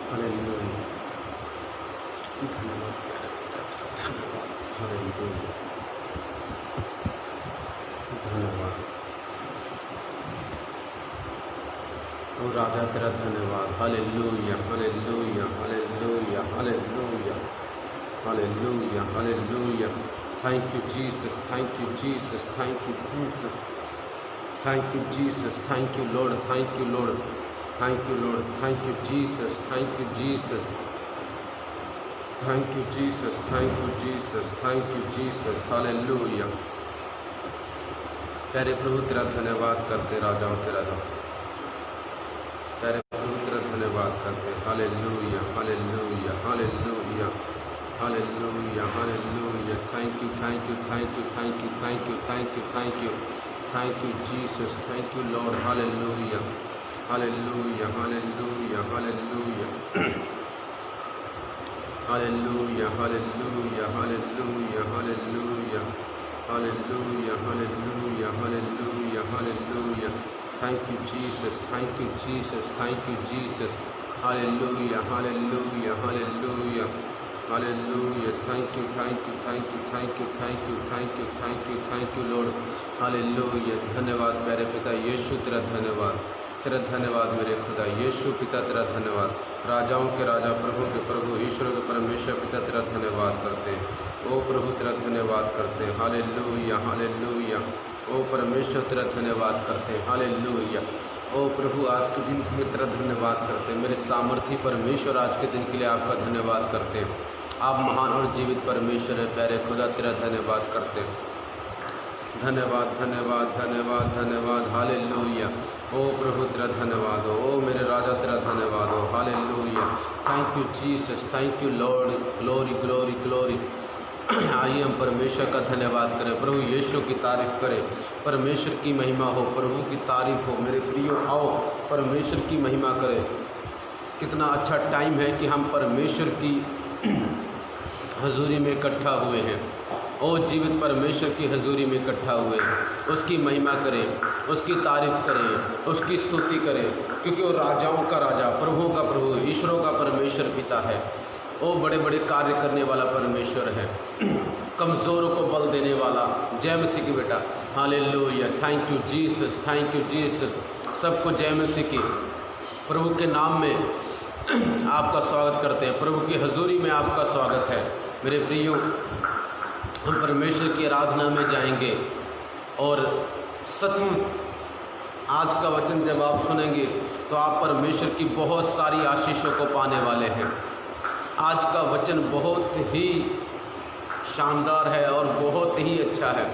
Hallelujah. धन्यवाद धन्यवाद hallelujah. धन्यवाद ओ राजा तेरा धन्यवाद। Hallelujah hallelujah hallelujah hallelujah hallelujah hallelujah. Thank you Jesus, thank you Jesus, thank you Jesus, thank you Jesus, thank you Lord, thank you Lord, thank you Lord, thank you Jesus, thank you Jesus, thank you Jesus, thank you Jesus, thank you Jesus. Hallelujah. प्यारे प्रभु तेरा धन्यवाद करते राजाओं के राजा, प्यारे प्रभु तेरा धन्यवाद करते। Hallelujah hallelujah hallelujah hallelujah hallelujah. Thank you thank you thank you thank you thank you thank you thank you thank you Jesus, thank you Lord. Hallelujah hallelujah hallelujah hallelujah hallelujah hallelujah hallelujah hallelujah hallelujah hallelujah hallelujah hallelujah. Thank you Jesus, thank you Jesus, thank you Jesus. Hallelujah hallelujah hallelujah hallelujah. Thank you thank you thank you thank you thank you thank you thank you thank you Lord. Hallelujah. धन्यवाद प्यारे पिता यीशु तेरा धन्यवाद, तेरा धन्यवाद मेरे खुदा यीशु पिता तेरा धन्यवाद। राजाओं के राजा प्रभु के प्रभु ईश्वर के परमेश्वर पिता तेरा धन्यवाद करते। ओ प्रभु तेरा धन्यवाद करते। Hallelujah hallelujah. ओ परमेश्वर तेरा धन्यवाद करते। हालेलुया। ओ प्रभु आज के दिन के लिए तेरा धन्यवाद करते। मेरे सामर्थी परमेश्वर आज के दिन के लिए आपका धन्यवाद करते। आप महान और जीवित परमेश्वर है प्यारे खुदा तेरा धन्यवाद करते। धन्यवाद धन्यवाद धन्यवाद धन्यवाद। हालेलुया। ओ प्रभु तेरा धन्यवाद हो, ओ मेरे राजा तेरा धन्यवाद हो। Hallelujah. Thank you Jesus, thank you Lord. Glory glory glory. आइए हम परमेश्वर का धन्यवाद करें, प्रभु यीशु की तारीफ करें। परमेश्वर की महिमा हो, प्रभु की तारीफ हो। मेरे प्रियो आओ परमेश्वर की महिमा करें। कितना अच्छा टाइम है कि हम परमेश्वर की हजूरी में इकट्ठा हुए हैं। ओ जीवित परमेश्वर की हजूरी में इकट्ठा हुए, उसकी महिमा करें, उसकी तारीफ़ करें, उसकी स्तुति करें, क्योंकि वो राजाओं का राजा, प्रभुओं का प्रभु, ईश्वरों का परमेश्वर पिता है। ओ बड़े बड़े कार्य करने वाला परमेश्वर है, कमज़ोरों को बल देने वाला। जय मसीह की बेटा। Hallelujah. Thank you Jesus, thank you Jesus. सबको जय मसीह की। प्रभु के नाम में आपका स्वागत करते हैं, प्रभु की हजूरी में आपका स्वागत है। मेरे प्रियो हम परमेश्वर की आराधना में जाएंगे और सचमुच आज का वचन जब आप सुनेंगे तो आप परमेश्वर की बहुत सारी आशीषों को पाने वाले हैं। आज का वचन बहुत ही शानदार है और बहुत ही अच्छा है।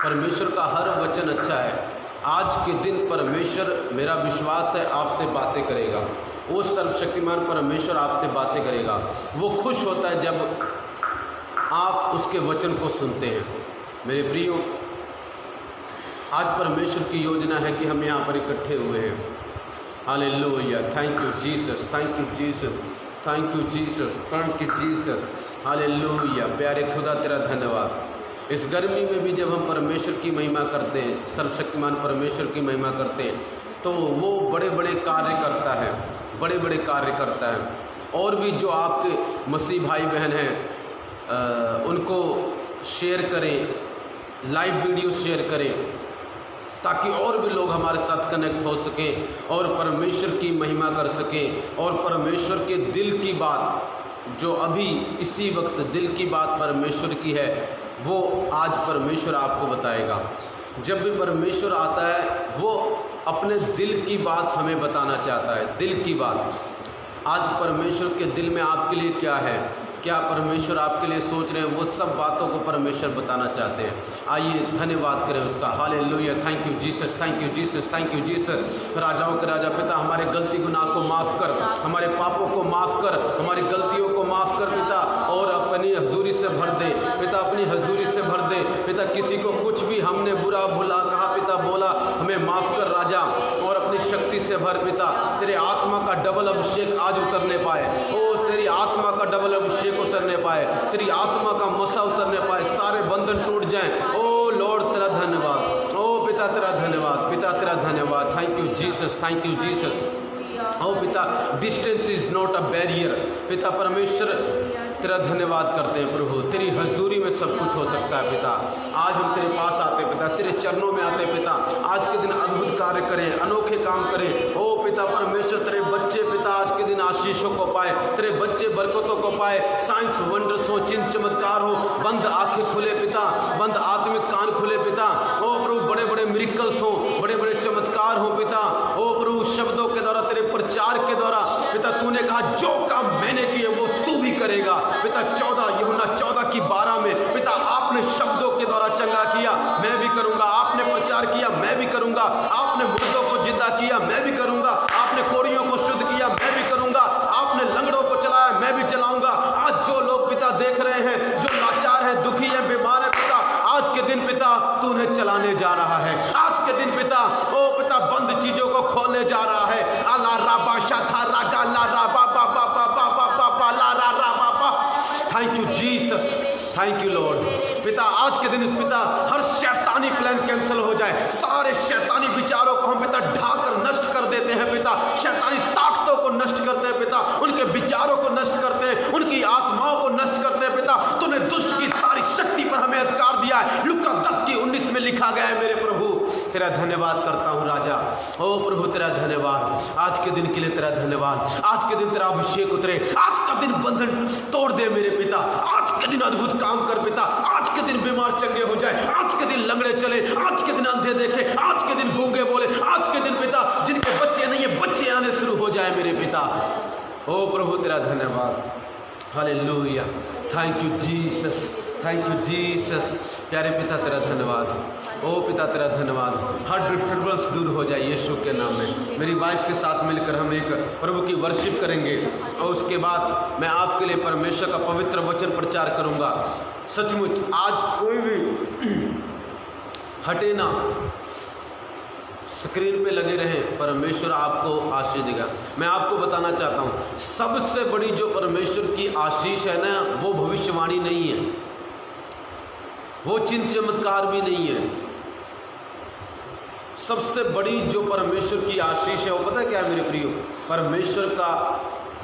परमेश्वर का हर वचन अच्छा है। आज के दिन परमेश्वर, मेरा विश्वास है, आपसे बातें करेगा। वो सर्वशक्तिमान परमेश्वर आपसे बातें करेगा। वो खुश होता है जब आप उसके वचन को सुनते हैं। मेरे प्रियो, आज परमेश्वर की योजना है कि हम यहाँ पर इकट्ठे हुए हैं। Hallelujah. Thank you Jesus, thank you Jesus, thank you Jesus, thank you Jesus. Hallelujah. प्यारे खुदा तेरा धन्यवाद। इस गर्मी में भी जब हम परमेश्वर की महिमा करते हैं, सर्वशक्तिमान परमेश्वर की महिमा करते हैं, तो वो बड़े बड़े कार्य करता है, बड़े बड़े कार्य करता है। और भी जो आपके मसीह भाई बहन हैं उनको शेयर करें, लाइव वीडियो शेयर करें, ताकि और भी लोग हमारे साथ कनेक्ट हो सकें और परमेश्वर की महिमा कर सकें। और परमेश्वर के दिल की बात, जो अभी इसी वक्त दिल की बात परमेश्वर की है, वो आज परमेश्वर आपको बताएगा। जब भी परमेश्वर आता है वो अपने दिल की बात हमें बताना चाहता है, दिल की बात। आज परमेश्वर के दिल में आपके लिए क्या है, क्या परमेश्वर आपके लिए सोच रहे हैं, वो सब बातों को परमेश्वर बताना चाहते हैं। आइए धन्यवाद करें उसका। Hallelujah. Thank you Jesus, thank you Jesus, thank you Jesus. राजाओं के राजा पिता, हमारे गलती गुनाह को माफ़ कर, हमारे पापों को माफ़ कर, हमारी गलतियों को माफ़ कर पिता, और अपनी हजूरी से भर दे पिता, अपनी हजूरी से भर दे पिता। किसी को कुछ भी हमने बुरा भुला कहा पिता, बोला, हमें माफ़ कर राजा, और अपनी शक्ति से भर पिता। तेरे आत्मा का डबल अभिषेक आज उतरने पाए। ओ तेरी आत्मा का डबल अभिषेक उतरने पाए, तेरी आत्मा का मसा उतरने पाए, सारे बंधन टूट जाएं। ओ लॉर्ड तेरा धन्यवाद, ओ पिता तेरा धन्यवाद, पिता तेरा धन्यवाद। Thank you Jesus, thank you Jesus. ओ पिता, distance is not a barrier. पिता परमेश्वर तेरा धन्यवाद करते हैं प्रभु, तेरी हजूरी में सब कुछ हो सकता है पिता। आज हम तेरे पास आते पिता, तेरे चरणों में आते पिता, आज के दिन अद्भुत कार्य करें, अनोखे काम करें। ओ पिता परमेश्वर, तेरे बच्चे पिता आज के दिन आशीषों को पाए, तेरे बच्चे बरकतों को पाए, साइंस वंडर्स हो, चिन्ह चमत्कार हो, बंद आंखें खुले पिता, बंद आत्मिक कान खुले पिता। ओ प्रभु, बड़े बड़े मिरेकल्स हो, बड़े बड़े चमत्कार हो पिता। ओ प्रभु, शब्दों के द्वारा, तेरे प्रचार के द्वारा पिता, तूने कहा जो काम मैंने किए वो तू भी करेगा पिता। 14:12 में पिता, आपने शब्दों के द्वारा चंगा किया, मैं भी करूंगा। आपने प्रचार किया, मैं भी करूंगा। आपने मुर्दों को जिंदा किया, मैं भी करूंगा। आपने कोढ़ियों को शुद्ध किया, मैं भी करूंगा। आपने लंगड़ों को चलाया, मैं भी चलाऊंगा। आज जो लोग पिता देख रहे हैं, जो लाचार है, दुखी है, बीमार है पिता, आज के दिन पिता तू उन्हें चलाने जा रहा है। आज के दिन पिता, ओ पिता, बंद चीजों को खोलने जा रहा है। अला राबा शाथा रागा ला राबा बा बा बा बा बा बा बा ला रा रा बा बा। Thank you Jesus, thank you Lord. पिता आज के दिन इस पिता, हर शैतानी प्लान कैंसिल हो जाए, सारे शैतानी विचारों को हम पिता ढाकर नष्ट कर देते हैं पिता, शैतानी ताकतों को नष्ट करते हैं पिता, उनके विचारों को नष्ट करते हैं, उनकी आत्माओं को नष्ट करते हैं पिता। तूने दुष्ट की सारी शक्ति पर हमें अधिकार दिया है, लूका 10:19 में लिखा गया है। मेरे प्रभु तेरा धन्यवाद करता हूँ राजा। ओ प्रभु तेरा धन्यवाद, आज के दिन के लिए तेरा धन्यवाद। आज के दिन तेरा अभिषेक उतरे, आज का दिन बंधन तोड़ दे मेरे पिता, आज के दिन अद्भुत काम कर पिता, आज के दिन बीमार चंगे हो जाए, आज के दिन लंगड़े चले, आज के दिन अंधे देखे, आज के दिन गूंगे बोले, आज के दिन पिता जिनके बच्चे नहीं है बच्चे आने शुरू हो जाए मेरे पिता। ओ प्रभु तेरा धन्यवाद, hallelujah, thank you Jesus, thank you Jesus. प्यारे पिता तेरा धन्यवाद, ओ पिता तेरा धन्यवाद। हर डिस्टर्बेंस दूर हो जाए यीशु के नाम में। मेरी वाइफ के साथ मिलकर हम एक प्रभु की वर्शिप करेंगे और उसके बाद मैं आपके लिए परमेश्वर का पवित्र वचन प्रचार करूंगा। सचमुच आज कोई भी हटे ना, स्क्रीन पे लगे रहें, परमेश्वर आपको आशीष देगा। मैं आपको बताना चाहता हूँ, सबसे बड़ी जो परमेश्वर की आशीष है ना, वो भविष्यवाणी नहीं है, वो चिन्ह चमत्कार भी नहीं है। सबसे बड़ी जो परमेश्वर की आशीष है वो पता है क्या है मेरे प्रियो? परमेश्वर का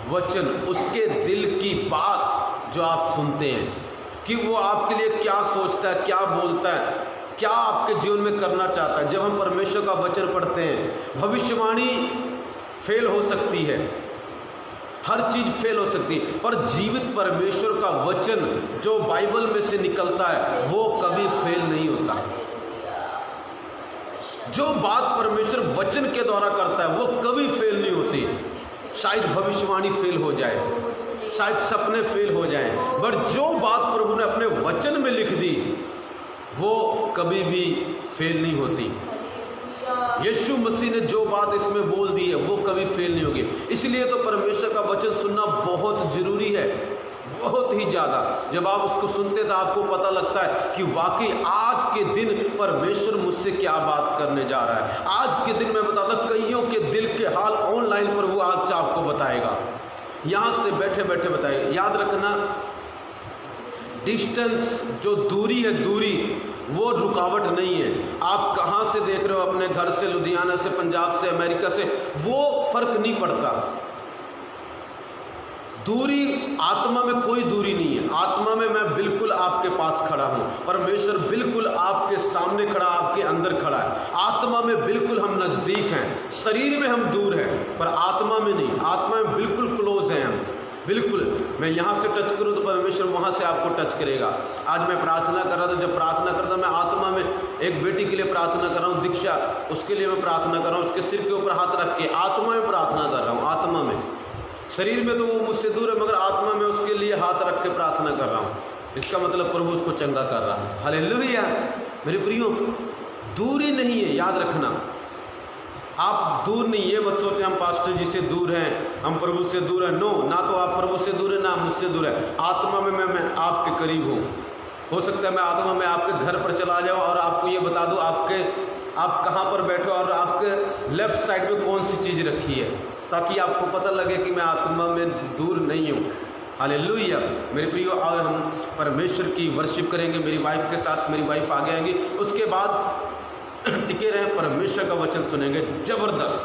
वचन, उसके दिल की बात जो आप सुनते हैं कि वो आपके लिए क्या सोचता है, क्या बोलता है, क्या आपके जीवन में करना चाहता है। जब हम परमेश्वर का वचन पढ़ते हैं, भविष्यवाणी फेल हो सकती है, हर चीज फेल हो सकती है, पर जीवित परमेश्वर का वचन जो बाइबल में से निकलता है वो कभी फेल नहीं होता। जो बात परमेश्वर वचन के द्वारा करता है वो कभी फेल नहीं होती। शायद भविष्यवाणी फेल हो जाए, शायद सपने फेल हो जाएं, पर जो बात प्रभु ने अपने वचन में लिख दी वो कभी भी फेल नहीं होती। यीशु मसीह ने जो बात इसमें बोल दी है वो कभी फेल नहीं होगी। इसलिए तो परमेश्वर का वचन सुनना बहुत जरूरी है, बहुत ही ज़्यादा। जब आप उसको सुनते तो आपको पता लगता है कि वाकई आज के दिन परमेश्वर मुझसे क्या बात करने जा रहा है। आज के दिन मैं बताता, कईयों के दिल के हाल ऑनलाइन पर वो आज आपको बताएगा, यहाँ से बैठे बैठे बताएगा। याद रखना, डिस्टेंस जो दूरी है, दूरी वो रुकावट नहीं है। आप कहाँ से देख रहे हो, अपने घर से, लुधियाना से, पंजाब से, अमेरिका से, वो फर्क नहीं पड़ता। दूरी, आत्मा में कोई दूरी नहीं है। आत्मा में मैं बिल्कुल आपके पास खड़ा हूँ, परमेश्वर बिल्कुल आपके सामने खड़ा, आपके अंदर खड़ा है। आत्मा में बिल्कुल हम नज़दीक हैं, शरीर में हम दूर हैं पर आत्मा में नहीं। आत्मा में बिल्कुल क्लोज हैं हम, बिल्कुल। मैं यहाँ से टच करूँ तो परमेश्वर वहाँ से आपको टच करेगा। आज मैं प्रार्थना कर रहा था, जब प्रार्थना करता मैं आत्मा में एक बेटी के लिए प्रार्थना कर रहा हूँ, दीक्षा, उसके लिए मैं प्रार्थना कर रहा हूँ, उसके सिर के ऊपर हाथ रख के आत्मा में प्रार्थना कर रहा हूँ। आत्मा में, शरीर में तो वो मुझसे दूर है मगर आत्मा में उसके लिए हाथ रख के प्रार्थना कर रहा हूँ। इसका मतलब प्रभु उसको चंगा कर रहा है। हालेलुया। मेरे प्रियो, दूरी नहीं है, याद रखना। आप दूर नहीं, ये मत सोचें हम पास्टर जी से दूर हैं, हम प्रभु से दूर हैं। नो, ना तो आप प्रभु से दूर है, ना मुझसे दूर है। आत्मा में मैं आपके करीब हूँ। हो सकता है मैं आत्मा में आपके घर पर चला जाऊँ और आपको ये बता दूँ आप कहाँ पर बैठो और आपके लेफ्ट साइड में कौन सी चीज़ रखी है, ताकि आपको पता लगे कि मैं आत्मा में दूर नहीं हूँ। हालेलुया। मेरे प्रियो, आओ हम परमेश्वर की वर्शिप करेंगे मेरी वाइफ के साथ। मेरी वाइफ आगे आएंगी, उसके बाद टिके रहें, परमेश्वर का वचन सुनेंगे। जबरदस्त।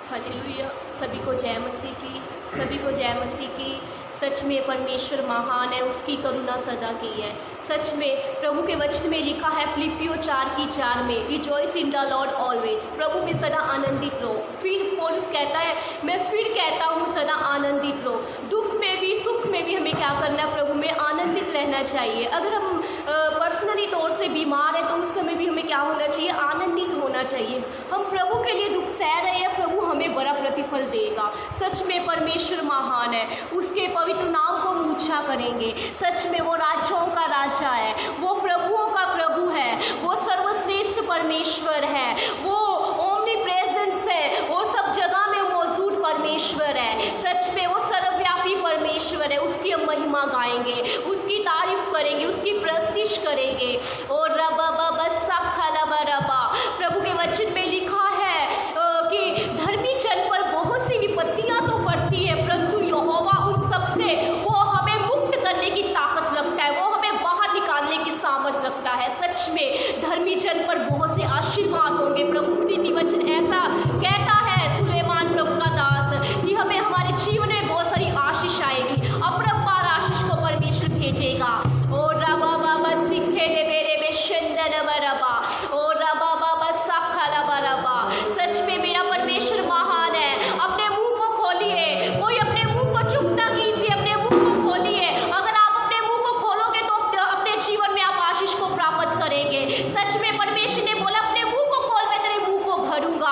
हालेलुया। सभी को जय मसीह की, सभी को जय मसीह की। सच में परमेश्वर महान है, उसकी करुणा सदा की है। सच में प्रभु के वचन में लिखा है फिलिपियों 4:4 में, rejoice in the Lord always, प्रभु में सदा आनंदित रहो। फिर पौलुस कहता है, मैं फिर कहता हूँ सदा आनंदित रहो। दुख में भी सुख में भी हमें क्या करना है, प्रभु में आनंदित रहना चाहिए। अगर हम पर्सनली तौर से बीमार हैं तो उस समय भी हमें क्या होना चाहिए, आनंदित होना चाहिए। हम प्रभु के लिए दुख सह रहे हैं, प्रभु हमें बड़ा प्रतिफल देगा। सच में परमेश्वर महान है, उसके पवित्र नाम को हम ऊंचा करेंगे। सच में वो राजाओं का राजा है, वो प्रभुओं का प्रभु है, वो सर्वश्रेष्ठ परमेश्वर है, वो ओमनी प्रेजेंस है, वो सब जगह में मौजूद परमेश्वर है। सच में वो सर्वव्यापी परमेश्वर है। उसकी हम महिमा गाएंगे, उसकी तारीफ करेंगे, उसकी प्रस्तुति करेंगे। और रबा बसा खलबा रबा, प्रभु के वचन में लिखा है कि धर्मी जन पर बहुत सी विपत्तियां तो पड़ती है, परंतु यहोवा उन सब से वो हमें मुक्त करने की ताकत रखता है, वो हमें बाहर निकालने की सामर्थ रखता है। सच में धर्मी जन पर बहुत से आशीर्वाद होंगे। प्रभु नीति वचन ऐसा कहता है, सुलेमान प्रभु का दास, कि हमें हमारे जीवन में बहुत सारी आशीष आएगी, अपरंपार आशीष को परमेश्वर भेजेगा। और रबा बाबा सिखे दे मेरे बेशंदन बरबा, और रबा बाबा साखला बरबा। सच में मेरा परमेश्वर महान है। अपने मुंह को खोलिए, कोई अपने मुंह को चुप ना कीजिए, अपने मुंह को खोलिए। अगर आप अपने मुंह को खोलोगे तो अपने जीवन में आप आशीष को प्राप्त करेंगे। सच में परमेश्वर ने बोला, अपने मुंह को खोल, मैं तेरे मुंह को भरूंगा।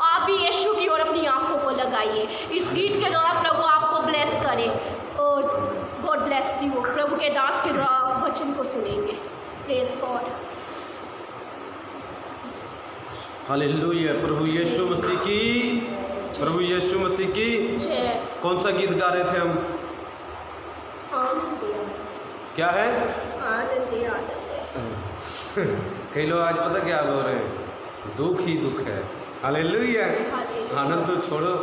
आप भी यीशु की ओर अपनी आंखों को लगाइए। इस गीत के द्वारा प्रभु आपको ब्लेस करे और गॉड ब्लेस यू। प्रभु के दास के द्वारा वचन को सुनेंगे। Praise God. हालेलुया। प्रभु यीशु मसीह की, प्रभु यीशु मसीह की जय। कौन सा गीत गा रहे थे हम? आनंद क्या है? आनंद। कई लोग आज पता क्या बोल रहे हैं, दुख ही दुख है। हालेलुया। आनंद तो छोड़ो,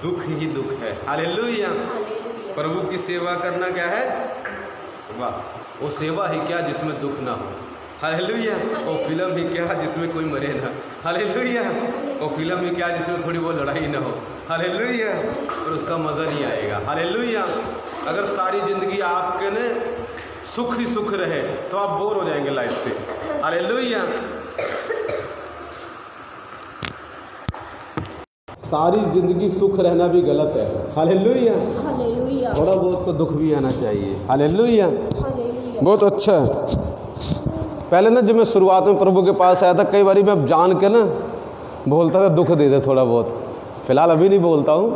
दुख ही दुख है। हालेलुया। प्रभु की सेवा करना क्या है? वाह, वो सेवा ही क्या जिसमें दुख ना हो। हालेलुया। वो फिल्म ही क्या जिसमें कोई मरे ना। हालेलुया। वो फिल्म ही क्या जिसमें थोड़ी बहुत लड़ाई ना हो। हालेलुया। और उसका मज़ा नहीं आएगा। हालेलुया। अगर सारी ज़िंदगी आपके ने सुख ही सुख रहे तो आप बोर हो जाएंगे लाइफ से। हालेलुया। सारी ज़िंदगी सुख रहना भी गलत है। हालेलुया। हालेलुया। थोड़ा बहुत तो दुख भी आना चाहिए। हालेलुया। हालेलुया। बहुत अच्छा है। पहले ना जब मैं शुरुआत में प्रभु के पास आया था, कई बारी मैं जान के ना बोलता था दुख दे दे थोड़ा बहुत। फिलहाल अभी नहीं बोलता हूँ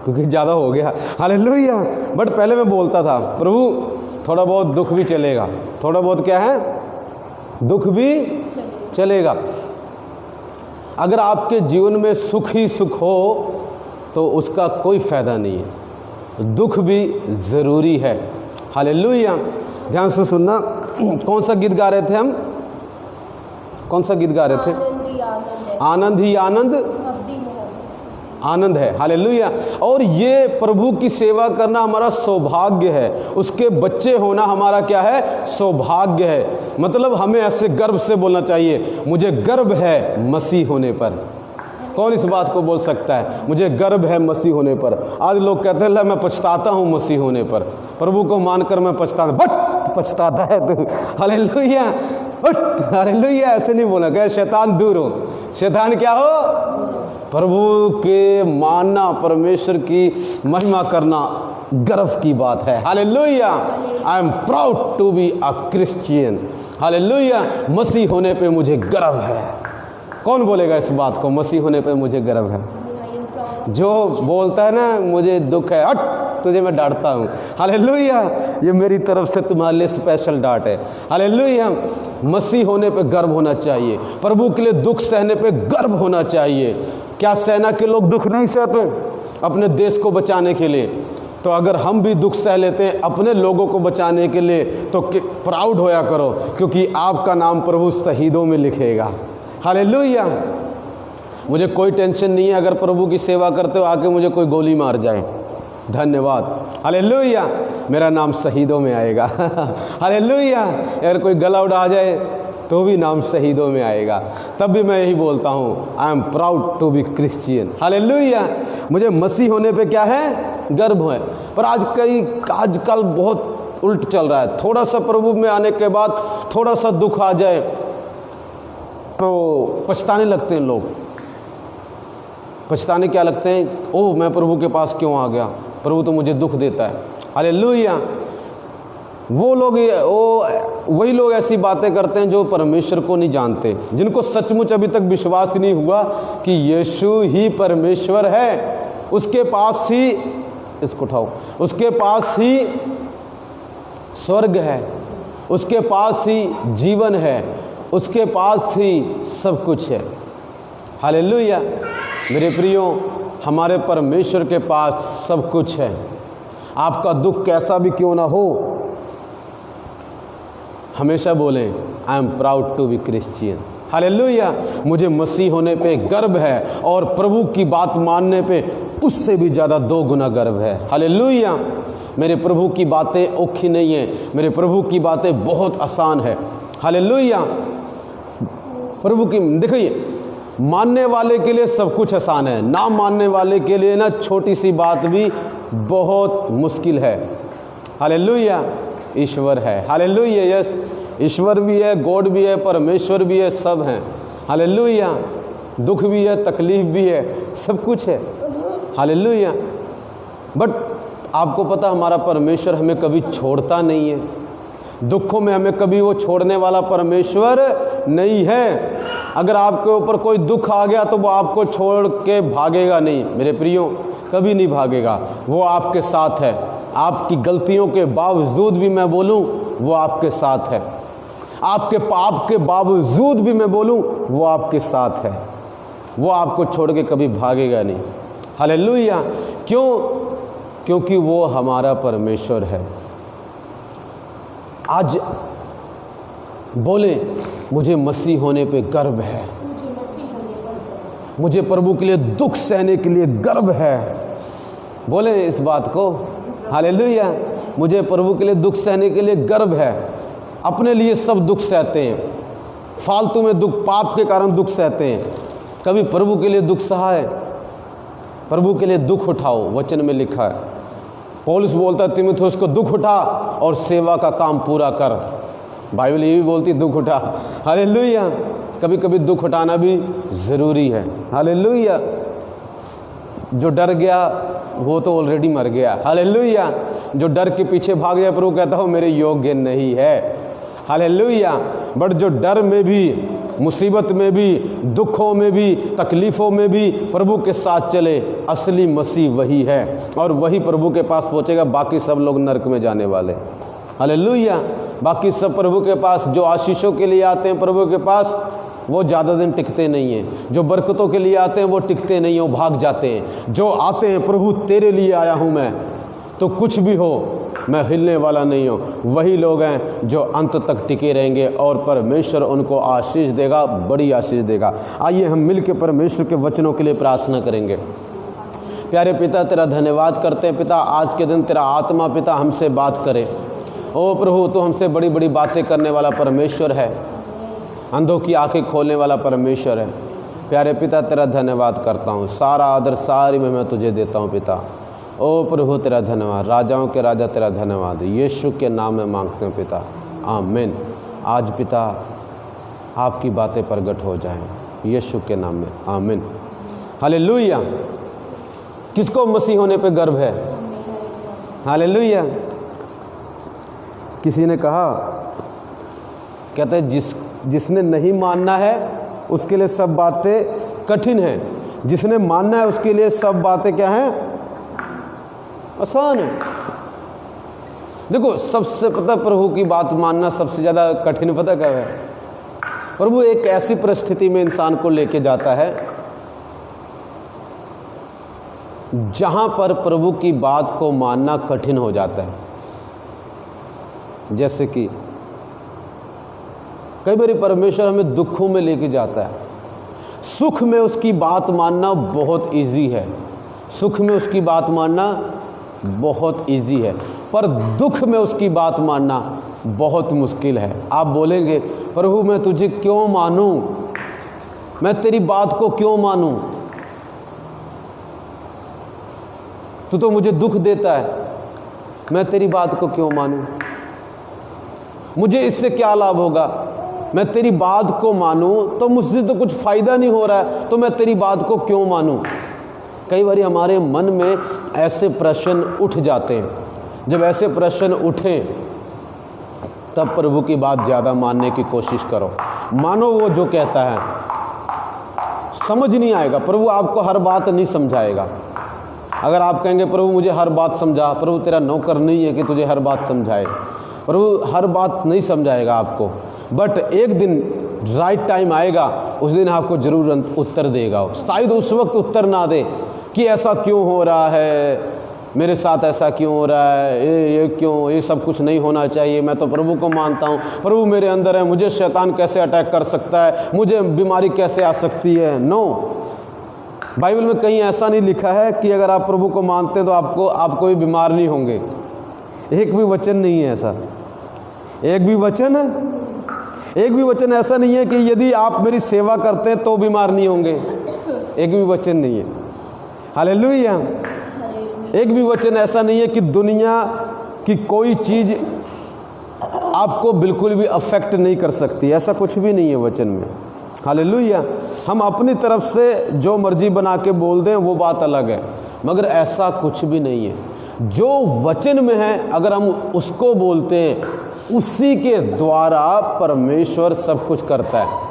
क्योंकि ज़्यादा हो गया। हालेलुया। बट पहले मैं बोलता था प्रभु थोड़ा बहुत दुख भी चलेगा, थोड़ा बहुत क्या है, दुख भी चलेगा। अगर आपके जीवन में सुख ही सुख हो तो उसका कोई फ़ायदा नहीं है, दुख भी ज़रूरी है। हालेलुया। ध्यान से सुनना। कौन सा गीत गा रहे थे हम? कौन सा गीत गा रहे थे? आनंद ही आनंद, आनंद है। हालेलुया। और ये प्रभु की सेवा करना हमारा सौभाग्य है, उसके बच्चे होना हमारा क्या है? सौभाग्य है। मतलब हमें ऐसे गर्व से बोलना चाहिए, मुझे गर्व है मसीह होने पर। कौन इस बात को बोल सकता है, मुझे गर्व है मसीह होने पर? आज लोग कहते हैं मैं पछताता हूँ मसीह होने पर। प्रभु को मानकर मैं पछताता, बट पछताता है तू। हालेलुया। बट हालेलुया ऐसे नहीं बोला, क्या शैतान दूर हो। शैतान क्या हो? प्रभु के मानना, परमेश्वर की महिमा करना गर्व की बात है। Hallelujah. I am proud to be a Christian. Hallelujah. मसीह होने पे मुझे गर्व है। कौन बोलेगा इस बात को, मसीह होने पे मुझे गर्व है? जो बोलता है ना मुझे दुख है, हट तुझे मैं डांटता हूँ। हालेलुया। ये मेरी तरफ से तुम्हारे लिए स्पेशल डांट है। हालेलुया। मसीह होने पे गर्व होना चाहिए, प्रभु के लिए दुख सहने पे गर्व होना चाहिए। क्या सेना के लोग दुख नहीं सहते अपने देश को बचाने के लिए? तो अगर हम भी दुख सह लेते हैं अपने लोगों को बचाने के लिए तो प्राउड होया करो, क्योंकि आपका नाम प्रभु शहीदों में लिखेगा। हालेलुया। मुझे कोई टेंशन नहीं है अगर प्रभु की सेवा करते हो आके मुझे कोई गोली मार जाए। धन्यवाद। हालेलुया। मेरा नाम शहीदों में आएगा। हालेलुया। अगर कोई गला उड़ा जाए तो भी नाम शहीदों में आएगा। तब भी मैं यही बोलता हूँ, I am proud to be Christian. Hallelujah. मुझे मसीह होने पे क्या है? गर्व है। पर आजकल बहुत उल्ट चल रहा है। थोड़ा सा प्रभु में आने के बाद थोड़ा सा दुख आ जाए तो पछताने लगते हैं लोग। पछताने क्या लगते हैं? ओह मैं प्रभु के पास क्यों आ गया, प्रभु तो मुझे दुख देता है। हालेलुया। वही लोग ऐसी बातें करते हैं जो परमेश्वर को नहीं जानते, जिनको सचमुच अभी तक विश्वास नहीं हुआ कि यीशु ही परमेश्वर है। उसके पास ही, इसको उठाओ, उसके पास ही स्वर्ग है, उसके पास ही जीवन है, उसके पास ही सब कुछ है। हालेलुया। मेरे प्रियो, हमारे परमेश्वर के पास सब कुछ है। आपका दुख कैसा भी क्यों ना हो, हमेशा बोलें I am proud to be Christian. Hallelujah. मुझे मसीह होने पे गर्व है और प्रभु की बात मानने पे उससे भी ज़्यादा 2 गुना गर्व है। हालेलुया। मेरे प्रभु की बातें औखी नहीं है, मेरे प्रभु की बातें बहुत आसान है। हालेलुया। प्रभु की देखिए, मानने वाले के लिए सब कुछ आसान है, ना मानने वाले के लिए ना छोटी सी बात भी बहुत मुश्किल है। हालेलुया। ईश्वर है। हालेलुया। यस, ईश्वर भी है, गॉड भी है, परमेश्वर भी है, सब हैं। हालेलुया। दुख भी है, तकलीफ भी है, सब कुछ है। हालेलुया। बट आपको पता हमारा परमेश्वर हमें कभी छोड़ता नहीं है, दुखों में हमें कभी वो छोड़ने वाला परमेश्वर नहीं है। अगर आपके ऊपर कोई दुख आ गया तो वो आपको छोड़ के भागेगा नहीं मेरे प्रियो, कभी नहीं भागेगा। वो आपके साथ है। आपकी गलतियों के बावजूद भी मैं बोलूं वो आपके साथ है। आपके पाप के बावजूद भी मैं बोलूं वो आपके साथ है। वो आपको छोड़ के कभी भागेगा नहीं। हालेलुया। क्यों? क्योंकि वो हमारा परमेश्वर है। आज बोले मुझे मसीह होने पे गर्व है, मुझे प्रभु के लिए दुख सहने के लिए गर्व है। बोले इस बात को, हालेलुया। मुझे प्रभु के लिए दुख सहने के लिए गर्व है। अपने लिए सब दुख सहते हैं, फालतू में दुख, पाप के कारण दुख सहते हैं। कभी प्रभु के लिए दुख सहा है? प्रभु के लिए दुख उठाओ, वचन में लिखा है। पौलुस बोलता है तीमुथियुस को, दुख उठा और सेवा का काम पूरा कर। बाइबल ये भी बोलती दुख उठा। हालेलुया। कभी कभी दुख उठाना भी ज़रूरी है। हालेलुया। जो डर गया वो तो ऑलरेडी मर गया। हालेलुया। जो डर के पीछे भाग गया, प्रभु कहता हो मेरे योग्य नहीं है। हालेलुया। बट जो डर में भी, मुसीबत में भी, दुखों में भी, तकलीफ़ों में भी प्रभु के साथ चले, असली मसीह वही है और वही प्रभु के पास पहुँचेगा। बाकी सब लोग नरक में जाने वाले। हालेलुया। बाकी सब प्रभु के पास, जो आशीषों के लिए आते हैं प्रभु के पास, वो ज़्यादा दिन टिकते नहीं हैं। जो बरकतों के लिए आते हैं वो टिकते नहीं हैं, वो भाग जाते हैं। जो आते हैं प्रभु तेरे लिए आया हूँ मैं, तो कुछ भी हो मैं हिलने वाला नहीं हूँ, वही लोग हैं जो अंत तक टिके रहेंगे और परमेश्वर उनको आशीष देगा, बड़ी आशीष देगा। आइए हम मिल के परमेश्वर के वचनों के लिए प्रार्थना करेंगे। प्यारे पिता, तेरा धन्यवाद करते हैं पिता, आज के दिन तेरा आत्मा पिता हमसे बात करे। ओ प्रभु, तो हमसे बड़ी बड़ी बातें करने वाला परमेश्वर है, अंधों की आंखें खोलने वाला परमेश्वर है। प्यारे पिता, तेरा धन्यवाद करता हूँ, सारा आदर सारी में मैं तुझे देता हूँ पिता। ओ प्रभु तेरा धन्यवाद, राजाओं के राजा तेरा धन्यवाद, यीशु के नाम में मांगते हैं पिता, आमीन। आज पिता आपकी बातें प्रगट हो जाएं, यीशु के नाम में, आमीन। हालेलुया। किसको मसीह होने पे गर्व है? हालेलुया। किसी ने कहा, कहते हैं जिसने नहीं मानना है उसके लिए सब बातें कठिन हैं, जिसने मानना है उसके लिए सब बातें क्या हैं? आसान है। देखो, सबसे पता प्रभु की बात मानना सबसे ज़्यादा कठिन पता क्या है? प्रभु एक ऐसी परिस्थिति में इंसान को लेके जाता है जहां पर प्रभु की बात को मानना कठिन हो जाता है। जैसे कि कई बार परमेश्वर हमें दुखों में लेके जाता है। सुख में उसकी बात मानना बहुत इजी है, सुख में उसकी बात मानना बहुत इजी है, पर दुख में उसकी बात मानना बहुत मुश्किल है। आप बोलेंगे, प्रभु मैं तुझे क्यों मानूं, मैं तेरी बात को क्यों मानूं, तू तो मुझे दुख देता है, मैं तेरी बात को क्यों मानूं, मुझे इससे क्या लाभ होगा, मैं तेरी बात को मानूं तो मुझसे तो कुछ फ़ायदा नहीं हो रहा है, तो मैं तेरी बात को क्यों मानूं। कई बार हमारे मन में ऐसे प्रश्न उठ जाते हैं। जब ऐसे प्रश्न उठें तब प्रभु की बात ज़्यादा मानने की कोशिश करो। मानो वो जो कहता है, समझ नहीं आएगा, प्रभु आपको हर बात नहीं समझाएगा। अगर आप कहेंगे प्रभु मुझे हर बात समझा, प्रभु तेरा नौकर नहीं है कि तुझे हर बात समझाए, प्रभु हर बात नहीं समझाएगा आपको, बट एक दिन राइट टाइम आएगा, उस दिन आपको जरूर उत्तर देगा। शायद उस वक्त उत्तर ना दे कि ऐसा क्यों हो रहा है, मेरे साथ ऐसा क्यों हो रहा है, ये क्यों, ये सब कुछ नहीं होना चाहिए, मैं तो प्रभु को मानता हूँ, प्रभु मेरे अंदर है, मुझे शैतान कैसे अटैक कर सकता है, मुझे बीमारी कैसे आ सकती है। नो, बाइबल में कहीं ऐसा नहीं लिखा है कि अगर आप प्रभु को मानते हैं तो आपको भी बीमार नहीं होंगे। एक भी वचन नहीं है ऐसा, एक भी वचन ऐसा नहीं है कि यदि आप मेरी सेवा करते हैं तो बीमार नहीं होंगे। एक भी वचन नहीं है। हालेलुया। एक भी वचन ऐसा नहीं है कि दुनिया की कोई चीज़ आपको बिल्कुल भी अफेक्ट नहीं कर सकती, ऐसा कुछ भी नहीं है वचन में। हालेलुया। हम अपनी तरफ से जो मर्जी बना के बोल दें वो बात अलग है, मगर ऐसा कुछ भी नहीं है। जो वचन में है अगर हम उसको बोलते हैं उसी के द्वारा परमेश्वर सब कुछ करता है।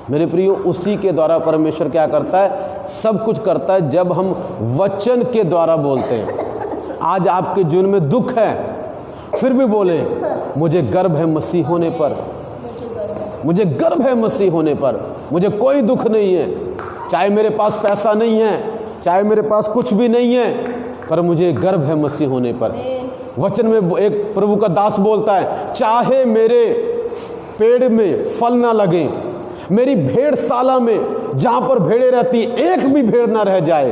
मेरे प्रियो, उसी के द्वारा परमेश्वर क्या करता है? सब कुछ करता है जब हम वचन के द्वारा बोलते हैं। आज आपके जीवन में दुख है, फिर भी बोले मुझे गर्व है मसीह होने पर, मुझे गर्व है मसीह होने पर, मुझे कोई दुख नहीं है, चाहे मेरे पास पैसा नहीं है, चाहे मेरे पास कुछ भी नहीं है, पर मुझे गर्व है मसीह होने पर। वचन में एक प्रभु का दास बोलता है, चाहे मेरे पेड़ में फल ना लगे, मेरी भेड़शाला में जहां पर भेड़ें रहती एक भी भेड़ ना रह जाए,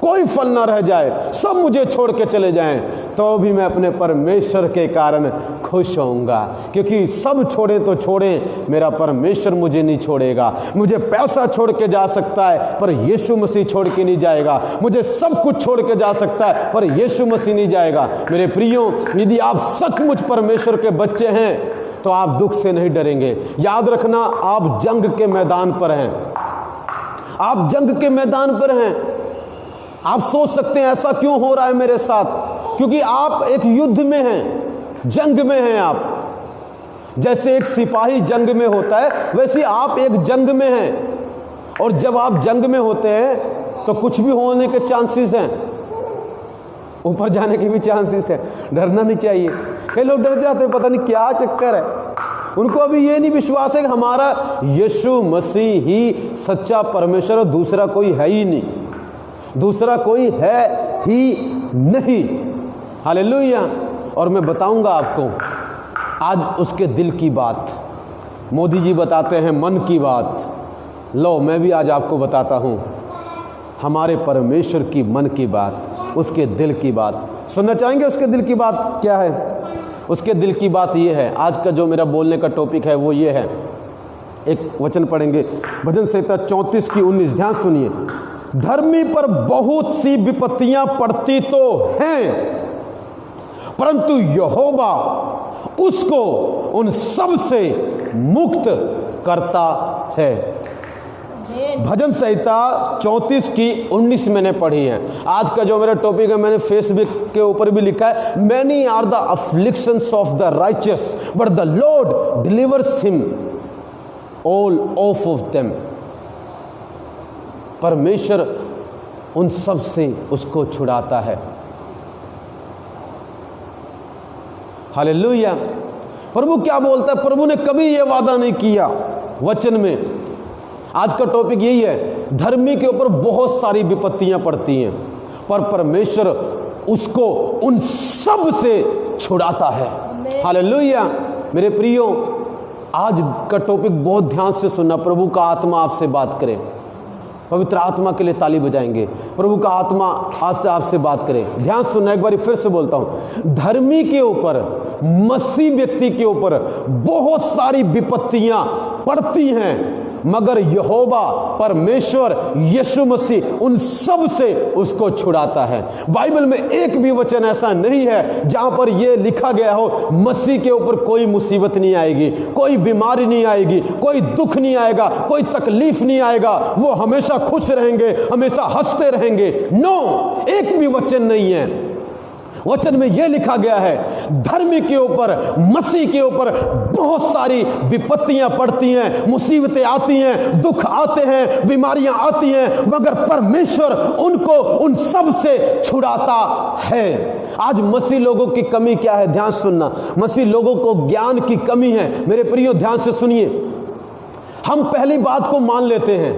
कोई फल ना रह जाए, सब मुझे छोड़ के चले जाएं, तो भी मैं अपने परमेश्वर के कारण खुश होऊंगा, क्योंकि सब छोड़े तो छोड़े, मेरा परमेश्वर मुझे नहीं छोड़ेगा। मुझे पैसा छोड़ के जा सकता है पर यीशु मसीह छोड़ के नहीं जाएगा। मुझे सब कुछ छोड़ के जा सकता है पर यीशु मसीह नहीं जाएगा। मेरे प्रियो, यदि आप सचमुच परमेश्वर के बच्चे हैं तो आप दुख से नहीं डरेंगे। याद रखना, आप जंग के मैदान पर हैं, आप जंग के मैदान पर हैं। आप सोच सकते हैं ऐसा क्यों हो रहा है मेरे साथ? क्योंकि आप एक युद्ध में हैं, जंग में हैं। आप जैसे एक सिपाही जंग में होता है, वैसे आप एक जंग में हैं। और जब आप जंग में होते हैं तो कुछ भी होने के चांसेस हैं, ऊपर जाने के भी चांसेस है। डरना नहीं चाहिए। कई लोग डर जाते हैं, पता नहीं क्या चक्कर है। उनको अभी ये नहीं विश्वास है कि हमारा यीशु मसीह ही सच्चा परमेश्वर है, दूसरा कोई है ही नहीं, दूसरा कोई है ही नहीं। हालेलुया। और मैं बताऊंगा आपको आज उसके दिल की बात। मोदी जी बताते हैं मन की बात, लो मैं भी आज आपको बताता हूं हमारे परमेश्वर की मन की बात, उसके दिल की बात। सुनना चाहेंगे उसके दिल की बात क्या है? उसके दिल की बात ये है, आज का जो मेरा बोलने का टॉपिक है वो ये है। एक वचन पढ़ेंगे, भजन संहिता 34 की 19। ध्यान सुनिए। धर्मी पर बहुत सी विपत्तियां पड़ती तो हैं, परंतु यहोवा उसको उन सब से मुक्त करता है। भजन संहिता 34 की 19 मैंने पढ़ी है। आज का जो मेरा टॉपिक है मैंने फेसबुक के ऊपर भी लिखा है, many are the afflictions of the righteous but the Lord delivers him all of them. परमेश्वर उन सब से उसको छुड़ाता है। हालेलुया। प्रभु क्या बोलता है? प्रभु ने कभी यह वादा नहीं किया वचन में। आज का टॉपिक यही है, धर्मी के ऊपर बहुत सारी विपत्तियां पड़ती हैं पर परमेश्वर उसको उन सब से छुड़ाता है। हालेलुया। मेरे प्रियो, आज का टॉपिक बहुत ध्यान से सुनना। प्रभु का आत्मा आपसे बात करे। पवित्र आत्मा के लिए ताली बजाएंगे। प्रभु का आत्मा आज से आपसे बात करे। ध्यान सुनना, एक बार फिर से बोलता हूं, धर्मी के ऊपर, मसीह व्यक्ति के ऊपर बहुत सारी विपत्तियां पड़ती हैं, मगर यहोवा परमेश्वर यीशु मसीह उन सब से उसको छुड़ाता है। बाइबल में एक भी वचन ऐसा नहीं है जहां पर यह लिखा गया हो मसीह के ऊपर कोई मुसीबत नहीं आएगी, कोई बीमारी नहीं आएगी, कोई दुख नहीं आएगा, कोई तकलीफ नहीं आएगा, वो हमेशा खुश रहेंगे, हमेशा हंसते रहेंगे। नो, एक भी वचन नहीं है। वचन में यह लिखा गया है, धर्मी के ऊपर, मसीह के ऊपर बहुत सारी विपत्तियां पड़ती हैं, मुसीबतें आती हैं, दुख आते हैं, बीमारियां आती हैं, मगर परमेश्वर उनको उन सब से छुड़ाता है। आज मसीह लोगों की कमी क्या है? ध्यान सुनना। मसीह लोगों को ज्ञान की कमी है। मेरे प्रियो ध्यान से सुनिए। हम पहली बात को मान लेते हैं,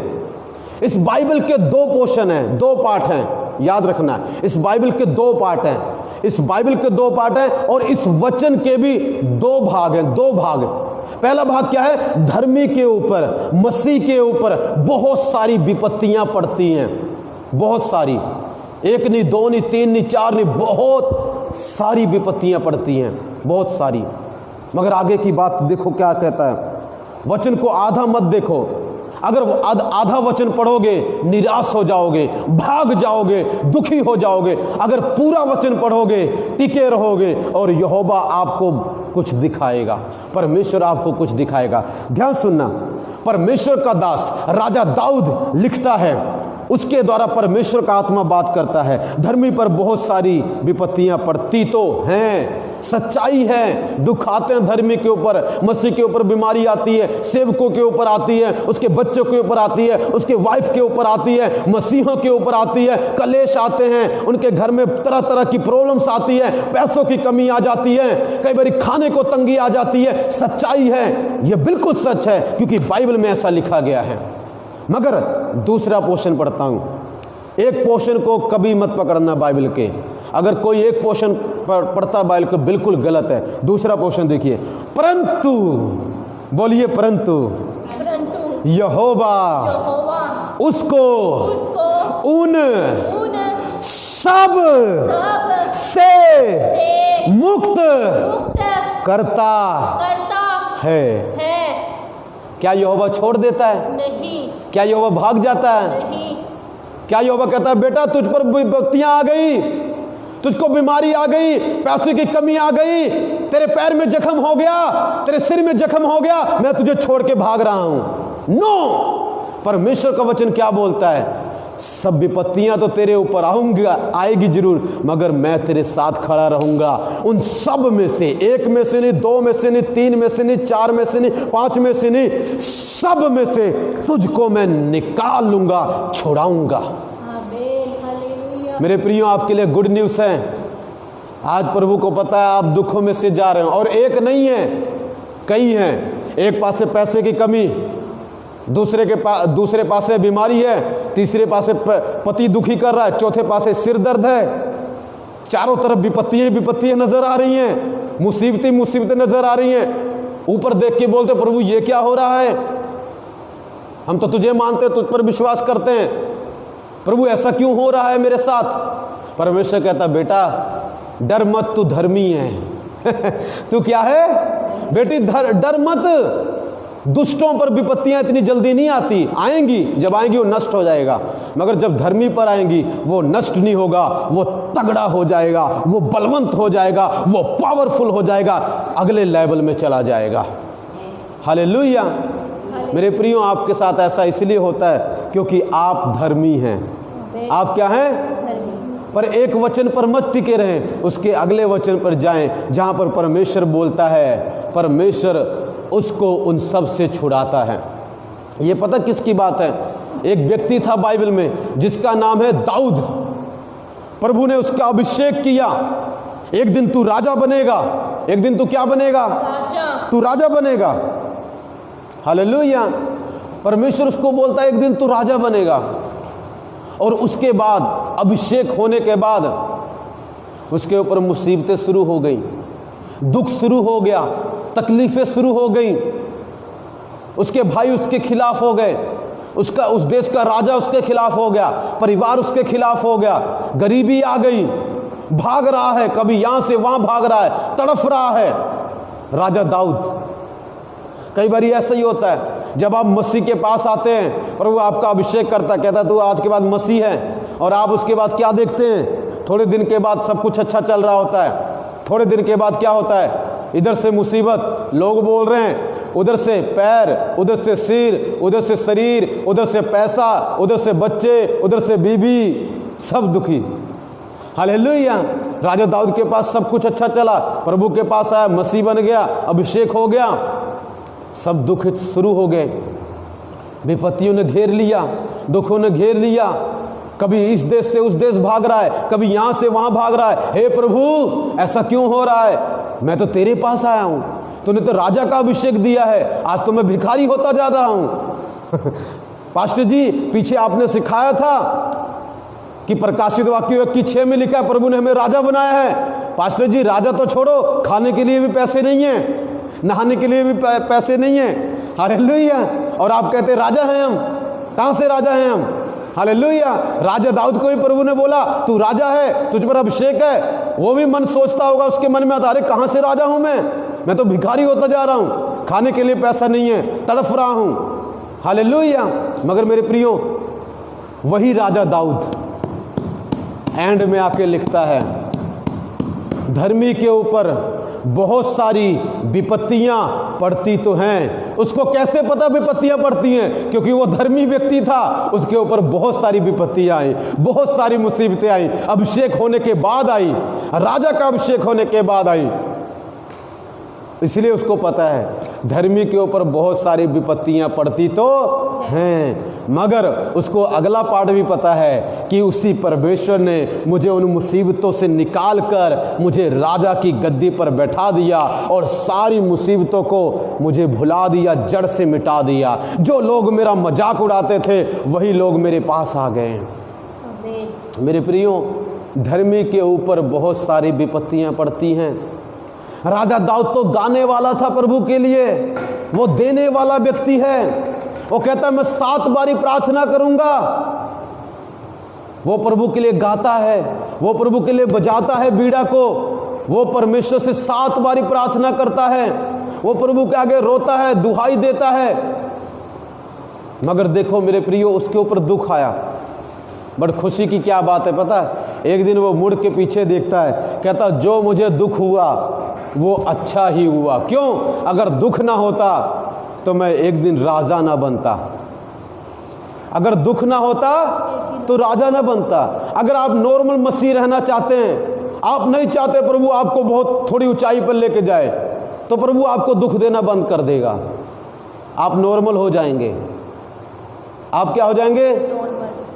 इस बाइबल के दो पोर्शन हैं, दो पार्ट हैं। याद रखना, इस बाइबल के दो पार्ट हैं, इस बाइबल के दो पार्ट हैं और इस वचन के भी दो भाग हैं, दो भाग। पहला भाग क्या है? धर्मी के ऊपर, मसीह के ऊपर बहुत सारी विपत्तियां पड़ती हैं, बहुत सारी, एक नहीं, दो नहीं, तीन नहीं, चार नहीं, बहुत सारी विपत्तियां पड़ती हैं, बहुत सारी। मगर आगे की बात देखो क्या कहता है। वचन को आधा मत देखो। अगर आधा वचन पढ़ोगे निराश हो जाओगे, भाग जाओगे, दुखी हो जाओगे। अगर पूरा वचन पढ़ोगे टिके रहोगे और यहोवा आपको कुछ दिखाएगा, परमेश्वर आपको कुछ दिखाएगा। ध्यान सुनना। परमेश्वर का दास राजा दाऊद लिखता है, उसके द्वारा परमेश्वर का आत्मा बात करता है, धर्मी पर बहुत सारी विपत्तियां पड़ती तो हैं, सच्चाई है। दुख आते हैं धर्मी के ऊपर, मसीह के ऊपर बीमारी आती है, सेवकों के ऊपर आती है, उसके बच्चों के ऊपर आती है, उसके वाइफ के ऊपर आती है, मसीहों के ऊपर आती है, कलेश आते हैं, उनके घर में तरह तरह की प्रॉब्लम्स आती है, पैसों की कमी आ जाती है, कई बार खाने को तंगी आ जाती है। सच्चाई है, यह बिल्कुल सच है, क्योंकि बाइबल में ऐसा लिखा गया है। मगर दूसरा पोर्शन पढ़ता हूं, एक पोर्शन को कभी मत पकड़ना बाइबल के। अगर कोई एक पोर्शन पढ़ता बाइबल को, बिल्कुल गलत है। दूसरा पोर्शन देखिए, परंतु, बोलिए परंतु यहोवा उसको उन सब से मुक्त करता है। क्या यहोवा छोड़ देता है? नहीं। क्या यहोवा भाग जाता है? नहीं। क्या यहोवा कहता है बेटा तुझ पर विपत्तियां आ गई, तुझको बीमारी आ गई, पैसे की कमी आ गई, तेरे पैर में जख्म हो गया, तेरे सिर में जख्म हो गया, मैं तुझे छोड़ के भाग रहा हूं? नो। परमेश्वर का वचन क्या बोलता है? सब विपत्तियां तो तेरे ऊपर आएगी जरूर, मगर मैं तेरे साथ खड़ा रहूंगा। उन सब में से, एक में से नहीं, दो में से नहीं, तीन में से नहीं, चार में से नहीं, पांच में से नहीं, सब में से तुझको मैं निकाल लूंगा, छुड़ाऊंगा। मेरे प्रियो, आपके लिए गुड न्यूज़ है। आज प्रभु को पता है आप दुखों में से जा रहे हो, और एक नहीं है, कई हैं। एक पास से पैसे की कमी, दूसरे पास से बीमारी है, तीसरे पास से पति दुखी कर रहा है, चौथे पास से सिर दर्द है। चारों तरफ विपत्तियां नजर आ रही हैं, मुसीबतें नजर आ रही हैं। ऊपर देख के बोलते प्रभु ये क्या हो रहा है? हम तो तुझे मानते, तुझ पर विश्वास करते हैं, प्रभु ऐसा क्यों हो रहा है मेरे साथ? परमेश्वर कहता बेटा डर मत, तू धर्मी है। तू क्या है बेटी? डर मत। दुष्टों पर विपत्तियां इतनी जल्दी नहीं आती, आएंगी, जब आएंगी वो नष्ट हो जाएगा, मगर जब धर्मी पर आएंगी वो नष्ट नहीं होगा, वो तगड़ा हो जाएगा, वो बलवंत हो जाएगा, वो पावरफुल हो जाएगा, अगले लेवल में चला जाएगा। हालेलुया। मेरे प्रियो, आपके साथ ऐसा इसलिए होता है क्योंकि आप धर्मी हैं। आप क्या हैं? पर एक वचन पर मत टिके रहें, उसके अगले वचन पर जाएं, जहां पर परमेश्वर बोलता है परमेश्वर उसको उन सब से छुड़ाता है। ये पता किसकी बात है? एक व्यक्ति था बाइबल में जिसका नाम है दाऊद। प्रभु ने उसका अभिषेक किया, एक दिन तू राजा बनेगा, एक दिन तू क्या बनेगा? तू राजा बनेगा। हालेलुया। परमेश्वर उसको बोलता है एक दिन तू राजा बनेगा। और उसके बाद अभिषेक होने के बाद उसके ऊपर मुसीबतें शुरू हो गई, दुख शुरू हो गया, तकलीफें शुरू हो गई। उसके भाई उसके खिलाफ हो गए, उस देश का राजा उसके खिलाफ हो गया, परिवार उसके खिलाफ हो गया, गरीबी आ गई, भाग रहा है, कभी यहां से वहां भाग रहा है, तड़फ रहा है राजा दाऊद। कई बार ऐसा ही होता है, जब आप मसीह के पास आते हैं, प्रभु आपका अभिषेक करता, कहता तू आज के बाद मसीह है, और आप उसके बाद क्या देखते हैं? थोड़े दिन के बाद सब कुछ अच्छा चल रहा होता है, थोड़े दिन के बाद क्या होता है? इधर से मुसीबत, लोग बोल रहे हैं, उधर से पैर, उधर से सिर, उधर से शरीर, उधर से पैसा, उधर से बच्चे, उधर से बीबी, सब दुखी। हालेलुया। राजा दाऊद के पास सब कुछ अच्छा चला, प्रभु के पास आया, मसीह बन गया, अभिषेक हो गया, सब दुख शुरू हो गए, विपत्तियों ने घेर लिया, दुखों ने घेर लिया। कभी इस देश से उस देश भाग रहा है, कभी यहां से वहां भाग रहा है। हे प्रभु ऐसा क्यों हो रहा है? मैं तो तेरे पास आया हूं, तूने तो राजा का अभिषेक दिया है, आज तो मैं भिखारी होता जा रहा हूं। पास्टर जी पीछे आपने सिखाया था कि प्रकाशित वाक्य 1:6 में लिखा है प्रभु ने हमें राजा बनाया है। पास्टर जी राजा तो छोड़ो, खाने के लिए भी पैसे नहीं है, नहाने के लिए भी पैसे नहीं है। हालेलुया। और आप कहते राजा हैं हम। कहां से राजा हैं हम? हालेलुया। राजा दाऊद को भी प्रभु ने बोला तू राजा है, तुझ पर अभिषेक है। वो भी मन सोचता होगा, उसके मन में आता, अरे कहां से राजा हूं मैं तो भिखारी होता जा रहा हूं, खाने के लिए पैसा नहीं है, तड़फ रहा हूं। हालेलुया। मगर मेरे प्रियो, वही राजा दाऊद एंड में आके लिखता है धर्मी के ऊपर बहुत सारी विपत्तियां पड़ती तो हैं। उसको कैसे पता विपत्तियां पड़ती हैं? क्योंकि वो धर्मी व्यक्ति था, उसके ऊपर बहुत सारी विपत्तियां आई, बहुत सारी मुसीबतें आई, अभिषेक होने के बाद आई, राजा का अभिषेक होने के बाद आई। इसलिए उसको पता है धर्मी के ऊपर बहुत सारी विपत्तियां पड़ती तो हैं, मगर उसको अगला पार्ट भी पता है कि उसी परमेश्वर ने मुझे उन मुसीबतों से निकाल कर मुझे राजा की गद्दी पर बैठा दिया और सारी मुसीबतों को मुझे भुला दिया, जड़ से मिटा दिया। जो लोग मेरा मजाक उड़ाते थे वही लोग मेरे पास आ गए। आमीन। मेरे प्रियो, धर्मी के ऊपर बहुत सारी विपत्तियां पड़ती हैं। राजा दाऊद तो गाने वाला था प्रभु के लिए, वो देने वाला व्यक्ति है। वो कहता है मैं 7 बारी प्रार्थना करूंगा। वो प्रभु के लिए गाता है, वो प्रभु के लिए बजाता है बीड़ा को, वो परमेश्वर से 7 बारी प्रार्थना करता है, वो प्रभु के आगे रोता है, दुहाई देता है। मगर देखो मेरे प्रियो, उसके ऊपर दुख आया। बड़ खुशी की क्या बात है पता है, एक दिन वो मुड़ के पीछे देखता है, कहता जो मुझे दुख हुआ वो अच्छा ही हुआ। क्यों? अगर दुख ना होता तो मैं एक दिन राजा ना बनता। अगर दुख ना होता तो राजा ना बनता। अगर आप नॉर्मल मसीह रहना चाहते हैं, आप नहीं चाहते प्रभु आपको बहुत थोड़ी ऊंचाई पर लेके जाए, तो प्रभु आपको दुख देना बंद कर देगा। आप नॉर्मल हो जाएंगे। आप क्या हो जाएंगे?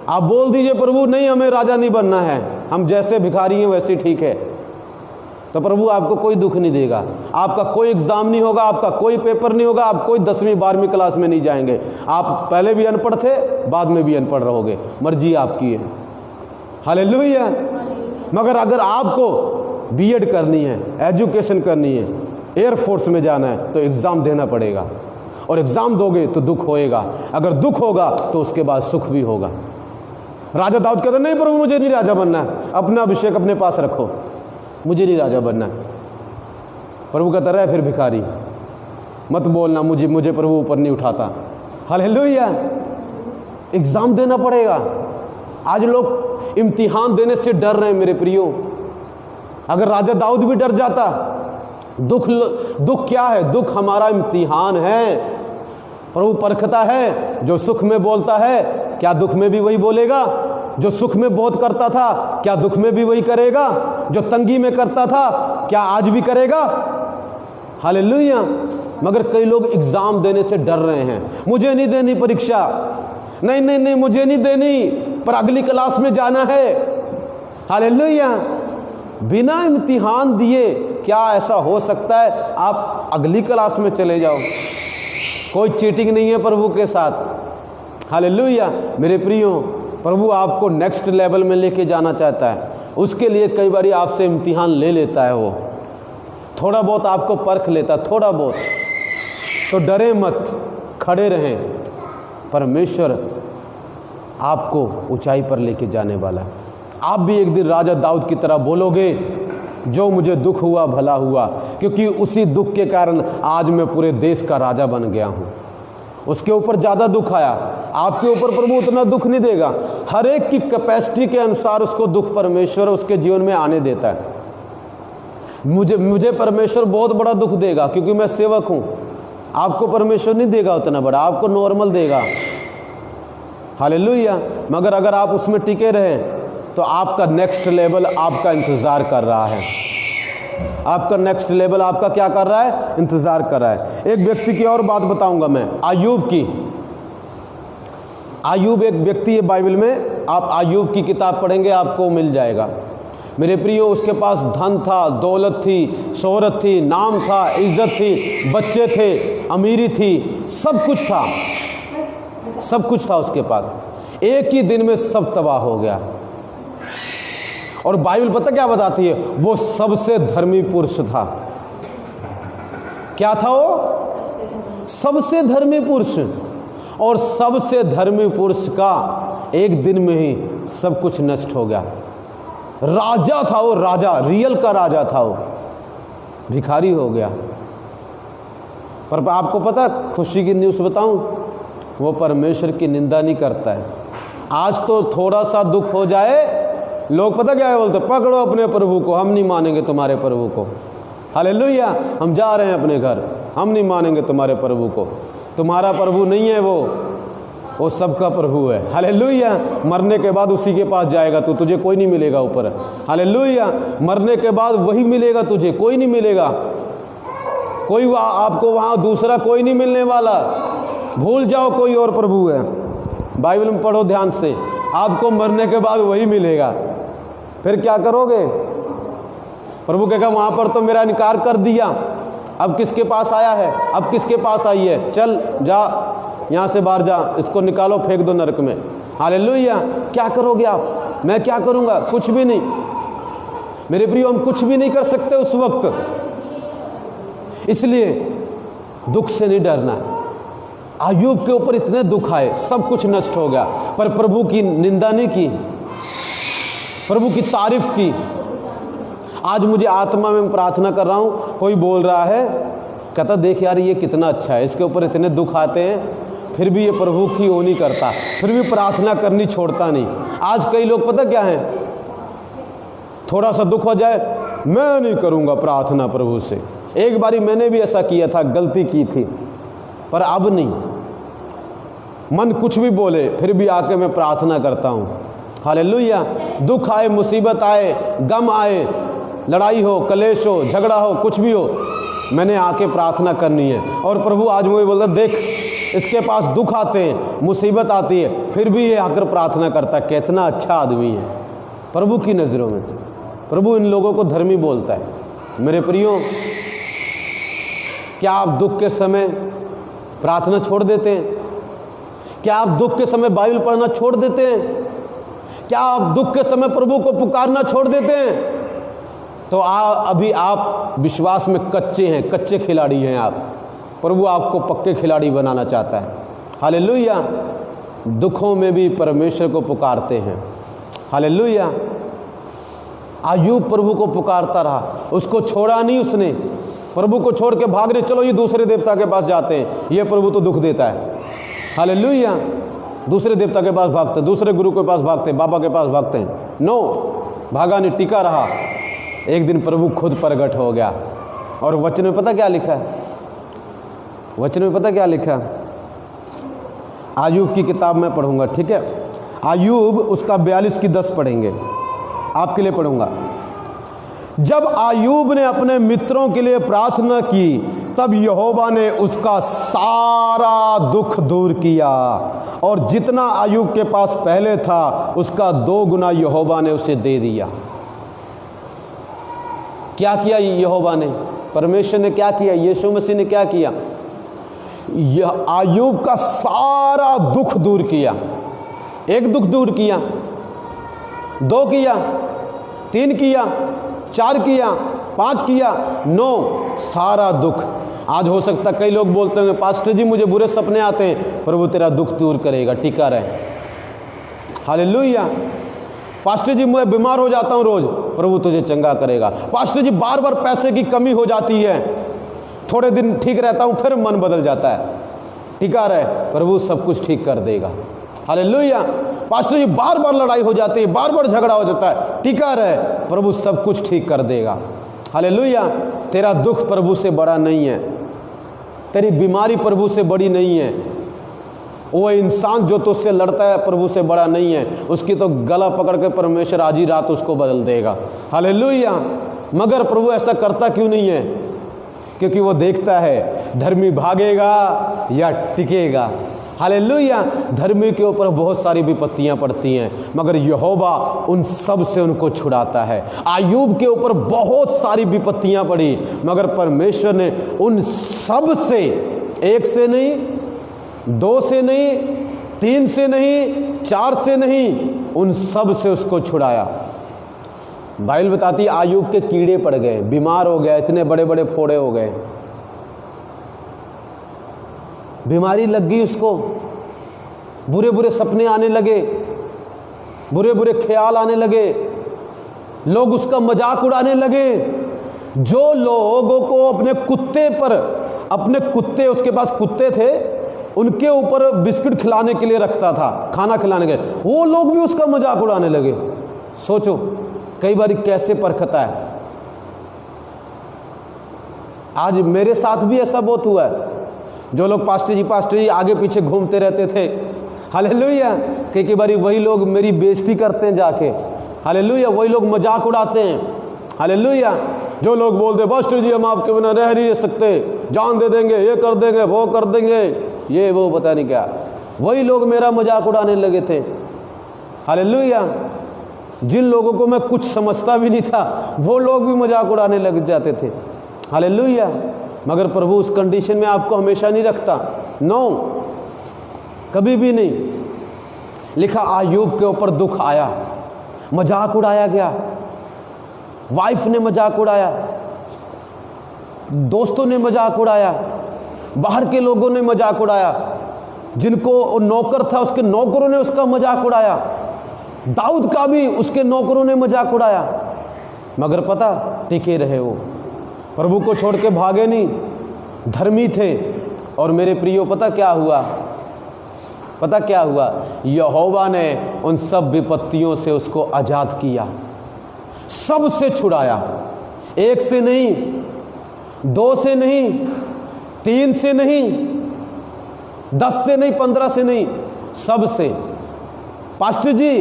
आप बोल दीजिए प्रभु नहीं, हमें राजा नहीं बनना है, हम जैसे भिखारी हैं वैसे ठीक है, तो प्रभु आपको कोई दुख नहीं देगा। आपका कोई एग्जाम नहीं होगा, आपका कोई पेपर नहीं होगा, आप कोई 10वीं 12वीं क्लास में नहीं जाएंगे। आप पहले भी अनपढ़ थे, बाद में भी अनपढ़ रहोगे, मर्जी आपकी है। हालेलुया। मगर अगर आपको बीएड करनी है, एजुकेशन करनी है, एयरफोर्स में जाना है, तो एग्ज़ाम देना पड़ेगा, और एग्ज़ाम दोगे तो दुख होएगा। अगर दुख होगा तो उसके बाद सुख भी होगा। राजा दाऊद कहता नहीं प्रभु मुझे नहीं राजा बनना है, अपना अभिषेक अपने पास रखो, मुझे नहीं राजा बनना है। प्रभु कहता रहे फिर भिखारी, मत बोलना मुझे प्रभु ऊपर नहीं उठाता। हालेलुया। एग्जाम देना पड़ेगा। आज लोग इम्तिहान देने से डर रहे हैं मेरे प्रियो। अगर राजा दाऊद भी डर जाता, दुख क्या है? दुख हमारा इम्तिहान है। प्रभु परखता है, जो सुख में बोलता है क्या दुख में भी वही बोलेगा? जो सुख में बहुत करता था क्या दुख में भी वही करेगा? जो तंगी में करता था क्या आज भी करेगा? हालेलुया। मगर कई लोग एग्जाम देने से डर रहे हैं, मुझे नहीं देनी परीक्षा, नहीं मुझे नहीं देनी, पर अगली क्लास में जाना है। हालेलुया। बिना इम्तिहान दिए क्या ऐसा हो सकता है आप अगली क्लास में चले जाओ? कोई चीटिंग नहीं है प्रभु के साथ। हालेलुया। मेरे प्रियो, प्रभु आपको नेक्स्ट लेवल में लेके जाना चाहता है। उसके लिए कई बार आपसे इम्तिहान ले लेता है, वो थोड़ा बहुत आपको परख लेता है, थोड़ा बहुत। तो डरे मत, खड़े रहें, परमेश्वर आपको ऊंचाई पर लेके जाने वाला है। आप भी एक दिन राजा दाऊद की तरह बोलोगे, जो मुझे दुख हुआ भला हुआ, क्योंकि उसी दुख के कारण आज मैं पूरे देश का राजा बन गया हूँ। उसके ऊपर ज़्यादा दुख आया, आपके ऊपर प्रभु उतना दुख नहीं देगा। हर एक की कैपेसिटी के अनुसार उसको दुख परमेश्वर उसके जीवन में आने देता है। मुझे परमेश्वर बहुत बड़ा दुख देगा क्योंकि मैं सेवक हूँ। आपको परमेश्वर नहीं देगा उतना बड़ा, आपको नॉर्मल देगा। हालेलुया। मगर अगर आप उसमें टिके रहें तो आपका नेक्स्ट लेवल आपका इंतज़ार कर रहा है। आपका नेक्स्ट लेवल आपका क्या कर रहा है? इंतज़ार कर रहा है। एक व्यक्ति की और बात बताऊंगा मैं, अय्यूब की। अय्यूब एक व्यक्ति है बाइबल में, आप अय्यूब की किताब पढ़ेंगे आपको मिल जाएगा। मेरे प्रियो, उसके पास धन था, दौलत थी, शोहरत थी, नाम था, इज्जत थी, बच्चे थे, अमीरी थी, सब कुछ था उसके पास। एक ही दिन में सब तबाह हो गया। और बाइबल पता क्या बताती है? वो सबसे धर्मी पुरुष था। क्या था वो? सबसे धर्मी पुरुष। और सबसे धर्मी पुरुष का एक दिन में ही सब कुछ नष्ट हो गया। राजा था वो, राजा, रियल का राजा था वो, भिखारी हो गया। पर आपको पता, खुशी की न्यूज़ बताऊं, वो परमेश्वर की निंदा नहीं करता है। आज तो थोड़ा सा दुख हो जाए, लोग पता क्या है बोलते, पकड़ो अपने प्रभु को, हम नहीं मानेंगे तुम्हारे प्रभु को। हालेलुया। हम जा रहे हैं अपने घर, हम नहीं मानेंगे तुम्हारे प्रभु को। तुम्हारा प्रभु नहीं है वो सबका प्रभु है। हालेलुया। मरने के बाद उसी के पास जाएगा तू, तुझे कोई नहीं मिलेगा ऊपर। हालेलुया। मरने के बाद वही मिलेगा तुझे, कोई नहीं मिलेगा। कोई आपको वहाँ दूसरा कोई नहीं मिलने वाला, भूल जाओ कोई और प्रभु है। बाइबल में पढ़ो ध्यान से, आपको मरने के बाद वही मिलेगा, फिर क्या करोगे? प्रभु कहेगा वहाँ पर तो मेरा इनकार कर दिया, अब किसके पास आया है, अब किसके पास आई है, चल जा यहाँ से बाहर जा, इसको निकालो, फेंक दो नरक में। हालेलुया। क्या करोगे आप? मैं क्या करूँगा? कुछ भी नहीं मेरे प्रियो, हम कुछ भी नहीं कर सकते उस वक्त। इसलिए दुख से नहीं डरना। अय्यूब के ऊपर इतने दुख आए, सब कुछ नष्ट हो गया, पर प्रभु की निंदा नहीं की, प्रभु की तारीफ की। आज मुझे आत्मा में प्रार्थना कर रहा हूँ, कोई बोल रहा है, कहता देख यार ये कितना अच्छा है, इसके ऊपर इतने दुख आते हैं फिर भी ये प्रभु की वो नहीं करता, फिर भी प्रार्थना करनी छोड़ता नहीं। आज कई लोग पता क्या है, थोड़ा सा दुख हो जाए, मैं नहीं करूँगा प्रार्थना प्रभु से। एक बारी मैंने भी ऐसा किया था, गलती की थी, पर अब नहीं। मन कुछ भी बोले फिर भी आके मैं प्रार्थना करता हूँ। हालेलुया। दुख आए, मुसीबत आए, गम आए, लड़ाई हो, कलेश हो, झगड़ा हो, कुछ भी हो, मैंने आके प्रार्थना करनी है। और प्रभु आज मुझे बोलता देख इसके पास दुख आते हैं, मुसीबत आती है, फिर भी ये आकर प्रार्थना करता, कितना अच्छा आदमी है प्रभु की नज़रों में। प्रभु इन लोगों को धर्मी बोलता है। मेरे प्रियो, क्या आप दुख के समय प्रार्थना छोड़ देते हैं? क्या आप दुख के समय बाइबल पढ़ना छोड़ देते हैं? क्या आप दुख के समय प्रभु को पुकारना छोड़ देते हैं? तो अभी आप विश्वास में कच्चे हैं, कच्चे खिलाड़ी हैं आप। प्रभु आपको पक्के खिलाड़ी बनाना चाहता है। हालेलुया। दुखों में भी परमेश्वर को पुकारते हैं। हालेलुया। अय्यूब प्रभु को पुकारता रहा, उसको छोड़ा नहीं उसने। प्रभु को छोड़ के भाग रहे, चलो ये दूसरे देवता के पास जाते हैं, ये प्रभु तो दुख देता है। हालेलुया। दूसरे देवता के पास भागते, दूसरे गुरु के पास भागते, बाबा के पास भागते हैं। नो, भागा नहीं, टिका रहा। एक दिन प्रभु खुद प्रकट हो गया। और वचन में पता क्या लिखा है? वचन में पता क्या लिखा है? अय्यूब की किताब में पढ़ूंगा, ठीक है? अय्यूब उसका 42 की 10 पढ़ेंगे, आपके लिए पढ़ूंगा। जब अय्यूब ने अपने मित्रों के लिए प्रार्थना की, तब यहोवा ने उसका सारा दुख दूर किया, और जितना अय्यूब के पास पहले था उसका 2 गुना यहोवा ने उसे दे दिया। क्या किया यहोवा ने? परमेश्वर ने क्या किया? यीशु मसीह ने क्या किया? अय्यूब का सारा दुख दूर किया। एक दुख दूर किया, 2 किया, 3 किया, 4 किया, 5 किया, 9, सारा दुख। आज हो सकता कई लोग बोलते हैं पास्टर जी मुझे बुरे सपने आते हैं, प्रभु तेरा दुख दूर करेगा, टिका रहे। हालेलुया। पास्टर जी मैं बीमार हो जाता हूं रोज, प्रभु तुझे चंगा करेगा। पास्टर जी बार बार पैसे की कमी हो जाती है, थोड़े दिन ठीक रहता हूं फिर मन बदल जाता है, टिका रहे, प्रभु सब कुछ ठीक कर देगा। हालेलुया। पास्टर जी बार बार लड़ाई हो जाती है, बार बार झगड़ा हो जाता है, टिका रहे, प्रभु सब कुछ ठीक कर देगा। हालेलुया। तेरा दुख प्रभु से बड़ा नहीं है, तेरी बीमारी प्रभु से बड़ी नहीं है, वो इंसान जो तुझसे लड़ता है प्रभु से बड़ा नहीं है। उसकी तो गला पकड़ के परमेश्वर आज ही रात उसको बदल देगा। हालेलुया। मगर प्रभु ऐसा करता क्यों नहीं है? क्योंकि वो देखता है धर्मी भागेगा या टिकेगा। हालेलुया। धर्मी के ऊपर बहुत सारी विपत्तियां पड़ती हैं, मगर यहोवा उन सब से उनको छुड़ाता है। अय्यूब के ऊपर बहुत सारी विपत्तियां पड़ी, मगर परमेश्वर ने उन सब से, 1 से नहीं, 2 से नहीं, 3 से नहीं, 4 से नहीं, उन सब से उसको छुड़ाया। बाइबल बताती है अय्यूब के कीड़े पड़ गए, बीमार हो गया, इतने बड़े बड़े फोड़े हो गए, बीमारी लग गई उसको, बुरे बुरे सपने आने लगे, बुरे बुरे ख्याल आने लगे, लोग उसका मजाक उड़ाने लगे। जो लोगों को अपने कुत्ते पर, अपने कुत्ते, उसके पास कुत्ते थे, उनके ऊपर बिस्किट खिलाने के लिए रखता था, खाना खिलाने के लिए, वो लोग भी उसका मजाक उड़ाने लगे। सोचो कई बार कैसे परखता है। आज मेरे साथ भी ऐसा बहुत हुआ है। जो लोग पास्टर जी आगे पीछे घूमते रहते थे, हालेलुया, कई बार वही लोग मेरी बेइज्जती करते हैं जाके। हालेलुया। वही लोग मजाक उड़ाते हैं। हालेलुया। जो लोग बोलते पास्टर जी हम आपके बिना रह नहीं सकते, जान दे देंगे, ये कर देंगे, वो कर देंगे, ये वो पता नहीं क्या। वही लोग मेरा मजाक उड़ाने लगे थे। हालेलुया। जिन लोगों को मैं कुछ समझता भी नहीं था, वो लोग भी मजाक उड़ाने लग जाते थे। हालेलुया। मगर प्रभु उस कंडीशन में आपको हमेशा नहीं रखता। नो, कभी भी नहीं। लिखा आयूब के ऊपर दुख आया, मजाक उड़ाया गया, वाइफ ने मजाक उड़ाया, दोस्तों ने मजाक उड़ाया, बाहर के लोगों ने मजाक उड़ाया, जिनको नौकर था उसके नौकरों ने उसका मजाक उड़ाया, दाऊद का भी उसके नौकरों ने मजाक उड़ाया। मगर पता, टिके रहे वो, प्रभु को छोड़ के भागे नहीं, धर्मी थे। और मेरे प्रियो, पता क्या हुआ? पता क्या हुआ? यहोवा ने उन सब विपत्तियों से उसको आजाद किया, सब से छुड़ाया। एक से नहीं, दो से नहीं, तीन से नहीं, 10 से नहीं, 15 से नहीं, सब से। पास्टर जी,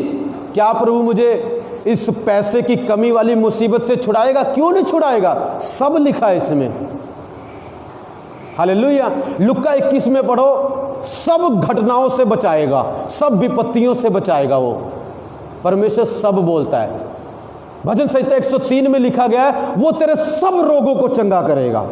क्या प्रभु मुझे इस पैसे की कमी वाली मुसीबत से छुड़ाएगा? क्यों नहीं छुड़ाएगा? सब लिखा है इसमें। हालेलुया। लुक्का 21 में पढ़ो, सब घटनाओं से बचाएगा, सब विपत्तियों से बचाएगा। वो परमेश्वर सब बोलता है। भजन संहिता 103 में लिखा गया है, वो तेरे सब रोगों को चंगा करेगा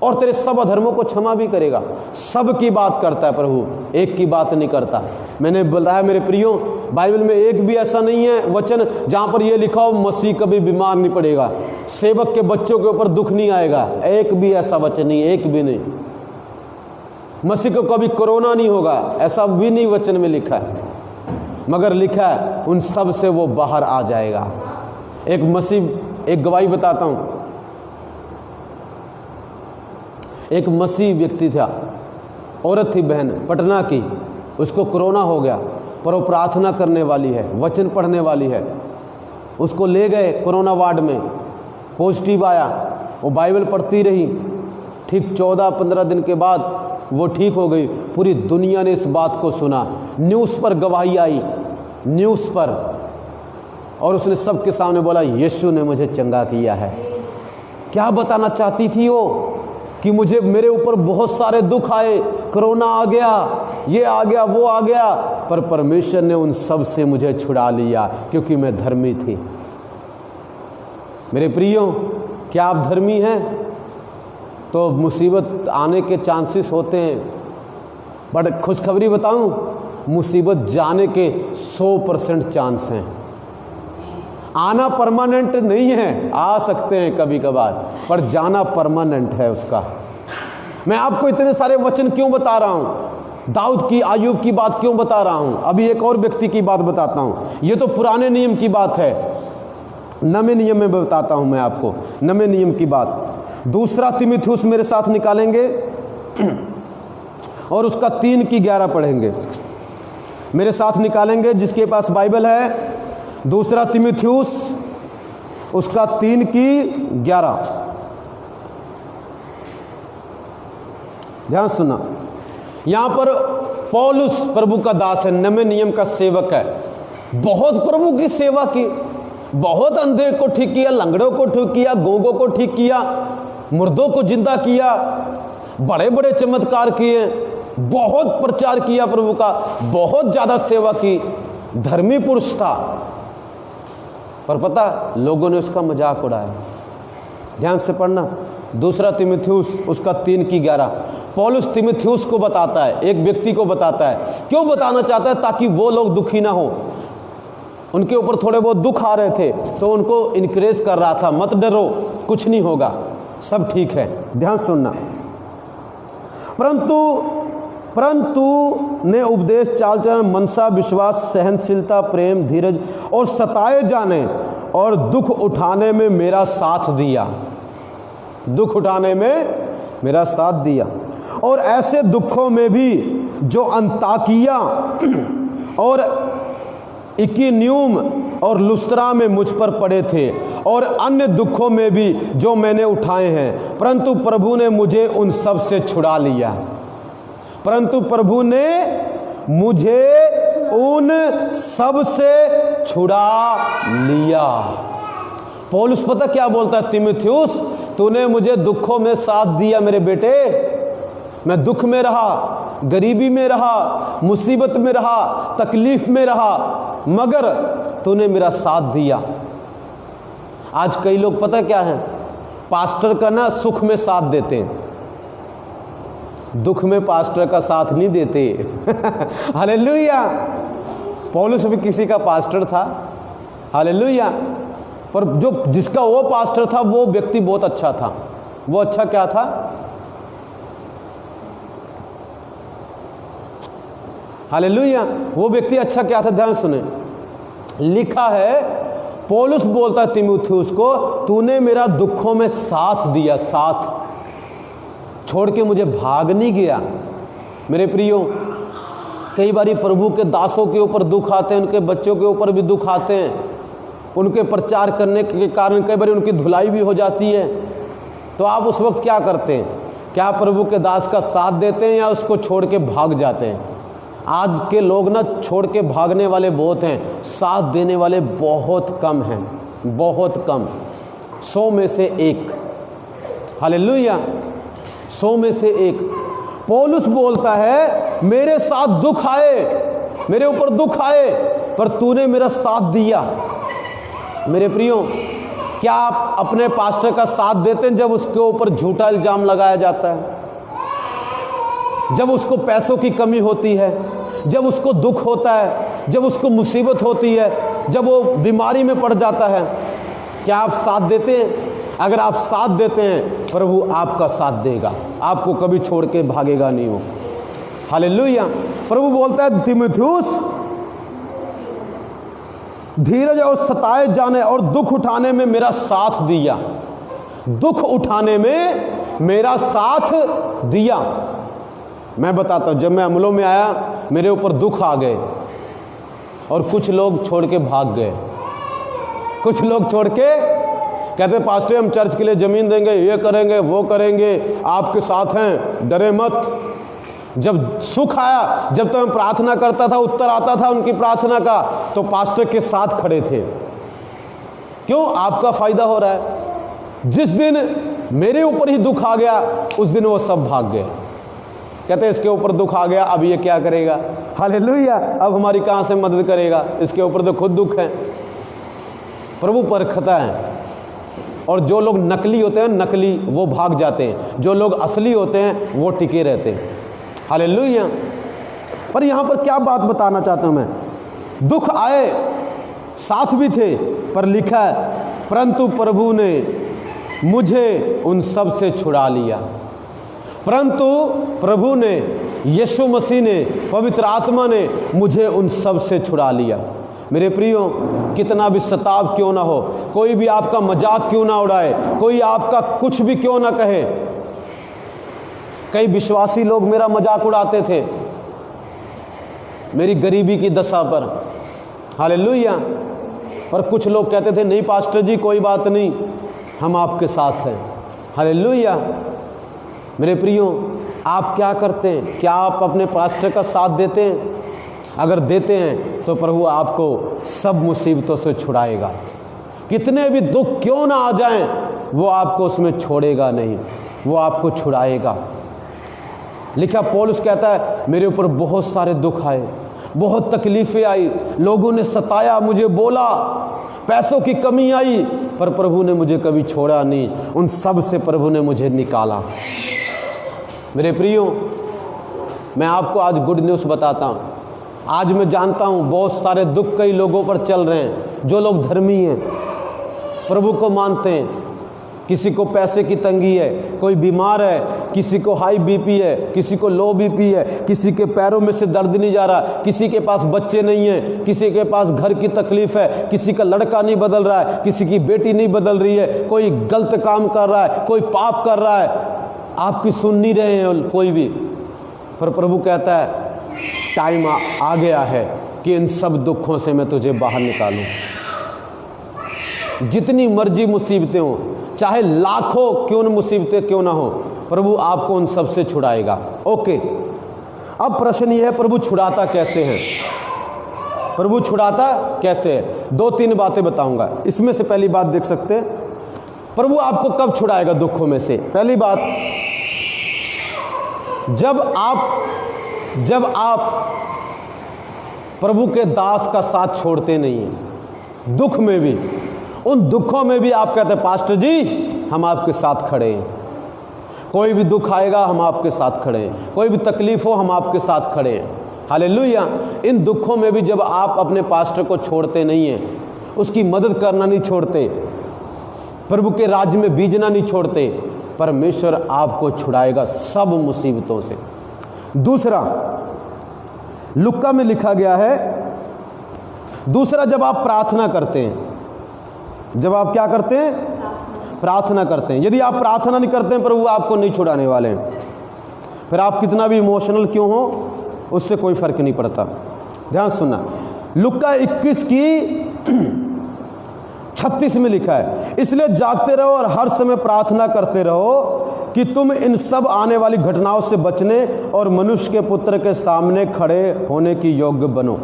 और तेरे सब अधर्मों को क्षमा भी करेगा। सब की बात करता है प्रभु, एक की बात नहीं करता। मैंने बताया मेरे प्रियो, बाइबल में एक भी ऐसा नहीं है वचन जहां पर यह लिखा हो मसीह कभी बीमार नहीं पड़ेगा, सेवक के बच्चों के ऊपर दुख नहीं आएगा। एक भी ऐसा वचन नहीं, एक भी नहीं। मसीह को कभी कोरोना नहीं होगा, ऐसा भी नहीं वचन में लिखा है। मगर लिखा है उन सब से वो बाहर आ जाएगा। एक मसीह, एक गवाही बताता हूं। एक मसीह व्यक्ति था, औरत थी, बहन पटना की, उसको कोरोना हो गया, पर वो प्रार्थना करने वाली है, वचन पढ़ने वाली है। उसको ले गए कोरोना वार्ड में, पॉजिटिव आया, वो बाइबल पढ़ती रही। ठीक 14-15 दिन के बाद वो ठीक हो गई। पूरी दुनिया ने इस बात को सुना, न्यूज़ पर गवाही आई, न्यूज़ पर, और उसने सबके सामने बोला यीशु ने मुझे चंगा किया है। क्या बताना चाहती थी वो? कि मुझे, मेरे ऊपर बहुत सारे दुख आए, कोरोना आ गया, ये आ गया, वो आ गया, पर परमेश्वर ने उन सब से मुझे छुड़ा लिया क्योंकि मैं धर्मी थी। मेरे प्रियो, क्या आप धर्मी हैं तो मुसीबत आने के चांसेस होते हैं, बट खुशखबरी बताऊं, मुसीबत जाने के 100% चांस हैं। आना परमानेंट नहीं है, आ सकते हैं कभी कभार, पर जाना परमानेंट है उसका। मैं आपको इतने सारे वचन क्यों बता रहा हूं? दाऊद की, आयूब की बात क्यों बता रहा हूं? अभी एक और व्यक्ति की बात बताता हूं। ये तो पुराने नियम की बात है, नवे नियम में बताता हूं मैं आपको, नवे नियम की बात। 2 तीमुथियुस मेरे साथ निकालेंगे और उसका 3:11 पढ़ेंगे। मेरे साथ निकालेंगे जिसके पास बाइबल है। 2 तीमुथियुस उसका 3:11। ध्यान सुना, यहां पर पौलुस प्रभु का दास है, नवे नियम का सेवक है। बहुत प्रभु की सेवा की, बहुत अंधे को ठीक किया, लंगड़ों को ठीक किया, गूंगों को ठीक किया, मुर्दों को जिंदा किया, बड़े बड़े चमत्कार किए, बहुत प्रचार किया प्रभु का, बहुत ज्यादा सेवा की, धर्मी पुरुष था। पर पता, लोगों ने उसका मजाक उड़ाया। ध्यान से पढ़ना, 2 तीमुथियुस उसका 3:11। पौलुस तीमुथियुस को बताता है, एक व्यक्ति को बताता है। क्यों बताना चाहता है? ताकि वो लोग दुखी ना हो। उनके ऊपर थोड़े बहुत दुख आ रहे थे तो उनको इनकरेज कर रहा था, मत डरो, कुछ नहीं होगा, सब ठीक है। ध्यान सुनना, परंतु ने उपदेश, चाल चलन, मनसा, विश्वास, सहनशीलता, प्रेम, धीरज और सताए जाने और दुख उठाने में मेरा साथ दिया। दुख उठाने में मेरा साथ दिया। और ऐसे दुखों में भी जो अंताकिया और इकुनियुम और लुस्त्रा में मुझ पर पड़े थे, और अन्य दुखों में भी जो मैंने उठाए हैं, परंतु प्रभु ने मुझे उन सब से छुड़ा लिया। परंतु प्रभु ने मुझे उन सब से छुड़ा लिया। पौलुस पता क्या बोलता है? तीमुथियुस, तूने मुझे दुखों में साथ दिया मेरे बेटे। मैं दुख में रहा, गरीबी में रहा, मुसीबत में रहा, तकलीफ में रहा, मगर तूने मेरा साथ दिया। आज कई लोग पता क्या है, पास्टर का ना सुख में साथ देते हैं, दुख में पास्टर का साथ नहीं देते। हालेलुया। पौलुस भी किसी का पास्टर था, हालेलुया, पर जो जिसका वो पास्टर था वो व्यक्ति बहुत अच्छा था। वो अच्छा क्या था? हालेलुया। वो व्यक्ति अच्छा क्या था? ध्यान सुने, लिखा है, पौलुस बोलता है तीमुथियुस को, तूने मेरा दुखों में साथ दिया, साथ छोड़ के मुझे भाग नहीं गया। मेरे प्रियो, कई बार प्रभु के दासों के ऊपर दुख आते हैं, उनके बच्चों के ऊपर भी दुख आते हैं, उनके प्रचार करने के कारण कई बार उनकी धुलाई भी हो जाती है। तो आप उस वक्त क्या करते हैं? क्या प्रभु के दास का साथ देते हैं या उसको छोड़ के भाग जाते हैं? आज के लोग ना छोड़ के भागने वाले बहुत हैं, साथ देने वाले बहुत कम हैं, बहुत कम, 100 में से 1। हालेलुया, 100 में से 1। पौलुस बोलता है, मेरे साथ दुख आए, मेरे ऊपर दुख आए, पर तूने मेरा साथ दिया। मेरे प्रियो, क्या आप अपने पास्टर का साथ देते हैं जब उसके ऊपर झूठा इल्जाम लगाया जाता है, जब उसको पैसों की कमी होती है, जब उसको दुख होता है, जब उसको मुसीबत होती है, जब वो बीमारी में पड़ जाता है? क्या आप साथ देते हैं? अगर आप साथ देते हैं, प्रभु आपका साथ देगा, आपको कभी छोड़ के भागेगा नहीं वो। हालेलुया। प्रभु बोलता है, तीमुथियुस, धीरज और सताए जाने और दुख उठाने में मेरा साथ दिया। दुख उठाने में मेरा साथ दिया। मैं बताता हूं, जब मैं अमलों में आया, मेरे ऊपर दुख आ गए और कुछ लोग छोड़ के भाग गए। कुछ लोग छोड़ के कहते, पास्टर हम चर्च के लिए ज़मीन देंगे, ये करेंगे, वो करेंगे, आपके साथ हैं, डरे मत। जब सुख आया, जब तो मैं प्रार्थना करता था, उत्तर आता था उनकी प्रार्थना का, तो पास्टर के साथ खड़े थे। क्यों? आपका फायदा हो रहा है। जिस दिन मेरे ऊपर ही दुख आ गया, उस दिन वो सब भाग गए। कहते इसके ऊपर दुख आ गया, अब ये क्या करेगा? हालेलुया, अब हमारी कहाँ से मदद करेगा? इसके ऊपर तो खुद दुख है। प्रभु परखता है, और जो लोग नकली होते हैं, नकली, वो भाग जाते हैं। जो लोग असली होते हैं वो टिके रहते हैं। हालेलुया। पर यहाँ पर क्या बात बताना चाहता हूँ मैं, दुख आए, साथ भी थे, पर लिखा है, परंतु प्रभु ने मुझे उन सब से छुड़ा लिया। परंतु प्रभु ने, यीशु मसीह ने, पवित्र आत्मा ने मुझे उन सब से छुड़ा लिया। मेरे प्रियो, कितना भी सताव क्यों ना हो, कोई भी आपका मजाक क्यों ना उड़ाए, कोई आपका कुछ भी क्यों ना कहे। कई विश्वासी लोग मेरा मजाक उड़ाते थे मेरी गरीबी की दशा पर, हालेलुया। पर कुछ लोग कहते थे, नहीं पास्टर जी कोई बात नहीं, हम आपके साथ हैं, हालेलुया। मेरे प्रियो, आप क्या करते हैं? क्या आप अपने पास्टर का साथ देते हैं? अगर देते हैं तो प्रभु आपको सब मुसीबतों से छुड़ाएगा। कितने भी दुख क्यों ना आ जाएं, वो आपको उसमें छोड़ेगा नहीं, वो आपको छुड़ाएगा। लिखा, पौलुस कहता है, मेरे ऊपर बहुत सारे दुख आए, बहुत तकलीफें आई, लोगों ने सताया, मुझे बोला, पैसों की कमी आई, पर प्रभु ने मुझे कभी छोड़ा नहीं। उन सब से प्रभु ने मुझे निकाला। मेरे प्रियो, मैं आपको आज गुड न्यूज़ बताता हूँ। आज मैं जानता हूँ बहुत सारे दुख कई लोगों पर चल रहे हैं। जो लोग धर्मी हैं, प्रभु को मानते हैं, किसी को पैसे की तंगी है, कोई बीमार है, किसी को हाई बीपी है, किसी को लो बीपी है, किसी के पैरों में से दर्द नहीं जा रहा, किसी के पास बच्चे नहीं हैं, किसी के पास घर की तकलीफ है, किसी का लड़का नहीं बदल रहा है, किसी की बेटी नहीं बदल रही है, कोई गलत काम कर रहा है, कोई पाप कर रहा है, आपकी सुन नहीं रहे हैं कोई भी। पर प्रभु कहता है, टाइम आ गया है कि इन सब दुखों से मैं तुझे बाहर निकालूं। जितनी मर्जी मुसीबतें हो, चाहे लाखों क्यों न मुसीबतें क्यों ना हो, प्रभु आपको उन सब से छुड़ाएगा। ओके, अब प्रश्न यह है, प्रभु छुड़ाता कैसे है? प्रभु छुड़ाता कैसे है? 2-3 बातें बताऊंगा। इसमें से पहली बात देख सकते हैं, प्रभु आपको कब छुड़ाएगा दुखों में से? पहली बात, जब आप प्रभु के दास का साथ छोड़ते नहीं हैं, दुख में भी, उन दुखों में भी आप कहते हैं पास्टर जी हम आपके साथ खड़े हैं, कोई भी दुख आएगा हम आपके साथ खड़े हैं, कोई भी तकलीफ हो हम आपके साथ खड़े हैं। हालेलुया। इन दुखों में भी जब आप अपने पास्टर को छोड़ते नहीं हैं, उसकी मदद करना नहीं छोड़ते, प्रभु के राज्य में बीजना नहीं छोड़ते, परमेश्वर आपको छुड़ाएगा सब मुसीबतों से। दूसरा, लुक्का में लिखा गया है, दूसरा जब आप प्रार्थना करते हैं, जब आप क्या करते हैं? प्रार्थना करते हैं। यदि आप प्रार्थना नहीं करते हैं, प्रभु आपको नहीं छुड़ाने वाले हैं। फिर आप कितना भी इमोशनल क्यों हो, उससे कोई फर्क नहीं पड़ता। ध्यान सुनना, लुक्का 21 की 36 में लिखा है, इसलिए जागते रहो और हर समय प्रार्थना करते रहो कि तुम इन सब आने वाली घटनाओं से बचने और मनुष्य के पुत्र के सामने खड़े होने की योग्य बनो।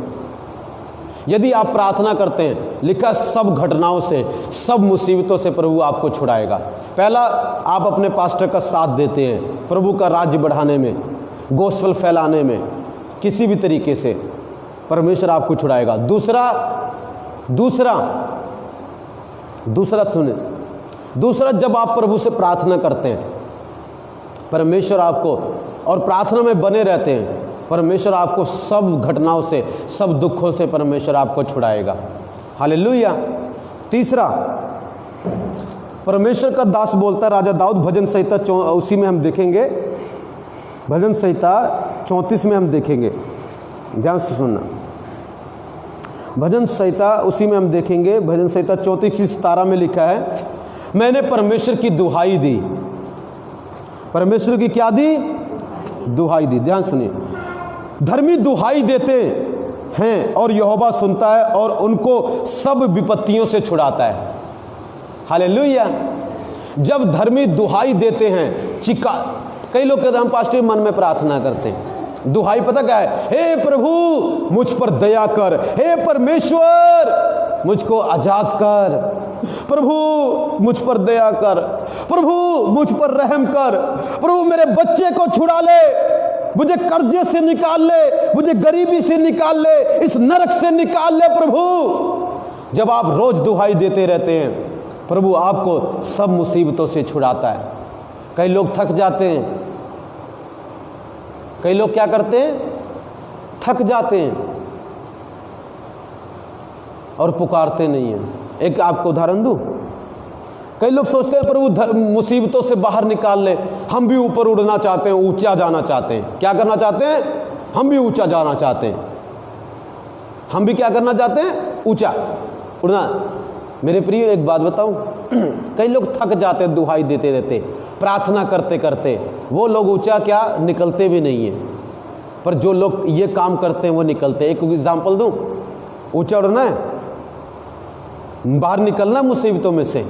यदि आप प्रार्थना करते हैं, लिखा सब घटनाओं से, सब मुसीबतों से प्रभु आपको छुड़ाएगा। पहला, आप अपने पास्टर का साथ देते हैं प्रभु का राज्य बढ़ाने में, गोस्पेल फैलाने में, किसी भी तरीके से परमेश्वर आपको छुड़ाएगा। दूसरा सुने, दूसरा जब आप प्रभु से प्रार्थना करते हैं, परमेश्वर आपको, और प्रार्थना में बने रहते हैं, परमेश्वर आपको सब घटनाओं से, सब दुखों से परमेश्वर आपको छुड़ाएगा। हालेलुया। तीसरा, परमेश्वर का दास बोलता है, राजा दाऊद भजन संहिता उसी में हम देखेंगे, भजन संहिता 34 में हम देखेंगे, ध्यान से सुनना, भजन संहिता उसी में हम देखेंगे, भजन संहिता 34:17 में लिखा है, मैंने परमेश्वर की दुहाई दी। परमेश्वर की क्या दी? दुहाई दी। ध्यान सुनिए, धर्मी दुहाई देते हैं और यहोवा सुनता है और उनको सब विपत्तियों से छुड़ाता है। हालेलुया। जब धर्मी दुहाई देते हैं, कई लोग कहते हैं हम पास्टर मन में प्रार्थना करते हैं, दुहाई पता क्या है? हे प्रभु मुझ पर दया कर, हे परमेश्वर मुझको आजाद कर, प्रभु मुझ पर दया कर, प्रभु मुझ पर रहम कर, प्रभु मेरे बच्चे को छुड़ा ले, मुझे कर्जे से निकाल ले, मुझे गरीबी से निकाल ले, इस नरक से निकाल ले प्रभु। जब आप रोज दुहाई देते रहते हैं, प्रभु आपको सब मुसीबतों से छुड़ाता है। कई लोग थक जाते हैं, कई लोग क्या करते हैं? थक जाते हैं और पुकारते नहीं हैं। एक आपको उदाहरण दूं, कई लोग सोचते हैं प्रभु मुसीबतों से बाहर निकाल ले, हम भी ऊपर उड़ना चाहते हैं, ऊंचा जाना चाहते हैं। क्या करना चाहते हैं? हम भी ऊंचा जाना चाहते हैं। हम भी क्या करना चाहते हैं? ऊंचा उड़ना। मेरे प्रिय एक बात बताऊं, कई लोग थक जाते हैं दुहाई देते देते, प्रार्थना करते करते, वो लोग ऊंचा क्या निकलते भी नहीं है, पर जो लोग ये काम करते हैं वो निकलते हैं। एक एग्जांपल दूं, ऊंचा उड़ना है, बाहर निकलना मुसीबतों में से,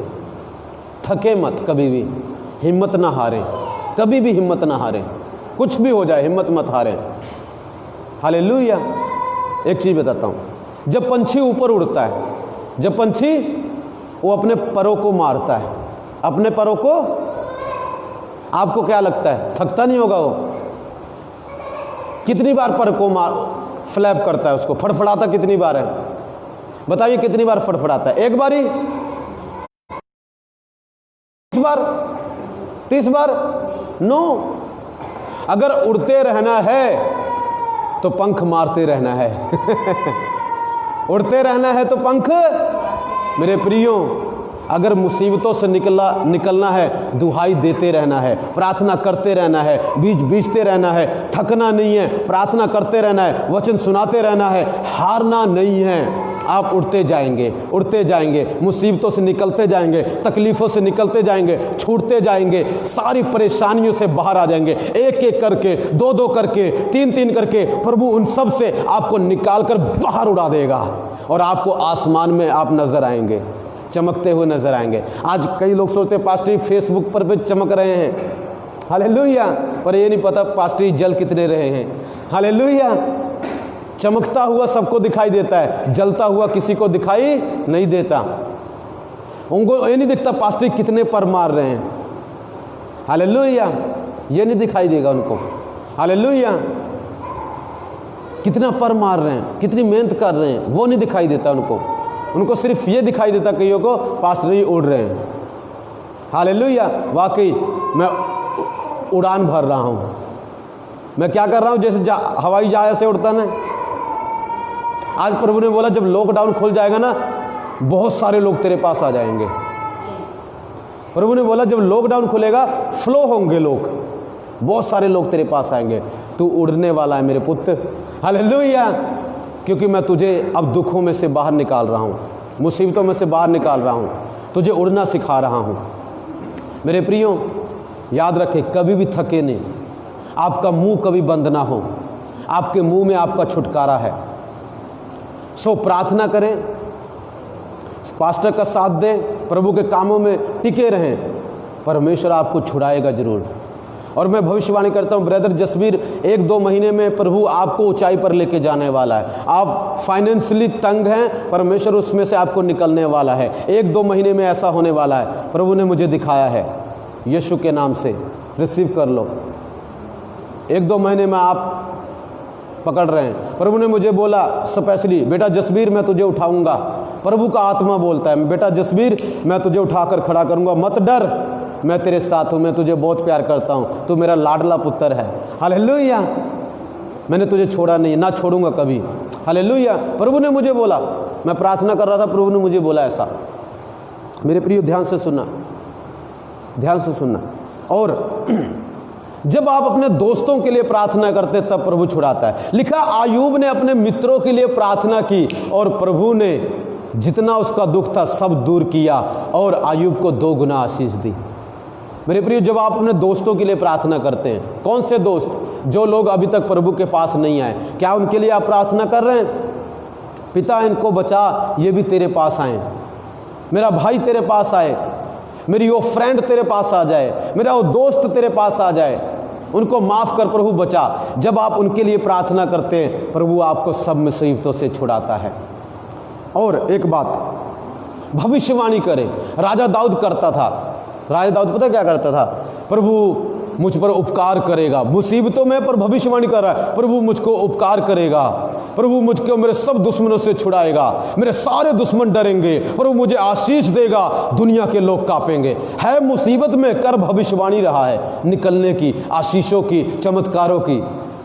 थके मत, कभी भी हिम्मत ना हारें, कभी भी हिम्मत ना हारें, कुछ भी हो जाए हिम्मत मत हारें। हालेलुया। एक चीज़ बताता हूँ, जब पंछी ऊपर उड़ता है, जब पंछी वो अपने परों को मारता है, अपने परों को, आपको क्या लगता है थकता नहीं होगा? वो कितनी बार पर को फ्लैप करता है, उसको फड़फड़ाता कितनी बार है? बताइए कितनी बार फड़फड़ाता है? एक बारी, 30 बार, 30 बार? नो। अगर उड़ते रहना है तो पंख मारते रहना है। उड़ते रहना है तो पंख, मेरे प्रियो, अगर मुसीबतों से निकलना है, दुहाई देते रहना है, प्रार्थना करते रहना है, बीजते रहना है, थकना नहीं है, प्रार्थना करते रहना है, वचन सुनाते रहना है, हारना नहीं है। आप उड़ते जाएंगे, मुसीबतों से निकलते जाएंगे, तकलीफ़ों से निकलते जाएंगे, छूटते जाएंगे, सारी परेशानियों से बाहर आ जाएंगे, एक एक करके, दो दो करके, तीन तीन करके प्रभु उन सब से आपको निकाल कर बाहर उड़ा देगा और आपको आसमान में आप नजर आएंगे, चमकते हुए नजर आएंगे। आज कई लोग सोचते हैं पास्टर फेसबुक पर भी चमक रहे हैं, हालेलुया, पर ये नहीं पता पास्टर जल कितने रहे हैं। हालेलुया। चमकता हुआ सबको दिखाई देता है, जलता हुआ किसी को दिखाई नहीं देता। उनको ये नहीं दिखता पास्टर कितने पर मार रहे हैं, हालेलुया, ये नहीं दिखाई देगा उनको, हालेलुया, कितना पर मार रहे हैं, कितनी मेहनत कर रहे हैं, वो नहीं दिखाई देता उनको। उनको सिर्फ ये दिखाई देता कईयों को पास्टर ही उड़ रहे हैं, हालेलुया। वाकई मैं उड़ान भर रहा हूँ, मैं क्या कर रहा हूँ, जैसे हवाई जहाज से उड़ता ना। आज प्रभु ने बोला जब लॉकडाउन खुल जाएगा ना, बहुत सारे लोग तेरे पास आ जाएंगे। प्रभु ने बोला जब लॉकडाउन खुलेगा फ्लो होंगे लोग, बहुत सारे लोग तेरे पास आएंगे। तू उड़ने वाला है मेरे पुत्र, हालेलुया, क्योंकि मैं तुझे अब दुखों में से बाहर निकाल रहा हूँ, मुसीबतों में से बाहर निकाल रहा हूँ, तुझे उड़ना सिखा रहा हूँ। मेरे प्रियो, याद रखें, कभी भी थके नहीं, आपका मुंह कभी बंद ना हो, आपके मुंह में आपका छुटकारा है। सो प्रार्थना करें, पास्टर का साथ दें, प्रभु के कामों में टिके रहें, परमेश्वर आपको छुड़ाएगा जरूर। और मैं भविष्यवाणी करता हूं ब्रदर जसवीर, 1-2 महीने में प्रभु आपको ऊंचाई पर लेके जाने वाला है। आप फाइनेंशियली तंग हैं, परमेश्वर उसमें से आपको निकलने वाला है। 1-2 महीने में ऐसा होने वाला है, प्रभु ने मुझे दिखाया है। यीशु के नाम से रिसीव कर लो। 1-2 महीने में आप पकड़ रहे हैं। प्रभु ने मुझे बोला स्पेशली, बेटा जसवीर मैं तुझे उठाऊंगा। प्रभु का आत्मा बोलता है, बेटा जसवीर मैं तुझे उठाकर खड़ा करूंगा, मत डर, मैं तेरे साथ हूं, मैं तुझे बहुत प्यार करता हूं, तू मेरा लाडला पुत्र है, हालेलुया, मैंने तुझे छोड़ा नहीं, ना छोड़ूंगा कभी, हालेलुया। प्रभु ने मुझे बोला, मैं प्रार्थना कर रहा था, प्रभु ने मुझे बोला ऐसा। मेरे प्रिय ध्यान से सुनना, ध्यान से सुनना। और जब आप अपने दोस्तों के लिए प्रार्थना करते तब प्रभु छुड़ाता है। लिखा आयूब ने अपने मित्रों के लिए प्रार्थना की और प्रभु ने जितना उसका दुख था सब दूर किया और आयूब को 2 गुना आशीष दी। मेरे प्रिय, जब आप अपने दोस्तों के लिए प्रार्थना करते हैं, कौन से दोस्त? जो लोग अभी तक प्रभु के पास नहीं आए, क्या उनके लिए आप प्रार्थना कर रहे हैं? पिता इनको बचा, ये भी तेरे पास आए, मेरा भाई तेरे पास आए, मेरी वो फ्रेंड तेरे पास आ जाए, मेरा वो दोस्त तेरे पास आ जाए, उनको माफ़ कर प्रभु, बचा। जब आप उनके लिए प्रार्थना करते हैं, प्रभु आपको सब मुसीबतों से छुड़ाता है। और एक बात, भविष्यवाणी करें। राजा दाऊद करता था। राजा दाऊद पता क्या करता था? प्रभु मुझ पर उपकार करेगा, मुसीबतों में पर भविष्यवाणी कर रहा है, प्रभु मुझको उपकार करेगा, प्रभु मुझको मेरे सब दुश्मनों से छुड़ाएगा, मेरे सारे दुश्मन डरेंगे, प्रभु मुझे आशीष देगा, दुनिया के लोग कांपेंगे। है मुसीबत में कर भविष्यवाणी रहा है निकलने की, आशीषों की, चमत्कारों की।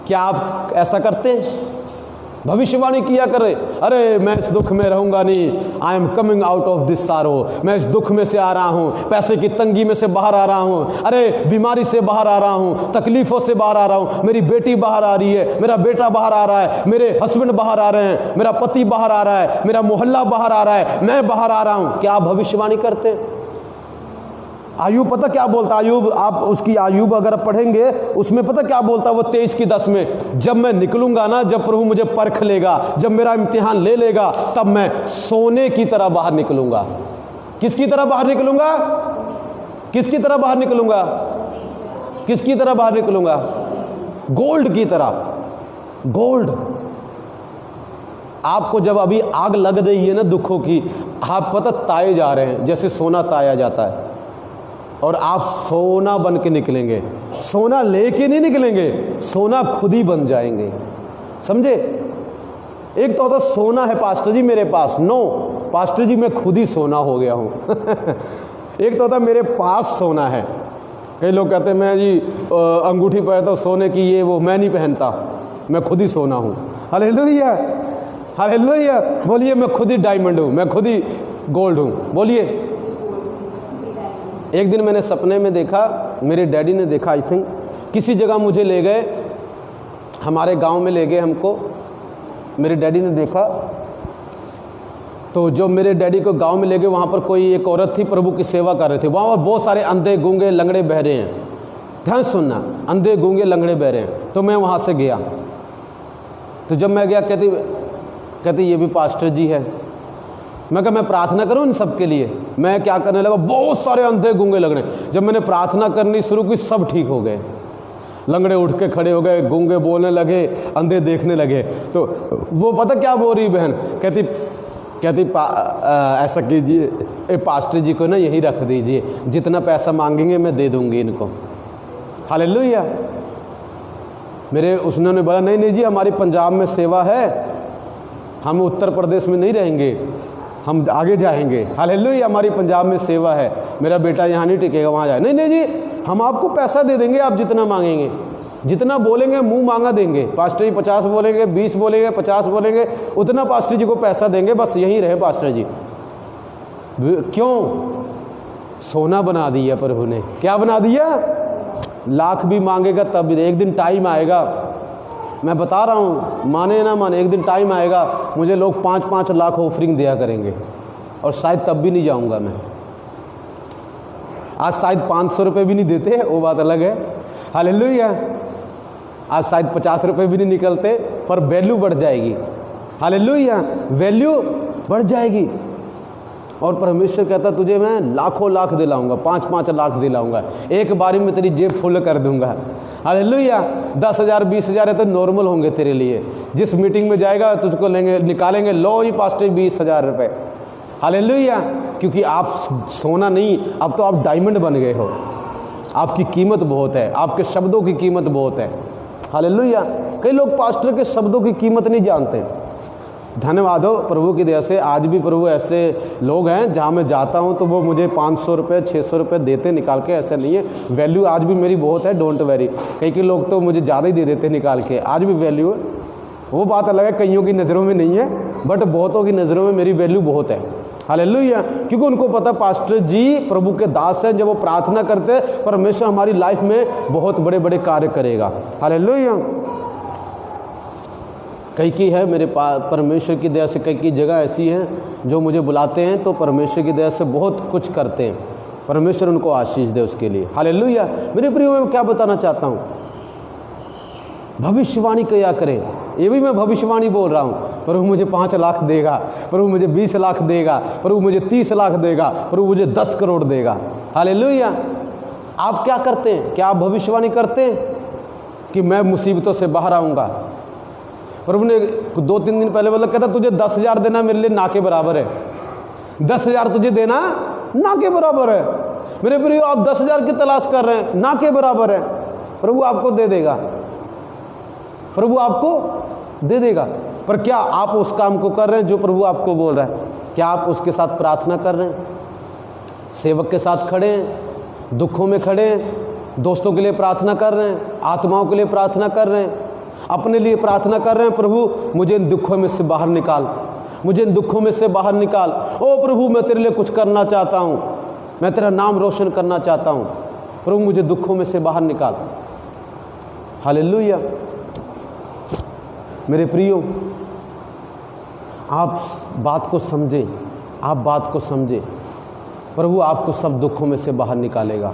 क्या आप ऐसा करते हैं? भविष्यवाणी किया करे, अरे मैं इस दुख में रहूंगा नहीं, I am coming out of this सारो, मैं इस दुख में से आ रहा हूँ, पैसे की तंगी में से बाहर आ रहा हूँ, अरे बीमारी से बाहर आ रहा हूँ, तकलीफों से बाहर आ रहा हूँ, मेरी बेटी बाहर आ रही है, मेरा बेटा बाहर आ रहा है, मेरे हस्बैंड बाहर आ रहे हैं, मेरा पति बाहर आ रहा है, मेरा मोहल्ला बाहर आ रहा है, मैं बाहर आ रहा हूँ। क्या आप भविष्यवाणी करते हैं? आयूब पता क्या बोलता? आयूब, आप उसकी आयूब अगर पढ़ेंगे उसमें पता क्या बोलता? वो 23:10 में, जब मैं निकलूंगा ना, जब प्रभु मुझे परख लेगा, जब मेरा इम्तिहान ले लेगा, तब मैं सोने की तरह बाहर निकलूंगा। किसकी तरह बाहर निकलूंगा? किसकी तरह बाहर निकलूंगा? किसकी तरह बाहर निकलूंगा? गोल्ड की तरह। गोल्ड। आपको जब अभी आग लग रही है ना दुखों की, आप पता ताए जा रहे हैं, जैसे सोना ताया जाता है, और आप सोना बन के निकलेंगे। सोना लेके नहीं निकलेंगे, सोना खुद ही बन जाएंगे, समझे? एक तो होता सोना है पास्टर जी मेरे पास, नो पास्टर जी मैं खुद ही सोना हो गया हूँ। एक तो होता मेरे पास सोना है। कई लोग कहते हैं मैं जी अंगूठी पहनता हूँ सोने की, ये वो, मैं नहीं पहनता, मैं खुद ही सोना हूँ। Hallelujah, hallelujah. बोलिए मैं खुद ही डायमंड हूँ, मैं खुद ही गोल्ड हूँ। बोलिए। एक दिन मैंने सपने में देखा, मेरे डैडी ने देखा, आई थिंक किसी जगह मुझे ले गए, हमारे गांव में ले गए हमको, मेरे डैडी ने देखा। तो जो मेरे डैडी को गांव में ले गए, वहाँ पर कोई एक औरत थी, प्रभु की सेवा कर रहे थे। वहाँ बहुत सारे अंधे गूंगे लंगड़े बहरे हैं। ध्यान सुनना, अंधे गूंगे लंगड़े बहरे हैं। तो मैं वहाँ से गया। तो जब मैं गया, कहती ये भी पास्टर जी है। मैं कहा मैं प्रार्थना करूं इन सब के लिए। मैं क्या करने लगा, बहुत सारे अंधे गूंगे लंगड़े, जब मैंने प्रार्थना करनी शुरू की सब ठीक हो गए। लंगड़े उठ के खड़े हो गए, गूंगे बोलने लगे, अंधे देखने लगे। तो वो पता क्या बोल रही बहन, कहती कहती ऐसा कीजिए पास्टर जी को ना यही रख दीजिए, जितना पैसा मांगेंगे मैं दे दूंगी इनको। हालेलुया। उन्होंने बोला नहीं जी, हमारी पंजाब में सेवा है, हम उत्तर प्रदेश में नहीं रहेंगे, हम आगे जाएंगे। हालेलुया, हमारी पंजाब में सेवा है, मेरा बेटा यहाँ नहीं टिकेगा, वहाँ जाए। नहीं जी, हम आपको पैसा दे देंगे, आप जितना मांगेंगे, जितना बोलेंगे मुंह मांगा देंगे। पास्टर जी 50 बोलेंगे, 20 बोलेंगे, 50 बोलेंगे, उतना पास्टर जी को पैसा देंगे, बस यही रहे पास्टर जी। क्यों? सोना बना दिया प्रभु ने। क्या बना दिया? लाख भी मांगेगा तब भी। एक दिन टाइम आएगा, मैं बता रहा हूँ, माने ना माने, एक दिन टाइम आएगा मुझे लोग 5-5 लाख ऑफरिंग दिया करेंगे और शायद तब भी नहीं जाऊँगा मैं। आज शायद 500 रुपये भी नहीं देते, वो बात अलग है। हालेलुया। आज शायद 50 रुपये भी नहीं निकलते, पर वैल्यू बढ़ जाएगी। हालेलुया, वैल्यू बढ़ जाएगी। और परमेश्वर कहता तुझे मैं लाखों लाख दिलाऊंगा, 5-5 लाख दिलाऊंगा, एक बारी में तेरी जेब फुल कर दूंगा। हालेलुया। 10,000 20,000 है तो नॉर्मल होंगे तेरे लिए। जिस मीटिंग में जाएगा तुझको लेंगे, निकालेंगे, लो ही पास्टर 20,000 रुपये। हालेलुया। क्योंकि आप सोना नहीं, अब तो आप डायमंड बन गए हो। आपकी कीमत बहुत है, आपके शब्दों की कीमत बहुत है। हालेलुया। कई लोग पास्टर के शब्दों की कीमत नहीं जानते। धन्यवाद हो प्रभु की दया से, आज भी प्रभु ऐसे लोग हैं जहाँ मैं जाता हूँ तो वो मुझे 500 रुपये 600 रुपये देते निकाल के। ऐसा नहीं है, वैल्यू आज भी मेरी बहुत है, डोंट वेरी। कई लोग तो मुझे ज़्यादा ही दे देते निकाल के, आज भी वैल्यू है। वो बात अलग है, कईयों की नज़रों में नहीं है, बट बहुतों की नज़रों में मेरी वैल्यू बहुत है। हालेलुया। क्योंकि उनको पता पास्टर जी प्रभु के दास हैं, जब वो प्रार्थना करते परमेश्वर हमारी लाइफ में बहुत बड़े बड़े कार्य करेगा। हालेलुया। कई की है मेरे पास परमेश्वर की दया से, कई की जगह ऐसी हैं जो मुझे बुलाते हैं तो परमेश्वर की दया से बहुत कुछ करते हैं। परमेश्वर उनको आशीष दे उसके लिए। हालेलुया। मेरे प्रियो, मैं क्या बताना चाहता हूँ, भविष्यवाणी क्या करें। ये भी मैं भविष्यवाणी बोल रहा हूँ, प्रभु मुझे 5 लाख देगा, प्रभु मुझे 20 लाख देगा, प्रभु मुझे 30 लाख देगा, प्रभु मुझे 10 करोड़ देगा। हालेलुया। आप क्या करते हैं? क्या आप भविष्यवाणी करते हैं कि मैं मुसीबतों से बाहर आऊँगा? प्रभु ने 2-3 दिन पहले बोला, कहता तुझे 10,000 देना मेरे लिए ना के बराबर है। 10,000 तुझे देना ना के बराबर है। मेरे प्रियो, आप 10,000 की तलाश कर रहे हैं, ना के बराबर है। प्रभु आपको दे देगा, प्रभु आपको दे देगा। पर क्या आप उस काम को कर रहे हैं जो प्रभु आपको बोल रहा है? क्या आप उसके साथ प्रार्थना कर रहे हैं? सेवक के साथ खड़े हैं, दुखों में खड़े हैं, दोस्तों के लिए प्रार्थना कर रहे हैं, आत्माओं के लिए प्रार्थना कर रहे हैं, अपने लिए प्रार्थना कर रहे हैं, प्रभु मुझे इन दुखों में से बाहर निकाल, मुझे इन दुखों में से बाहर निकाल। ओ प्रभु, मैं तेरे लिए कुछ करना चाहता हूँ, मैं तेरा नाम रोशन करना चाहता हूँ, प्रभु मुझे दुखों में से बाहर निकाल। हालेलुया। मेरे प्रियो, आप बात को समझें, आप बात को समझें, प्रभु आपको सब दुखों में से बाहर निकालेगा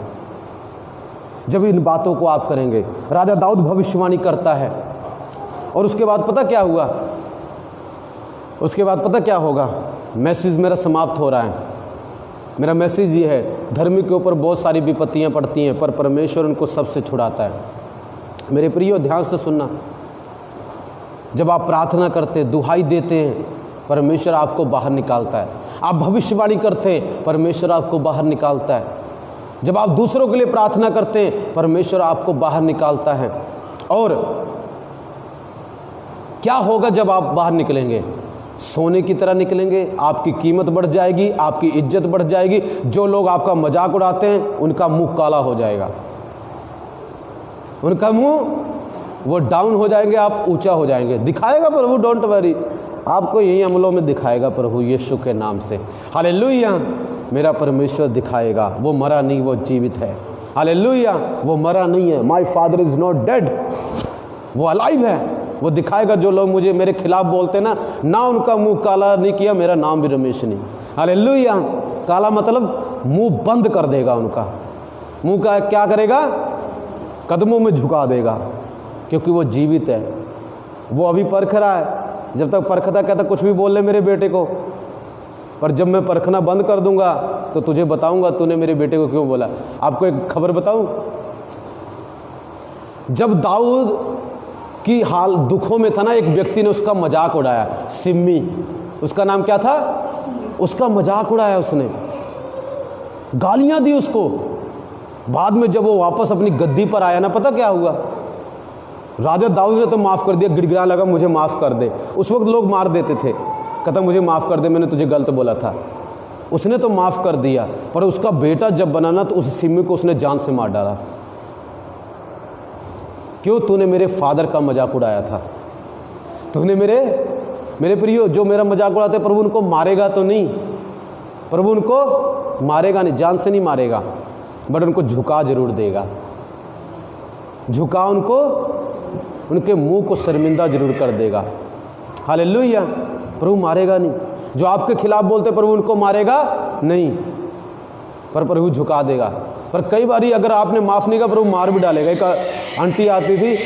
जब इन बातों को आप करेंगे। राजा दाऊद भविष्यवाणी करता है और उसके बाद पता क्या हुआ? उसके बाद पता क्या होगा? मैसेज मेरा समाप्त हो रहा है। मेरा मैसेज ये है, धर्मी के ऊपर बहुत सारी विपत्तियां पड़ती हैं पर परमेश्वर उनको सबसे छुड़ाता है। मेरे प्रियो, ध्यान से सुनना, जब आप प्रार्थना करते, दुहाई देते हैं, परमेश्वर आपको बाहर निकालता है। आप भविष्यवाणी करते हैं, परमेश्वर आपको बाहर निकालता है। जब आप दूसरों के लिए प्रार्थना करते हैं, परमेश्वर आपको बाहर निकालता है। और क्या होगा जब आप बाहर निकलेंगे? सोने की तरह निकलेंगे, आपकी कीमत बढ़ जाएगी, आपकी इज्जत बढ़ जाएगी। जो लोग आपका मजाक उड़ाते हैं उनका मुंह काला हो जाएगा, उनका मुंह वो डाउन हो जाएंगे, आप ऊंचा हो जाएंगे। दिखाएगा प्रभु, डोंट वरी, आपको यही अमलों में दिखाएगा प्रभु यीशु के नाम से। हालेलुया। मेरा परमेश्वर दिखाएगा, वो मरा नहीं, वो जीवित है। हालेलुया। वो मरा नहीं है, my father is not dead, वो अलाइव है। वो दिखाएगा। जो लोग मुझे मेरे खिलाफ बोलते ना उनका मुंह काला नहीं किया, मेरा नाम भी रमेश नहीं। हालेलुया। काला मतलब मुंह बंद कर देगा, उनका मुंह का क्या करेगा? कदमों में झुका देगा, क्योंकि वो जीवित है। वो अभी परख रहा है, जब तक परखता कहता कुछ भी बोल ले मेरे बेटे को, पर जब मैं परखना बंद कर दूंगा तो तुझे बताऊंगा तूने मेरे बेटे को क्यों बोला। आपको एक खबर बताऊं, जब दाऊद की हाल दुखों में था ना, एक व्यक्ति ने उसका मजाक उड़ाया, सिम्मी। उसका नाम क्या था? उसका मजाक उड़ाया उसने, गालियां दी उसको। बाद में जब वो वापस अपनी गद्दी पर आया ना, पता क्या हुआ? राजा दाऊद ने तो माफ़ कर दिया, गिड़गिड़ा लगा मुझे माफ़ कर दे। उस वक्त लोग मार देते थे, कहता मुझे माफ़ कर दे, मैंने तुझे गलत बोला था। उसने तो माफ़ कर दिया, पर उसका बेटा जब बना ना तो उस सिमी को उसने जान से मार डाला। क्यों? तूने मेरे फादर का मजाक उड़ाया था। तूने मेरे प्रियो, जो मेरा मजाक उड़ाते प्रभु उनको मारेगा तो नहीं, प्रभु उनको मारेगा नहीं, जान से नहीं मारेगा, बट उनको झुका जरूर देगा। झुका उनको, उनके मुंह को शर्मिंदा जरूर कर देगा। हालेलुया। प्रभु मारेगा नहीं। जो आपके खिलाफ बोलते प्रभु उनको मारेगा नहीं, पर प्रभु झुका देगा। पर कई बारी अगर आपने माफ़ नहीं किया प्रभु मार भी डालेगा। एक आंटी आती थी,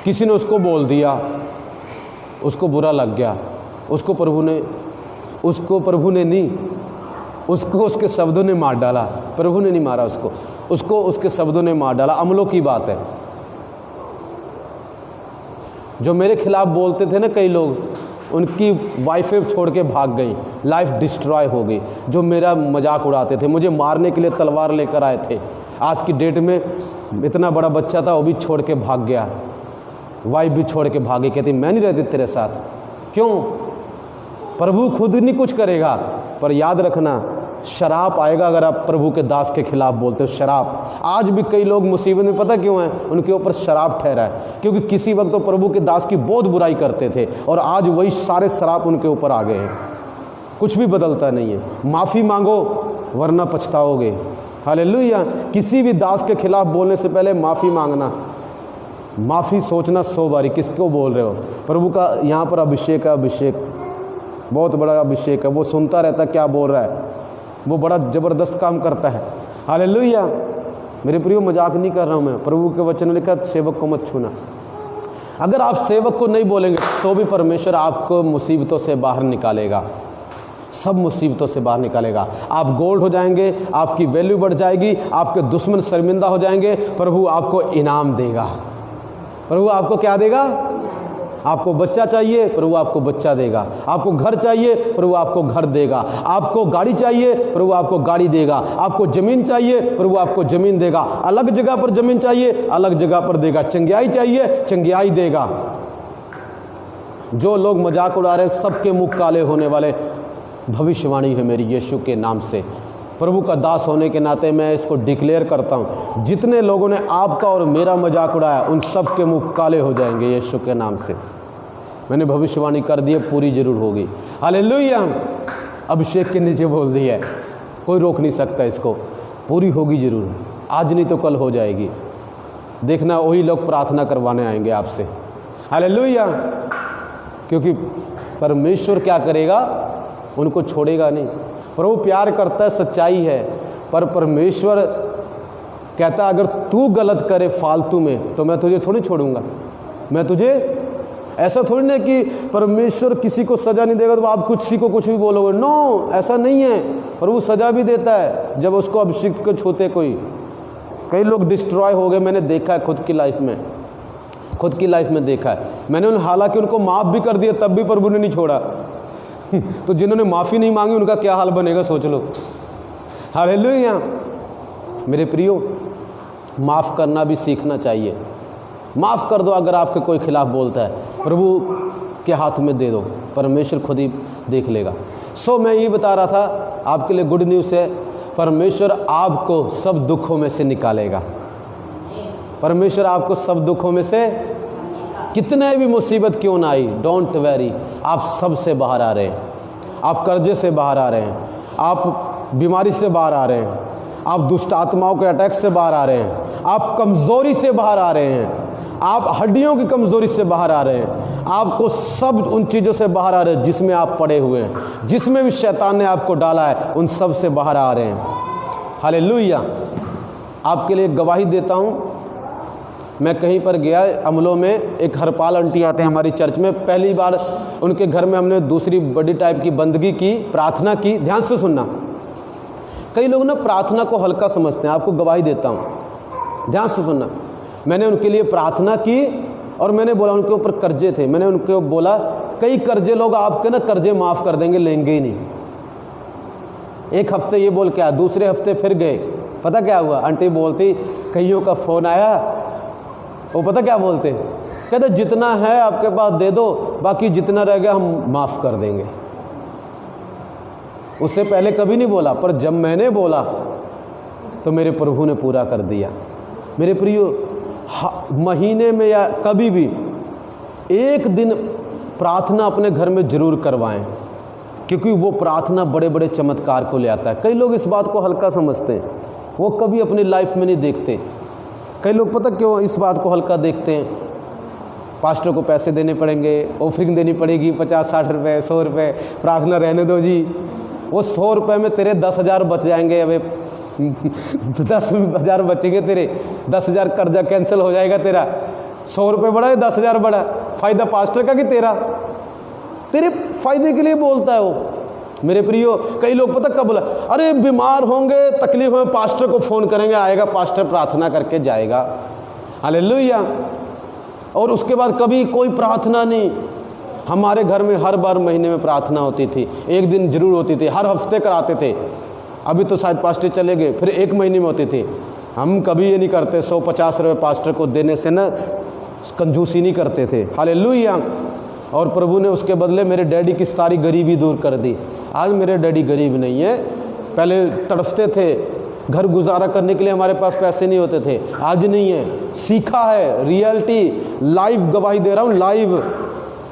किसी ने उसको बोल दिया, उसको बुरा लग गया, उसको प्रभु ने नहीं, उसको उसके शब्दों ने मार डाला। प्रभु ने नहीं मारा उसको उसके शब्दों ने मार डाला। अमलों की बात है। जो मेरे खिलाफ बोलते थे ना कई लोग, उनकी वाइफें छोड़ के भाग गई, लाइफ डिस्ट्रॉय हो गई। जो मेरा मजाक उड़ाते थे, मुझे मारने के लिए तलवार लेकर आए थे, आज की डेट में इतना बड़ा बच्चा था वो भी छोड़ के भाग गया, वाइफ भी छोड़ के भागी, कहती मैं नहीं रहती तेरे साथ। क्यों? प्रभु खुद नहीं कुछ करेगा, पर याद रखना शराप आएगा अगर आप प्रभु के दास के खिलाफ बोलते हो। शराप आज भी कई लोग मुसीबत में, पता क्यों है? उनके ऊपर शराप ठहरा है, क्योंकि किसी वक्त तो प्रभु के दास की बहुत बुराई करते थे और आज वही सारे शराप उनके ऊपर आ गए हैं। कुछ भी बदलता नहीं है। माफ़ी मांगो वरना पछताओगे। हालेलुया। किसी भी दास के खिलाफ बोलने से पहले माफ़ी मांगना, माफ़ी सोचना 100 बारी किसको बोल रहे हो। प्रभु का यहाँ पर अभिषेक है, अभिषेक बहुत बड़ा अभिषेक है, वो सुनता रहता क्या बोल रहा है, वो बड़ा ज़बरदस्त काम करता है। हालेलुया। मेरे प्रियो, मजाक नहीं कर रहा हूँ मैं। प्रभु के वचन ने लिखा सेवक को मत छूना। अगर आप सेवक को नहीं बोलेंगे तो भी परमेश्वर आपको मुसीबतों से बाहर निकालेगा, सब मुसीबतों से बाहर निकालेगा। आप गोल्ड हो जाएंगे, आपकी वैल्यू बढ़ जाएगी, आपके दुश्मन शर्मिंदा हो जाएंगे, प्रभु आपको इनाम देगा। प्रभु आपको क्या देगा? आपको बच्चा चाहिए, प्रभु आपको बच्चा देगा। आपको घर चाहिए, प्रभु आपको घर देगा। आपको गाड़ी चाहिए, प्रभु आपको गाड़ी देगा। आपको ज़मीन चाहिए, प्रभु आपको ज़मीन देगा। अलग जगह पर ज़मीन चाहिए, अलग जगह पर देगा। चंगियाई चाहिए, चंगियाई देगा। जो लोग मजाक उड़ा रहे हैं सबके मुख काले होने वाले भविष्यवाणी है मेरी यीशु के नाम से। प्रभु का दास होने के नाते मैं इसको डिक्लेयर करता हूँ, जितने लोगों ने आपका और मेरा मजाक उड़ाया उन सब के मुंह काले हो जाएंगे यीशु के नाम से। मैंने भविष्यवाणी कर दी है, पूरी जरूर होगी। हालेलुया। अभिषेक के नीचे बोल दी है, कोई रोक नहीं सकता इसको, पूरी होगी जरूर। आज नहीं तो कल हो जाएगी। देखना वही लोग प्रार्थना करवाने आएंगे आपसे। हालेलुया। क्योंकि परमेश्वर क्या करेगा? उनको छोड़ेगा नहीं। प्रभु प्यार करता है, सच्चाई है, पर परमेश्वर कहता है अगर तू गलत करे फालतू में तो मैं तुझे थोड़ी छोड़ूंगा। मैं तुझे ऐसा थोड़ी ना कि परमेश्वर किसी को सज़ा नहीं देगा तो आप किसी को कुछ भी बोलोगे। नो, ऐसा नहीं है। प्रभु सज़ा भी देता है जब उसको अभिषिक्त को छूते कोई। कई लोग डिस्ट्रॉय हो गए, मैंने देखा है खुद की लाइफ में देखा है मैंने। हालांकि उनको माफ़ भी कर दिया तब भी प्रभु ने नहीं छोड़ा। तो जिन्होंने माफ़ी नहीं मांगी उनका क्या हाल बनेगा सोच लो। हालेलुया। मेरे प्रियो, माफ़ करना भी सीखना चाहिए। माफ़ कर दो अगर आपके कोई खिलाफ बोलता है, प्रभु के हाथ में दे दो, परमेश्वर खुद ही देख लेगा। मैं ये बता रहा था आपके लिए गुड न्यूज़ है, परमेश्वर आपको सब दुखों में से निकालेगा। परमेश्वर आपको सब दुखों में से, कितने भी मुसीबत क्यों ना आई, डोंट वैरी, आप सब से बाहर आ रहे हैं। आप कर्जे से बाहर आ रहे हैं, आप बीमारी से बाहर आ रहे हैं, आप दुष्ट आत्माओं के अटैक से बाहर आ रहे हैं, आप कमज़ोरी से बाहर आ रहे हैं, आप हड्डियों की कमज़ोरी से बाहर आ रहे हैं। आपको सब उन चीज़ों से बाहर आ रहे हैं जिसमें आप पड़े हुए हैं, जिसमें भी शैतान ने आपको डाला है, उन सब से बाहर आ रहे हैं। हालेलुया। आपके लिए गवाही देता हूँ। मैं कहीं पर गया, अमलों में एक हरपाल आंटी आते हैं हमारी चर्च में। पहली बार उनके घर में हमने दूसरी बड़ी टाइप की बंदगी की, प्रार्थना की। ध्यान से सुनना, कई लोग ना प्रार्थना को हल्का समझते हैं। आपको गवाही देता हूँ, ध्यान से सुनना। मैंने उनके लिए प्रार्थना की और मैंने बोला, उनके ऊपर कर्जे थे, मैंने उनको बोला कई कर्जे लोग आपके ना कर्जे माफ़ कर देंगे, लेंगे ही नहीं। एक हफ्ते ये बोल के आया, दूसरे हफ्ते फिर गए, पता क्या हुआ? आंटी बोलती कईयों का फ़ोन आया, वो पता क्या बोलते, कहते जितना है आपके पास दे दो, बाकी जितना रह गया हम माफ़ कर देंगे। उससे पहले कभी नहीं बोला, पर जब मैंने बोला तो मेरे प्रभु ने पूरा कर दिया। मेरे प्रियो, महीने में या कभी भी एक दिन प्रार्थना अपने घर में ज़रूर करवाएं, क्योंकि वो प्रार्थना बड़े बड़े चमत्कार को ले आता है। कई लोग इस बात को हल्का समझते हैं, वो कभी अपनी लाइफ में नहीं देखते। कई लोग पता क्यों इस बात को हल्का देखते हैं? पास्टर को पैसे देने पड़ेंगे, ऑफरिंग देनी पड़ेगी 50-60 रुपये, 100 रुपये, प्रार्थना रहने दो जी। वो 100 रुपये में तेरे 10,000 बच जाएंगे। अबे 10,000 बचेंगे तेरे, 10,000 कर्जा कैंसिल हो जाएगा तेरा। 100 रुपये बड़ा है, 10,000 बड़ा, फ़ायदा पास्टर का कि तेरा? तेरे फायदे के लिए बोलता है वो। मेरे प्रियो, कई लोग पता कब बोला, अरे बीमार होंगे, तकलीफ में पास्टर को फ़ोन करेंगे, आएगा पास्टर प्रार्थना करके जाएगा। हालेलुया। और उसके बाद कभी कोई प्रार्थना नहीं। हमारे घर में हर बार महीने में प्रार्थना होती थी, एक दिन जरूर होती थी, हर हफ्ते कराते थे। अभी तो शायद पास्टर चले गए, फिर एक महीने में होती थी। हम कभी ये नहीं करते 100-50 रुपये पास्टर को देने से ना कंजूसी नहीं करते थे। हालेलुया। और प्रभु ने उसके बदले मेरे डैडी की सारी गरीबी दूर कर दी। आज मेरे डैडी गरीब नहीं है, पहले तड़फते थे, घर गुजारा करने के लिए हमारे पास पैसे नहीं होते थे, आज नहीं है। सीखा है, रियलिटी लाइव गवाही दे रहा हूँ, लाइव।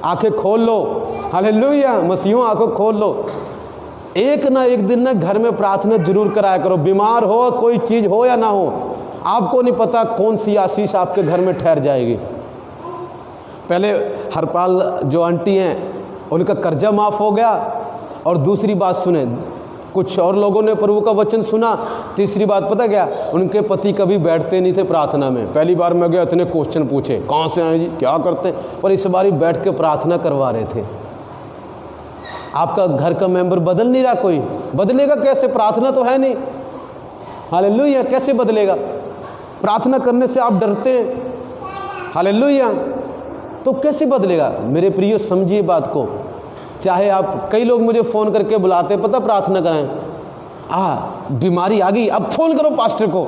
आंखें खोल लो, हालेलुया, मसीहों आंखों खोल लो। एक ना एक दिन ना घर में प्रार्थना जरूर कराया करो। बीमार हो, कोई चीज़ हो या ना हो, आपको नहीं पता कौन सी आशीष आपके घर में ठहर जाएगी। पहले हरपाल जो आंटी हैं, उनका कर्जा माफ़ हो गया। और दूसरी बात सुने, कुछ और लोगों ने प्रभु का वचन सुना। तीसरी बात पता क्या, उनके पति कभी बैठते नहीं थे प्रार्थना में। पहली बार मैं गया, इतने क्वेश्चन पूछे, कहाँ से आए जी, क्या करते हैं, और इस बार बैठ के प्रार्थना करवा रहे थे। आपका घर का मेंबर बदल नहीं रहा, कोई बदलेगा कैसे? प्रार्थना तो है नहीं। हालेलुया। कैसे बदलेगा? प्रार्थना करने से आप डरते हैं। हालेलुया। तो कैसे बदलेगा? मेरे प्रियो, समझिए बात को। चाहे आप, कई लोग मुझे फ़ोन करके बुलाते, पता प्रार्थना कराएं, बीमारी आ गई, अब फ़ोन करो पास्टर को।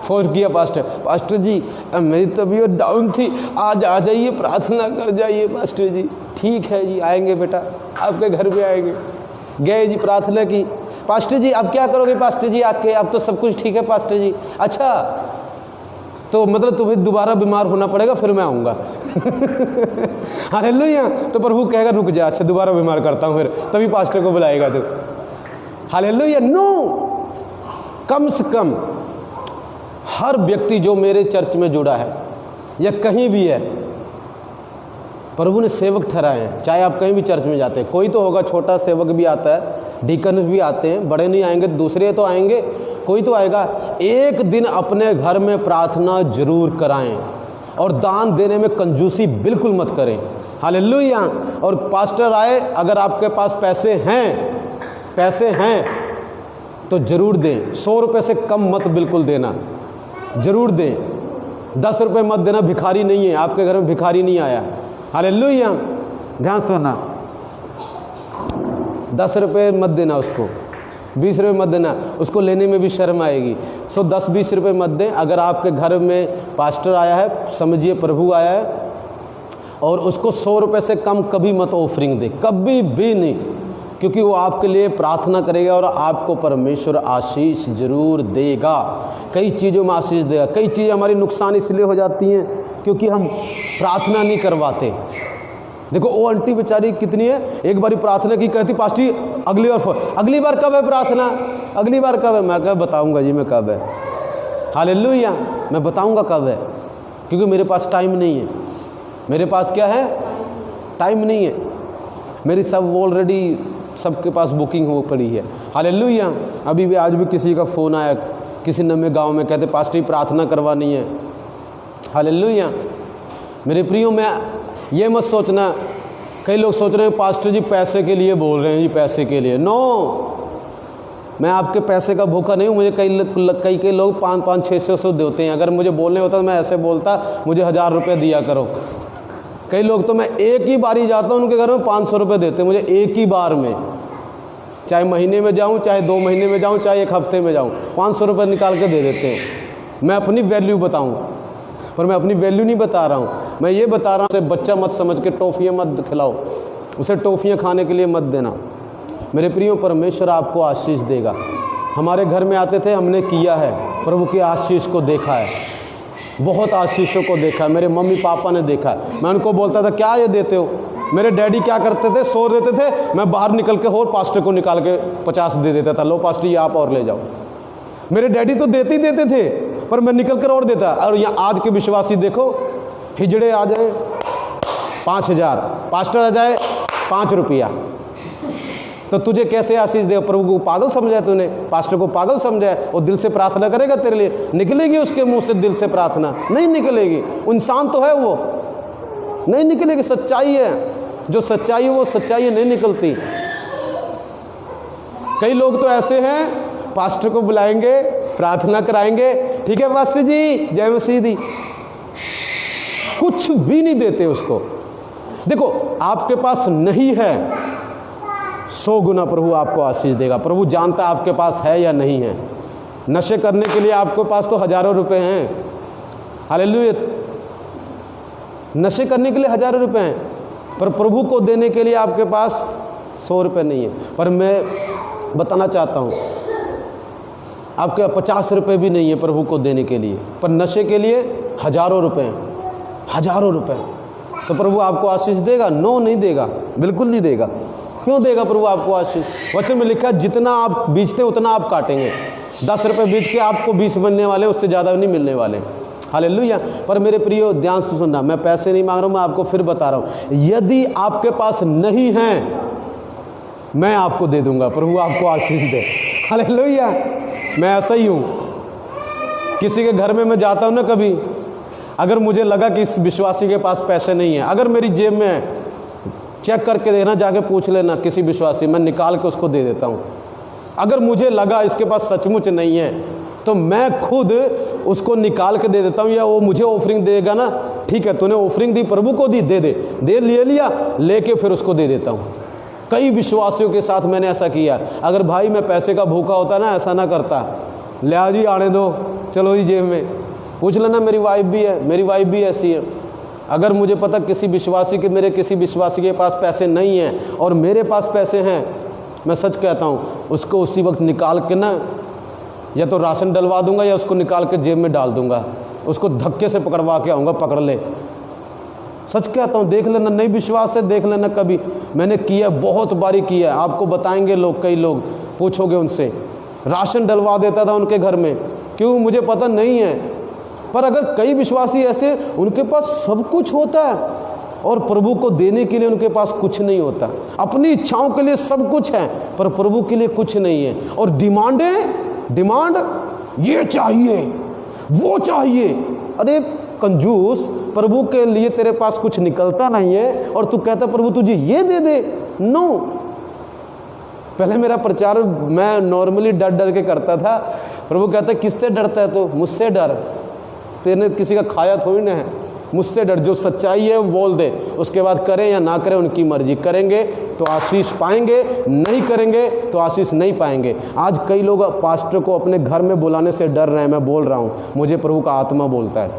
फ़ोन किया, पास्टर जी मेरी तबीयत डाउन थी, आज आ जाइए, प्रार्थना कर जाइए पास्टर जी। ठीक है जी, आएंगे बेटा, आपके घर पे आएंगे। गए जी, प्रार्थना की। पास्टर जी अब क्या करोगे पास्टर जी आके? अब तो सब कुछ ठीक है पास्टर जी। अच्छा, तो मतलब तुम्हें दोबारा बीमार होना पड़ेगा, फिर मैं आऊँगा। हालेलुया। तो प्रभु कहेगा रुक जा, अच्छा दोबारा बीमार करता हूँ, फिर तभी पास्टर को बुलाएगा तू। हालेलुया। नो, कम से कम हर व्यक्ति जो मेरे चर्च में जुड़ा है या कहीं भी है, प्रभु ने सेवक ठहराए हैं। चाहे आप कहीं भी चर्च में जाते हैं, कोई तो होगा, छोटा सेवक भी आता है, डीकन भी आते हैं, बड़े नहीं आएंगे, दूसरे तो आएंगे, कोई तो आएगा। एक दिन अपने घर में प्रार्थना जरूर कराएं, और दान देने में कंजूसी बिल्कुल मत करें। हालेलुया। और पास्टर आए, अगर आपके पास पैसे हैं तो जरूर दें। 100 रुपये से कम मत बिल्कुल देना, जरूर दें। 10 रुपये मत देना, भिखारी नहीं है आपके घर में, भिखारी नहीं आया। हालेलुया। ध्यान सुनना, 10 रुपये मत देना उसको, 20 रुपये मत देना, उसको लेने में भी शर्म आएगी। 10-20 रुपये मत दें। अगर आपके घर में पास्टर आया है, समझिए प्रभु आया है, और उसको 100 रुपये से कम कभी मत ऑफरिंग दे, कभी भी नहीं, क्योंकि वो आपके लिए प्रार्थना करेगा और आपको परमेश्वर आशीष जरूर देगा। कई चीज़ों में आशीष देगा। कई चीज़ें हमारी नुकसान इसलिए हो जाती हैं क्योंकि हम प्रार्थना नहीं करवाते। देखो वो आंटी बेचारी कितनी है, एक बारी प्रार्थना की, कहती पास्टर अगली बार कब है प्रार्थना, अगली बार कब है? मैं कह बताऊंगा जी मैं कब है। हालेलुया। मैं बताऊंगा कब है, क्योंकि मेरे पास टाइम नहीं है। मेरे पास क्या है? टाइम नहीं है। मेरी सब ऑलरेडी सबके पास बुकिंग हो पड़ी है। हालेलुया। अभी भी आज भी किसी का फ़ोन आया, किसी नमे गांव में, कहते पास्टर प्रार्थना करवानी है। हालेलुया। मेरे प्रियो, मैं ये मत सोचना, कई लोग सोच रहे हैं पास्टर जी पैसे के लिए बोल रहे हैं जी, पैसे के लिए। नो, मैं आपके पैसे का भूखा नहीं हूँ। मुझे कई लोग 500-600 देते हैं। अगर मुझे बोलने होता तो मैं ऐसे बोलता, मुझे 1000 रुपये दिया करो। कई लोग तो मैं एक ही बारी जाता हूँ उनके घर में 500 रुपये देते मुझे एक ही बार में, चाहे महीने में जाऊँ, चाहे 2 महीने में जाऊँ, चाहे 1 हफ्ते में जाऊँ, 500 रुपये निकाल के दे देते हैं। मैं अपनी वैल्यू बताऊँ, पर मैं अपनी वैल्यू नहीं बता रहा हूँ, मैं ये बता रहा हूँ उसे बच्चा मत समझ के टॉफ़ियाँ मत खिलाओ, उसे टॉफ़ियाँ खाने के लिए मत देना। मेरे प्रियो, परमेश्वर आपको आशीष देगा। हमारे घर में आते थे, हमने किया है, प्रभु की आशीष को देखा है, बहुत आशीषों को देखा है। मेरे मम्मी पापा ने देखा है। मैं उनको बोलता था क्या ये देते हो? मेरे डैडी क्या करते थे, 100 देते थे, मैं बाहर निकल के और पास्टर को निकाल के 50 दे देता था, लो पास्टर ये आप और ले जाओ। मेरे डैडी तो देते ही देते थे, पर मैं निकल कर और देता। और यहाँ आज के विश्वासी देखो, हिजड़े आ जाए 5000, पास्टर आ जाए 5 रुपया, तो तुझे कैसे आशीष देगा? प्रभु को पागल समझा तूने, पास्टर को पागल समझा है। वो दिल से प्रार्थना करेगा तेरे लिए? निकलेगी उसके मुंह से दिल से प्रार्थना? नहीं निकलेगी। इंसान तो है वो, नहीं निकलेगी। सच्चाई है, जो सच्चाई है वो सच्चाई है, नहीं निकलती। कई लोग तो ऐसे हैं, पास्टर को बुलाएंगे, प्रार्थना कराएंगे, ठीक है पास्टर जी जय मसीह दी, कुछ भी नहीं देते उसको। देखो आपके पास नहीं है, 100 गुना प्रभु आपको आशीष देगा। प्रभु जानता है आपके पास है या नहीं है। नशे करने के लिए आपके पास तो हजारों रुपए हैं, हालेलुया। नशे करने के लिए हजारों रुपए हैं, पर प्रभु को देने के लिए आपके पास 100 रुपये नहीं है। पर मैं बताना चाहता हूँ, आपके 50 रुपये भी नहीं है प्रभु को देने के लिए, पर नशे के लिए हजारों रुपए हैं, हजारों रुपए। तो प्रभु आपको आशीष देगा? नो, नहीं देगा, बिल्कुल नहीं देगा। क्यों देगा प्रभु आपको आशीष? वचन में लिखा है जितना आप बीजते उतना आप काटेंगे। 10 रुपये बीज के आपको 20 मिलने वाले, उससे ज़्यादा नहीं मिलने वाले। हालेलुया। पर मेरे प्रियो ध्यान से सुनना, मैं पैसे नहीं मांग रहा हूँ, मैं आपको फिर बता रहा हूँ, यदि आपके पास नहीं है मैं आपको दे दूंगा। प्रभु आपको आशीष दे। हालेलुया। मैं ऐसा ही हूँ, किसी के घर में मैं जाता हूँ ना कभी, अगर मुझे लगा कि इस विश्वासी के पास पैसे नहीं है, अगर मेरी जेब में है, चेक करके देना, जाके पूछ लेना किसी विश्वासी, मैं निकाल के उसको दे देता हूँ। अगर मुझे लगा इसके पास सचमुच नहीं है तो मैं खुद उसको निकाल के दे देता हूँ, या वो मुझे ऑफरिंग देगा ना, ठीक है तूने ऑफरिंग दी, प्रभु को दी, दे दे लिया, लेके फिर उसको दे देता हूँ। कई विश्वासियों के साथ मैंने ऐसा किया। अगर भाई मैं पैसे का भूखा होता ना, ऐसा ना करता, ले जी आने दो, चलो जी जेब में, पूछ लेना मेरी वाइफ भी है, मेरी वाइफ भी ऐसी है। अगर मुझे पता किसी विश्वासी के, मेरे किसी विश्वासी के पास पैसे नहीं हैं और मेरे पास पैसे हैं, मैं सच कहता हूँ उसको उसी वक्त निकाल के ना, या तो राशन डलवा दूंगा या उसको निकाल के जेब में डाल दूंगा, उसको धक्के से पकड़वा के आऊँगा, पकड़ ले। सच कहता हूँ, देख लेना, नहीं विश्वास है देख लेना। कभी मैंने किया, बहुत बारी किया, आपको बताएंगे लोग, कई लोग पूछोगे उनसे, राशन डलवा देता था उनके घर में, क्यों? मुझे पता नहीं है। पर अगर कई विश्वासी ऐसे, उनके पास सब कुछ होता है और प्रभु को देने के लिए उनके पास कुछ नहीं होता। अपनी इच्छाओं के लिए सब कुछ है पर प्रभु के लिए कुछ नहीं है। और डिमांड ये चाहिए, वो चाहिए। अरे कंजूस, प्रभु के लिए तेरे पास कुछ निकलता नहीं है और तू कहता प्रभु तुझे ये दे दे। नो। पहले मेरा प्रचार मैं नॉर्मली डर डर के करता था। प्रभु कहता किससे डरता है? तो मुझसे डर, तेने किसी का खाया थोड़ी ना है, मुझसे डर। जो सच्चाई है वो बोल दे, उसके बाद करें या ना करें उनकी मर्जी। करेंगे तो आशीष पाएंगे, नहीं करेंगे तो आशीष नहीं पाएंगे। आज कई लोग पास्टर को अपने घर में बुलाने से डर रहे हैं। मैं बोल रहा हूँ, मुझे प्रभु का आत्मा बोलता है,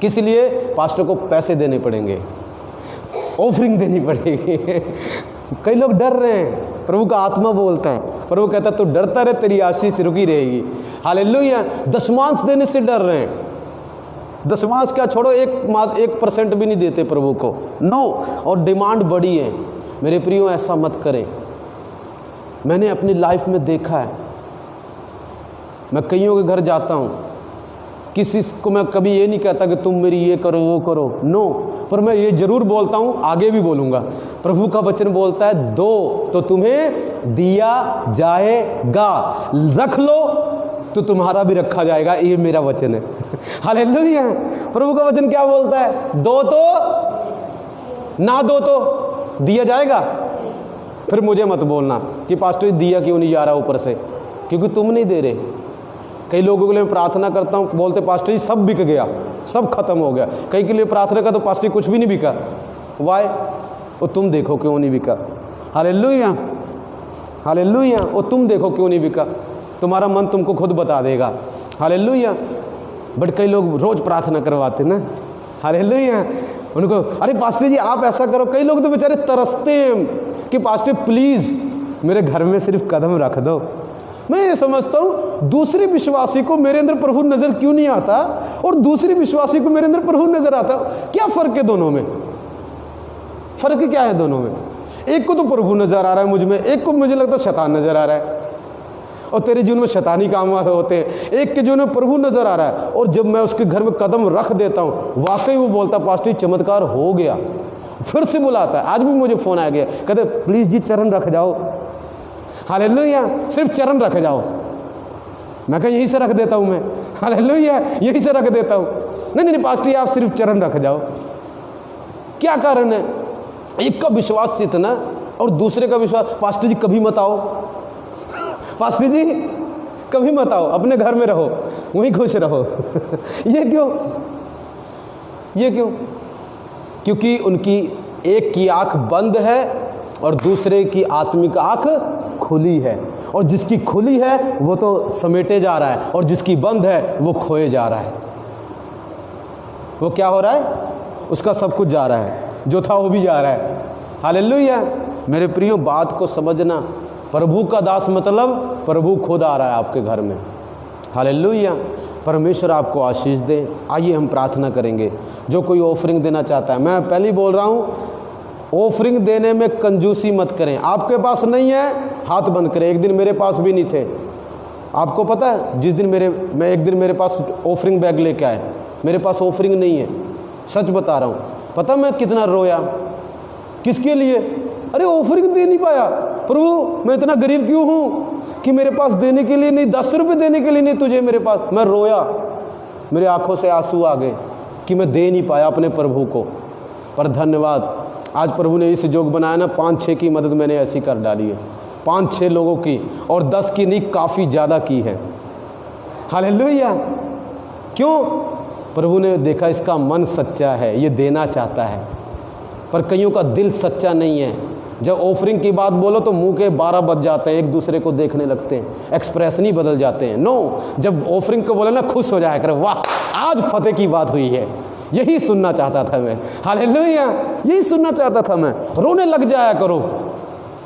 किस लिए? पास्टर को पैसे देने पड़ेंगे, ऑफरिंग देनी पड़ेगी। कई लोग डर रहे हैं, प्रभु का आत्मा बोलता है, प्रभु कहता है तू डरता रहे, तेरी आशीष रुकी रहेगी। हालेलुया। दशमांश देने से डर रहे हैं। दशमांश क्या छोड़ो, 1% भी नहीं देते प्रभु को। नो। और डिमांड बड़ी है। मेरे प्रियो ऐसा मत करें। मैंने अपनी लाइफ में देखा है, मैं कईयों के घर जाता हूँ, किसी को मैं कभी ये नहीं कहता कि तुम मेरी ये करो वो करो, नो। पर मैं ये जरूर बोलता हूँ, आगे भी बोलूँगा, प्रभु का वचन बोलता है दो तो तुम्हें दिया जाएगा, रख लो तो तुम्हारा भी रखा जाएगा। ये मेरा वचन है। हालेलुया। प्रभु का वचन क्या बोलता है? दो तो ना दो तो दिया जाएगा। फिर मुझे मत बोलना कि पास्टर दिया क्यों नहीं जा रहा ऊपर से, क्योंकि तुम नहीं दे रहे। कई लोगों के लिए मैं प्रार्थना करता हूँ, बोलते पास्टर जी सब बिक गया। सब खत्म हो गया। कई के लिए प्रार्थना का तो पास्टर कुछ भी नहीं बिका। वाय? वो तुम देखो क्यों नहीं बिका। Hallelujah, hallelujah. वो तुम देखो क्यों नहीं बिका, तुम्हारा मन तुमको खुद बता देगा। हालेलुया। बट कई लोग रोज प्रार्थना करवाते ना, हालेलुया, उनको अरे पास्टर जी आप ऐसा करो। कई लोग तो बेचारे तरसते हैं कि पास्टर प्लीज़ मेरे घर में सिर्फ कदम रख दो। मैं ये समझता हूँ दूसरे विश्वासी को मेरे अंदर प्रभु नज़र क्यों नहीं आता और दूसरे विश्वासी को मेरे अंदर प्रभु नज़र आता, क्या फ़र्क है दोनों में? फ़र्क क्या है दोनों में? एक को तो प्रभु नज़र आ रहा है मुझ में, एक को मुझे लगता है शैतान नज़र आ रहा है, और तेरे जीवन में शैतानी काम होते हैं। एक के जीवन में प्रभु नज़र आ रहा है, और जब मैं उसके घर में कदम रख देता हूँ वाकई वो बोलता पास्टर चमत्कार हो गया, फिर से बुलाता है। आज भी मुझे फ़ोन आ गया, कहते प्लीज़ जी चरण रख जाओ। हालेलुया, सिर्फ चरण रख जाओ। मैं कहा यहीं से रख देता हूँ मैं, हालेलुया, यहीं से रख देता हूँ। नहीं पास्टर आप सिर्फ चरण रख जाओ। क्या कारण है? एक का विश्वास इतना और दूसरे का विश्वास पास्टर जी कभी मत आओ, पास्टर जी कभी मत आओ, अपने घर में रहो, वहीं खुश रहो। ये क्यों? ये क्यों? क्योंकि उनकी एक की आंख बंद है और दूसरे की आत्मिक आंख खुली है, और जिसकी खुली है वो तो समेटे जा रहा है और जिसकी बंद है वो खोए जा रहा है। वो क्या हो रहा है? उसका सब कुछ जा रहा है, जो था वो भी जा रहा है। हालेलुया। मेरे प्रियो बात को समझना, प्रभु का दास मतलब प्रभु खुद आ रहा है आपके घर में। हालेलुया। परमेश्वर आपको आशीष दे। आइए हम प्रार्थना करेंगे। जो कोई ऑफरिंग देना चाहता है, मैं पहले ही बोल रहा हूँ ऑफरिंग देने में कंजूसी मत करें। आपके पास नहीं है हाथ बंद करें। एक दिन मेरे पास भी नहीं थे, आपको पता है, जिस दिन एक दिन मेरे पास ऑफरिंग बैग लेके आए, मेरे पास ऑफरिंग नहीं है, सच बता रहा हूँ। पता मैं कितना रोया, किसके लिए? अरे ऑफरिंग दे नहीं पाया। प्रभु मैं इतना गरीब क्यों हूँ कि मेरे पास देने के लिए नहीं, 10 रुपये देने के लिए नहीं तुझे मेरे पास। मैं रोया, मेरे आंखों से आंसू आ गए कि मैं दे नहीं पाया अपने प्रभु को। पर धन्यवाद, आज प्रभु ने इस जोग बनाया ना, 5-6 की मदद मैंने ऐसी कर डाली है, 5-6 लोगों की, और 10 की नहीं काफ़ी ज़्यादा की है। हालेलुया। क्यों? प्रभु ने देखा इसका मन सच्चा है, ये देना चाहता है। पर कईयों का दिल सच्चा नहीं है। जब ऑफरिंग की बात बोलो तो मुंह के 12 बज जाते हैं, एक दूसरे को देखने लगते हैं, एक्सप्रेशन ही बदल जाते हैं। नो, जब ऑफरिंग को बोले ना खुश हो जाया करो, वाह आज फतेह की बात हुई है। यही सुनना चाहता था मैं। हालेलुया, यही सुनना चाहता था मैं। रोने लग जाया करो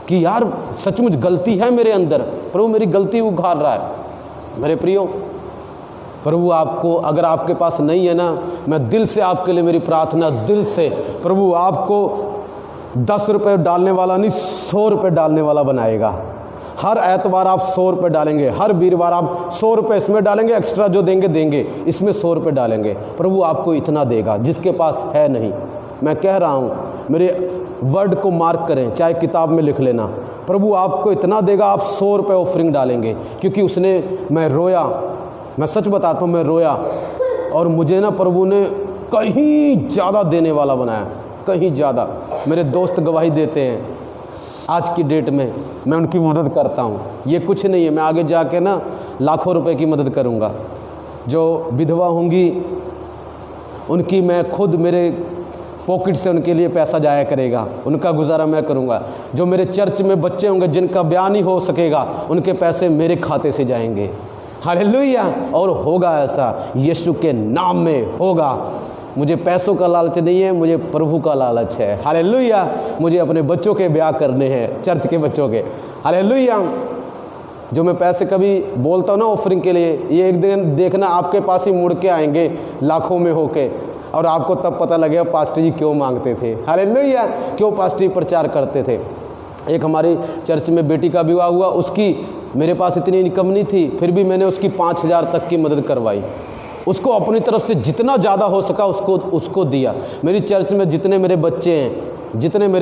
कि यार सचमुच गलती है मेरे अंदर, प्रभु मेरी गलती उघार रहा है। मेरे प्रियो, प्रभु आपको, अगर आपके पास नहीं है ना, मैं दिल से आपके लिए मेरी प्रार्थना, दिल से, प्रभु आपको 10 रुपये डालने वाला नहीं 100 रुपये डालने वाला बनाएगा। हर एतवार आप 100 रुपये डालेंगे, हर वीरवार आप 100 रुपये इसमें डालेंगे, एक्स्ट्रा जो देंगे इसमें 100 रुपये डालेंगे। प्रभु आपको इतना देगा जिसके पास है नहीं। मैं कह रहा हूँ, मेरे वर्ड को मार्क करें, चाहे किताब में लिख लेना, प्रभु आपको इतना देगा, आप 100 रुपये ऑफरिंग डालेंगे। क्योंकि उसने, मैं रोया, मैं सच बताता हूँ, मैं रोया, और मुझे ना प्रभु ने कहीं ज़्यादा देने वाला बनाया, कहीं ज़्यादा। मेरे दोस्त गवाही देते हैं, आज की डेट में मैं उनकी मदद करता हूँ। ये कुछ नहीं है, मैं आगे जाके ना लाखों रुपए की मदद करूँगा। जो विधवा होंगी उनकी मैं खुद, मेरे पॉकेट से उनके लिए पैसा जाया करेगा, उनका गुजारा मैं करूँगा। जो मेरे चर्च में बच्चे होंगे जिनका ब्याह नहीं हो सकेगा, उनके पैसे मेरे खाते से जाएंगे। हालेलुया। और होगा ऐसा, यीशु के नाम में होगा। मुझे पैसों का लालच नहीं है, मुझे प्रभु का लालच है। हालेलुया। मुझे अपने बच्चों के ब्याह करने हैं, चर्च के बच्चों के। हालेलुया। जो मैं पैसे कभी बोलता हूँ ना ऑफरिंग के लिए, ये एक दिन देखना आपके पास ही मुड़ के आएंगे लाखों में होके, और आपको तब पता लगेगा पास्टर जी क्यों मांगते थे। हालेलुया। क्यों पास्टर जी प्रचार करते थे। एक हमारी चर्च में बेटी का विवाह हुआ, उसकी, मेरे पास इतनी इनकम नहीं थी, फिर भी मैंने उसकी 5,000 तक की मदद करवाई। उसको अपनी तरफ से जितना ज़्यादा हो सका उसको दिया। मेरी चर्च में जितने मेरे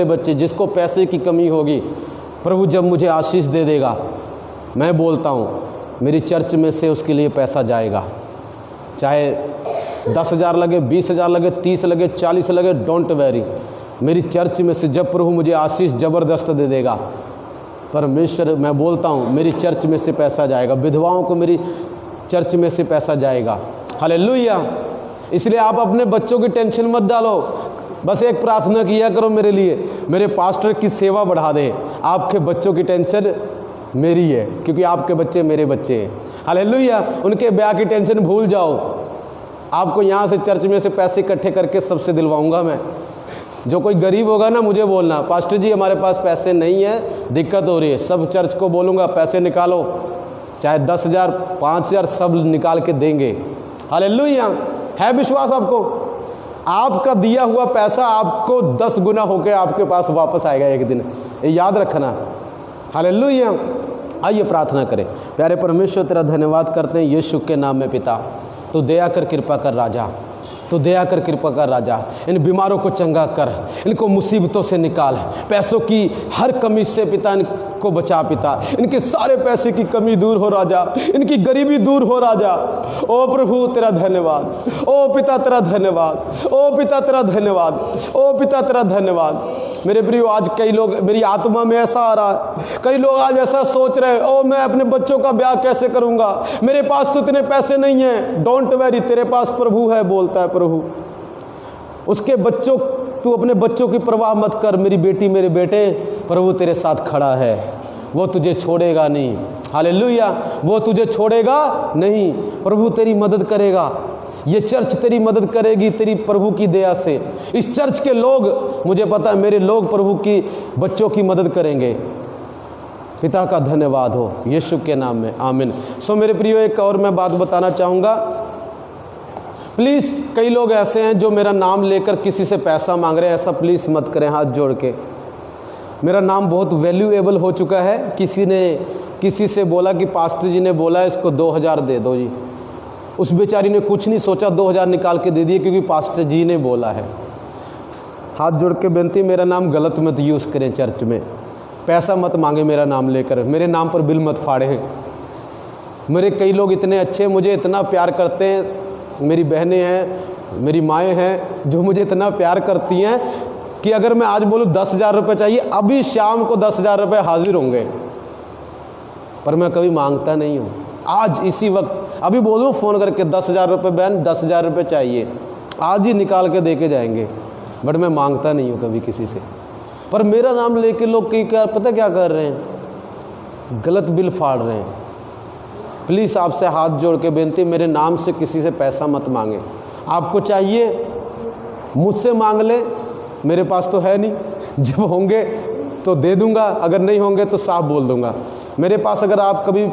बच्चे, जिसको पैसे की कमी होगी, प्रभु जब मुझे आशीष दे देगा, मैं बोलता हूँ मेरी चर्च में से उसके लिए पैसा जाएगा। चाहे 10,000 लगे, 20,000 लगे, 30 लगे, 40 लगे, डोंट वेरी। मेरी चर्च में से जब प्रभु मुझे आशीष ज़बरदस्त दे देगा, परमेश्वर, मैं बोलता हूँ मेरी चर्च में से पैसा जाएगा। विधवाओं को मेरी चर्च में से पैसा जाएगा। हालेलुया। इसलिए आप अपने बच्चों की टेंशन मत डालो, बस एक प्रार्थना किया करो मेरे लिए, मेरे पास्टर की सेवा बढ़ा दे। आपके बच्चों की टेंशन मेरी है, क्योंकि आपके बच्चे मेरे बच्चे हैं। हालेलुया। उनके ब्याह की टेंशन भूल जाओ। आपको यहाँ से चर्च में से पैसे इकट्ठे करके सबसे दिलवाऊंगा मैं। जो कोई गरीब होगा ना, मुझे बोलना, पास्टर जी हमारे पास पैसे नहीं है, दिक्कत हो रही है। सब चर्च को बोलूँगा पैसे निकालो, चाहे 10,000 5,000 सब निकाल के देंगे। हालेलुया। है विश्वास आपको? आपका दिया हुआ पैसा आपको 10 गुना होकर आपके पास वापस आएगा एक दिन, ये याद रखना। हालेलुया। आइए प्रार्थना करें। प्यारे परमेश्वर तेरा धन्यवाद करते हैं यीशु के नाम में पिता। तो दया कर, कृपा कर राजा, तो दया कर, कृपा कर राजा। इन बीमारों को चंगा कर, इनको मुसीबतों से निकाल, पैसों की हर कमी से पिता इनको बचा पिता। इनके सारे पैसे की कमी दूर हो राजा, इनकी गरीबी दूर हो राजा। ओ प्रभु तेरा धन्यवाद, ओ पिता तेरा धन्यवाद, ओ पिता तेरा धन्यवाद, ओ पिता तेरा धन्यवाद। मेरे प्रियो, आज कई लोग, मेरी आत्मा में ऐसा आ रहा है, कई लोग आज ऐसा सोच रहे हैं, ओ मैं अपने बच्चों का ब्याह कैसे करूंगा, मेरे पास तो इतने पैसे नहीं हैं। डोंट वरी, तेरे पास प्रभु है, बोलता है प्रभु। उसके बच्चों, तू अपने बच्चों की परवाह मत कर मेरी बेटी, मेरे बेटे, प्रभु तेरे साथ खड़ा है, वो तुझे छोड़ेगा नहीं। हालेलुया। वो तुझे छोड़ेगा नहीं, प्रभु तेरी मदद करेगा। ये चर्च तेरी मदद करेगी तेरी प्रभु की दया से। इस चर्च के लोग, मुझे पता है मेरे लोग प्रभु की बच्चों की मदद करेंगे। पिता का धन्यवाद हो यीशु के नाम में, आमीन। सो मेरे प्रियो, एक और मैं बात बताना चाहूँगा। प्लीज़, कई लोग ऐसे हैं जो मेरा नाम लेकर किसी से पैसा मांग रहे हैं, ऐसा प्लीज़ मत करें। हाथ जोड़ के, मेरा नाम बहुत वैल्यूएबल हो चुका है। किसी ने किसी से बोला कि पास्टर जी ने बोला इसको 2,000 दे दो जी। उस बेचारी ने कुछ नहीं सोचा, 2,000 निकाल के दे दिए, क्योंकि पास्टर जी ने बोला है। हाथ जोड़ के बेनती, मेरा नाम गलत मत यूज़ करें चर्च में। पैसा मत मांगे मेरा नाम लेकर, मेरे नाम पर बिल मत फाड़े। मेरे कई लोग इतने अच्छे, मुझे इतना प्यार करते हैं, मेरी बहनें हैं, मेरी माएँ हैं, जो मुझे इतना प्यार करती हैं कि अगर मैं आज बोलूँ 10,000 रुपये चाहिए, अभी शाम को 10,000 रुपये हाजिर होंगे। पर मैं कभी मांगता नहीं हूँ। आज इसी वक्त अभी बोलूँ फ़ोन करके 10,000 रुपये, बहन 10,000 रुपये चाहिए, आज ही निकाल के दे के जाएंगे। बट मैं मांगता नहीं हूँ कभी किसी से। पर मेरा नाम लेके लोग कई क्या पता क्या कर रहे हैं, गलत बिल फाड़ रहे हैं। प्लीज़ आपसे हाथ जोड़ के बेनती, मेरे नाम से किसी से पैसा मत मांगे। आपको चाहिए मुझसे मांग ले, मेरे पास तो है नहीं, जब होंगे तो दे दूंगा, अगर नहीं होंगे तो साफ बोल दूंगा। मेरे पास अगर आप कभी,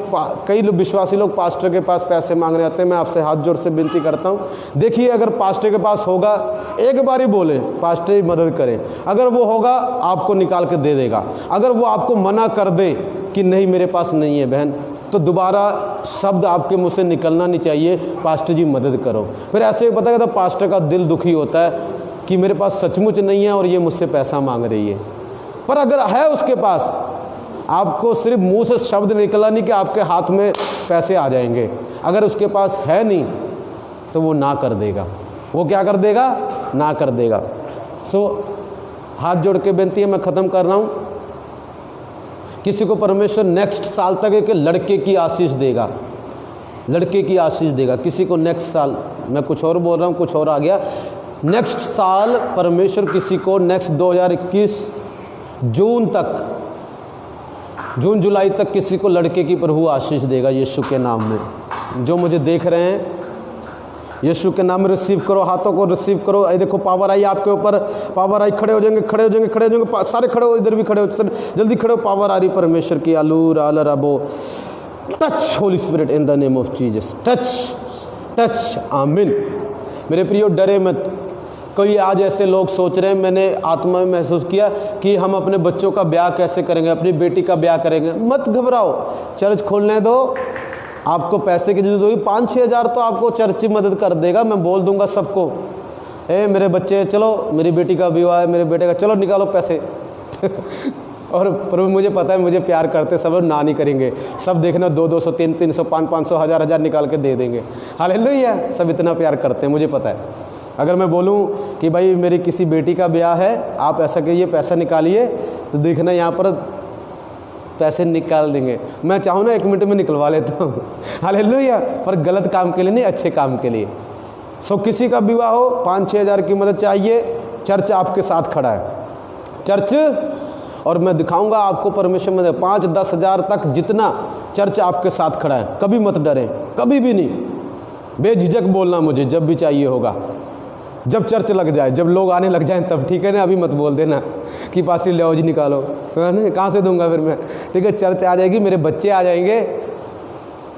कई लोग विश्वासी लोग पास्टर के पास पैसे मांगने आते हैं, मैं आपसे हाथ जोड़ से विनती करता हूँ, देखिए अगर पास्टर के पास होगा, एक बार ही बोले पास्टर ही मदद करें, अगर वो होगा आपको निकाल के दे देगा। अगर वो आपको मना कर दे कि नहीं मेरे पास नहीं है बहन, तो दोबारा शब्द आपके मुँह से निकलना नहीं चाहिए, पास्टर जी मदद करो। फिर ऐसे ही पता है, तो पास्टर का दिल दुखी होता है कि मेरे पास सचमुच नहीं है और ये मुझसे पैसा मांग रही है। पर अगर है उसके पास, आपको सिर्फ मुंह से शब्द निकला नहीं कि आपके हाथ में पैसे आ जाएंगे। अगर उसके पास है नहीं तो वो ना कर देगा। वो क्या कर देगा? ना कर देगा। सो हाथ जोड़ के बेनती है, मैं ख़त्म कर रहा हूँ। किसी को परमेश्वर नेक्स्ट साल तक एक लड़के की आशीष देगा, लड़के की आशीष देगा किसी को नेक्स्ट साल। मैं कुछ और बोल रहा हूँ, कुछ और आ गया। नेक्स्ट साल परमेश्वर किसी को, नेक्स्ट 2021 जून तक, जून जुलाई तक किसी को लड़के की प्रभु आशीष देगा यीशु के नाम में। जो मुझे देख रहे हैं यीशु के नाम में रिसीव करो, हाथों को रिसीव करो। ये देखो पावर आई आपके ऊपर, पावर आई। खड़े हो जाएंगे, खड़े हो जाएंगे, खड़े हो जाएंगे, सारे खड़े हो, इधर भी खड़े हो, सर जल्दी खड़े हो। पावर आ रही परमेश्वर की। आलू राल रबो, touch Holy Spirit in the name of Jesus, touch touch, आमीन। मेरे प्रियो, डरे मत। कई आज ऐसे लोग सोच रहे हैं, मैंने आत्मा में महसूस किया कि हम अपने बच्चों का ब्याह कैसे करेंगे, अपनी बेटी का ब्याह करेंगे। मत घबराओ, चर्च खोलने दो। आपको पैसे की जरूरत होगी, 5-6 हज़ार तो आपको चर्च ही मदद कर देगा। मैं बोल दूंगा सबको, मेरे बच्चे चलो, मेरी बेटी का विवाह है, मेरे बेटे का, चलो निकालो पैसे। और प्रभु मुझे पता है, मुझे प्यार करते सब, ना नहीं करेंगे। सब देखना 200-200, 300-300, 500-500, 1000-1000 निकाल के दे देंगे। हालेलुया, सब इतना प्यार करते हैं, मुझे पता है। अगर मैं बोलूं कि भाई मेरी किसी बेटी का ब्याह है, आप ऐसा करिए, पैसा निकालिए, तो देखना यहाँ पर पैसे निकाल देंगे। मैं चाहूँ ना 1 मिनट में निकलवा लेता हूँ। हालेलुया। पर गलत काम के लिए नहीं, अच्छे काम के लिए। सो किसी का विवाह हो, 5-6 हज़ार की मदद चाहिए, चर्च आपके साथ खड़ा है। चर्च, और मैं दिखाऊंगा आपको परमेश्वर में 5-10 हज़ार तक जितना चर्च आपके साथ खड़ा है। कभी मत डरें, कभी भी नहीं, बेझिझक बोलना मुझे जब भी चाहिए होगा, जब चर्च लग जाए, जब लोग आने लग जाएं तब, ठीक है ना। अभी मत बोल देना कि पास्टर ले आओ जी निकालो, कहाँ से दूंगा फिर मैं, ठीक है। चर्च आ जाएगी, मेरे बच्चे आ जाएंगे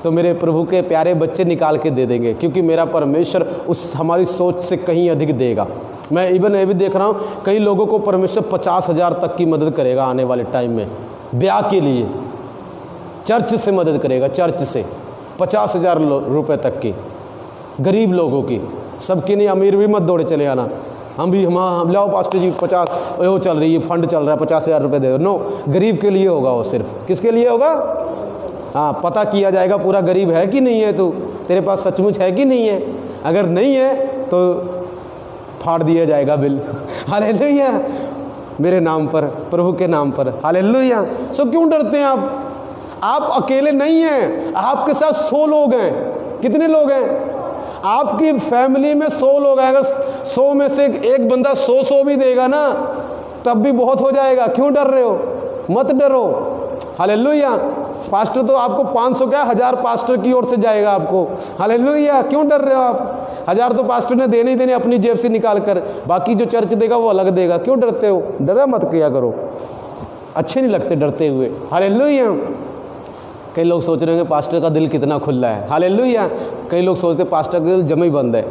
तो मेरे प्रभु के प्यारे बच्चे निकाल के दे देंगे, क्योंकि मेरा परमेश्वर उस हमारी सोच से कहीं अधिक देगा। मैं इवन ये भी देख रहा हूँ कई लोगों को परमेश्वर 50 हज़ार तक की मदद करेगा आने वाले टाइम में, ब्याह के लिए चर्च से मदद करेगा, चर्च से 50 हज़ार रुपये तक की, गरीब लोगों की, सबकी नहीं। अमीर भी मत दौड़े चले आना, हम लाओ पास्टर जी 50 वो चल रही है, फंड चल रहा है, 50 हज़ार रुपये दे दो। नो, गरीब के लिए होगा वो, सिर्फ किसके लिए होगा? हाँ, पता किया जाएगा पूरा गरीब है कि नहीं है, तू तेरे पास सचमुच है कि नहीं है। अगर नहीं है तो फाड़ दिया जाएगा बिल। हालेलुया, मेरे नाम पर, प्रभु के नाम पर। हालेलुया। सो क्यों डरते हैं आप अकेले नहीं हैं, आपके साथ 100 लोग हैं। कितने लोग हैं? आपकी फैमिली में 100 लोग हैं। अगर 100 में से एक बंदा 100 भी देगा ना, तब भी बहुत हो जाएगा। क्यों डर रहे हो? मत डरो। हालेलुया। पास्टर तो आपको 500 क्या 1000 पास्टर की ओर से जाएगा आपको। हालेलुया। क्यों डर रहे हो आप? 1000 तो पास्टर ने देने ही देने अपनी जेब से निकाल कर, बाकी जो चर्च देगा वो अलग देगा। क्यों डरते हो? डरा मत किया करो, अच्छे नहीं लगते डरते हुए। हालेलुया। कई लोग सोच रहे हैं पास्टर का दिल कितना खुला है। हालेलुया। कई लोग सोचते पास्टर का दिल जमा ही बंद है।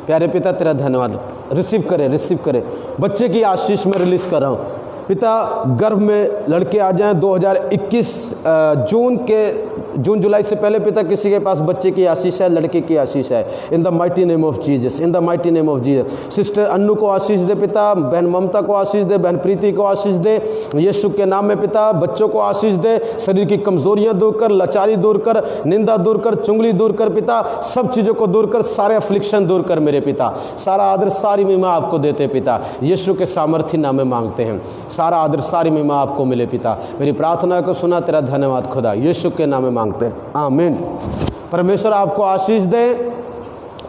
प्यारे पिता तेरा धन्यवाद, रिसीव करे। बच्चे की आशीष में रिलीज कर रहा हूँ पिता। गर्भ में लड़के आ जाएं 2021 जून जुलाई से पहले पिता किसी के पास बच्चे की आशीष है, लड़के की आशीष है। In the mighty name of Jesus, in the mighty name of Jesus. Sister Annu को आशीष दे पिता, बहन ममता को आशीष दे, बहन प्रीति को आशीष दे, यीशु के नाम में पिता। बच्चों को आशीष दे, शरीर की कमजोरियां दूर कर, लाचारी दूर कर, निंदा दूर कर, चुंगली दूर कर पिता। सब चीज़ों को दूर कर, सारे अफ्लिक्शन दूर कर मेरे पिता। सारा आदर सारी महिमा आपको देते पिता, यीशु के सामर्थ्य नाम में मांगते हैं। सारा आदर सारी महिमा आपको मिले पिता। मेरी प्रार्थना को सुना, तेरा धन्यवाद खुदा, यीशु के नाम में मांगते हैं, आमीन। परमेश्वर आपको आशीष दे।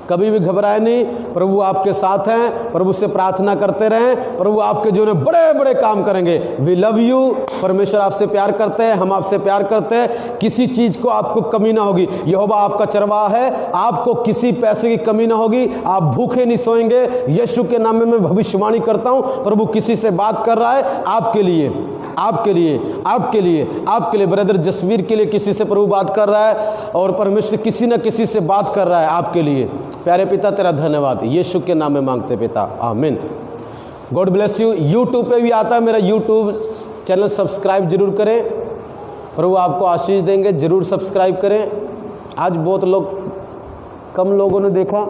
कभी भी घबराए नहीं, प्रभु आपके साथ हैं। प्रभु से प्रार्थना करते रहें, प्रभु आपके जीवन में बड़े बड़े काम करेंगे। We love you. परमेश्वर आपसे प्यार करते हैं, हम आपसे प्यार करते हैं। किसी चीज़ को आपको कमी ना होगी। यहोवा आपका चरवाहा है, आपको किसी पैसे की कमी ना होगी। आप भूखे नहीं सोएंगे। यीशु के नाम में मैं भविष्यवाणी करता हूँ, प्रभु किसी से बात कर रहा है आपके लिए, आपके लिए, आपके लिए, आपके लिए। ब्रदर जसवीर के लिए किसी से प्रभु बात कर रहा है, और परमेश्वर किसी न किसी से बात कर रहा है आपके लिए। प्यारे पिता तेरा धन्यवाद, यीशु के नाम में मांगते पिता, आमीन। God bless you. यूट्यूब पे भी आता है मेरा यूट्यूब चैनल, सब्सक्राइब जरूर करें। प्रभु आपको आशीष देंगे, जरूर सब्सक्राइब करें। आज बहुत कम लोगों ने देखा।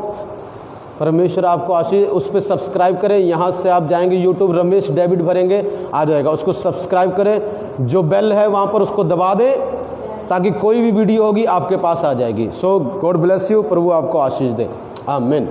परमेश्वर आपको आशीष। उस पर सब्सक्राइब करें। यहाँ से आप जाएंगे यूट्यूब, रमेश डेविड भरेंगे, आ जाएगा, उसको सब्सक्राइब करें। जो बेल है वहाँ पर उसको दबा दें, ताकि कोई भी वीडियो होगी आपके पास आ जाएगी। सो गॉड ब्लेस यू। प्रभु आपको आशीष दे, आमीन।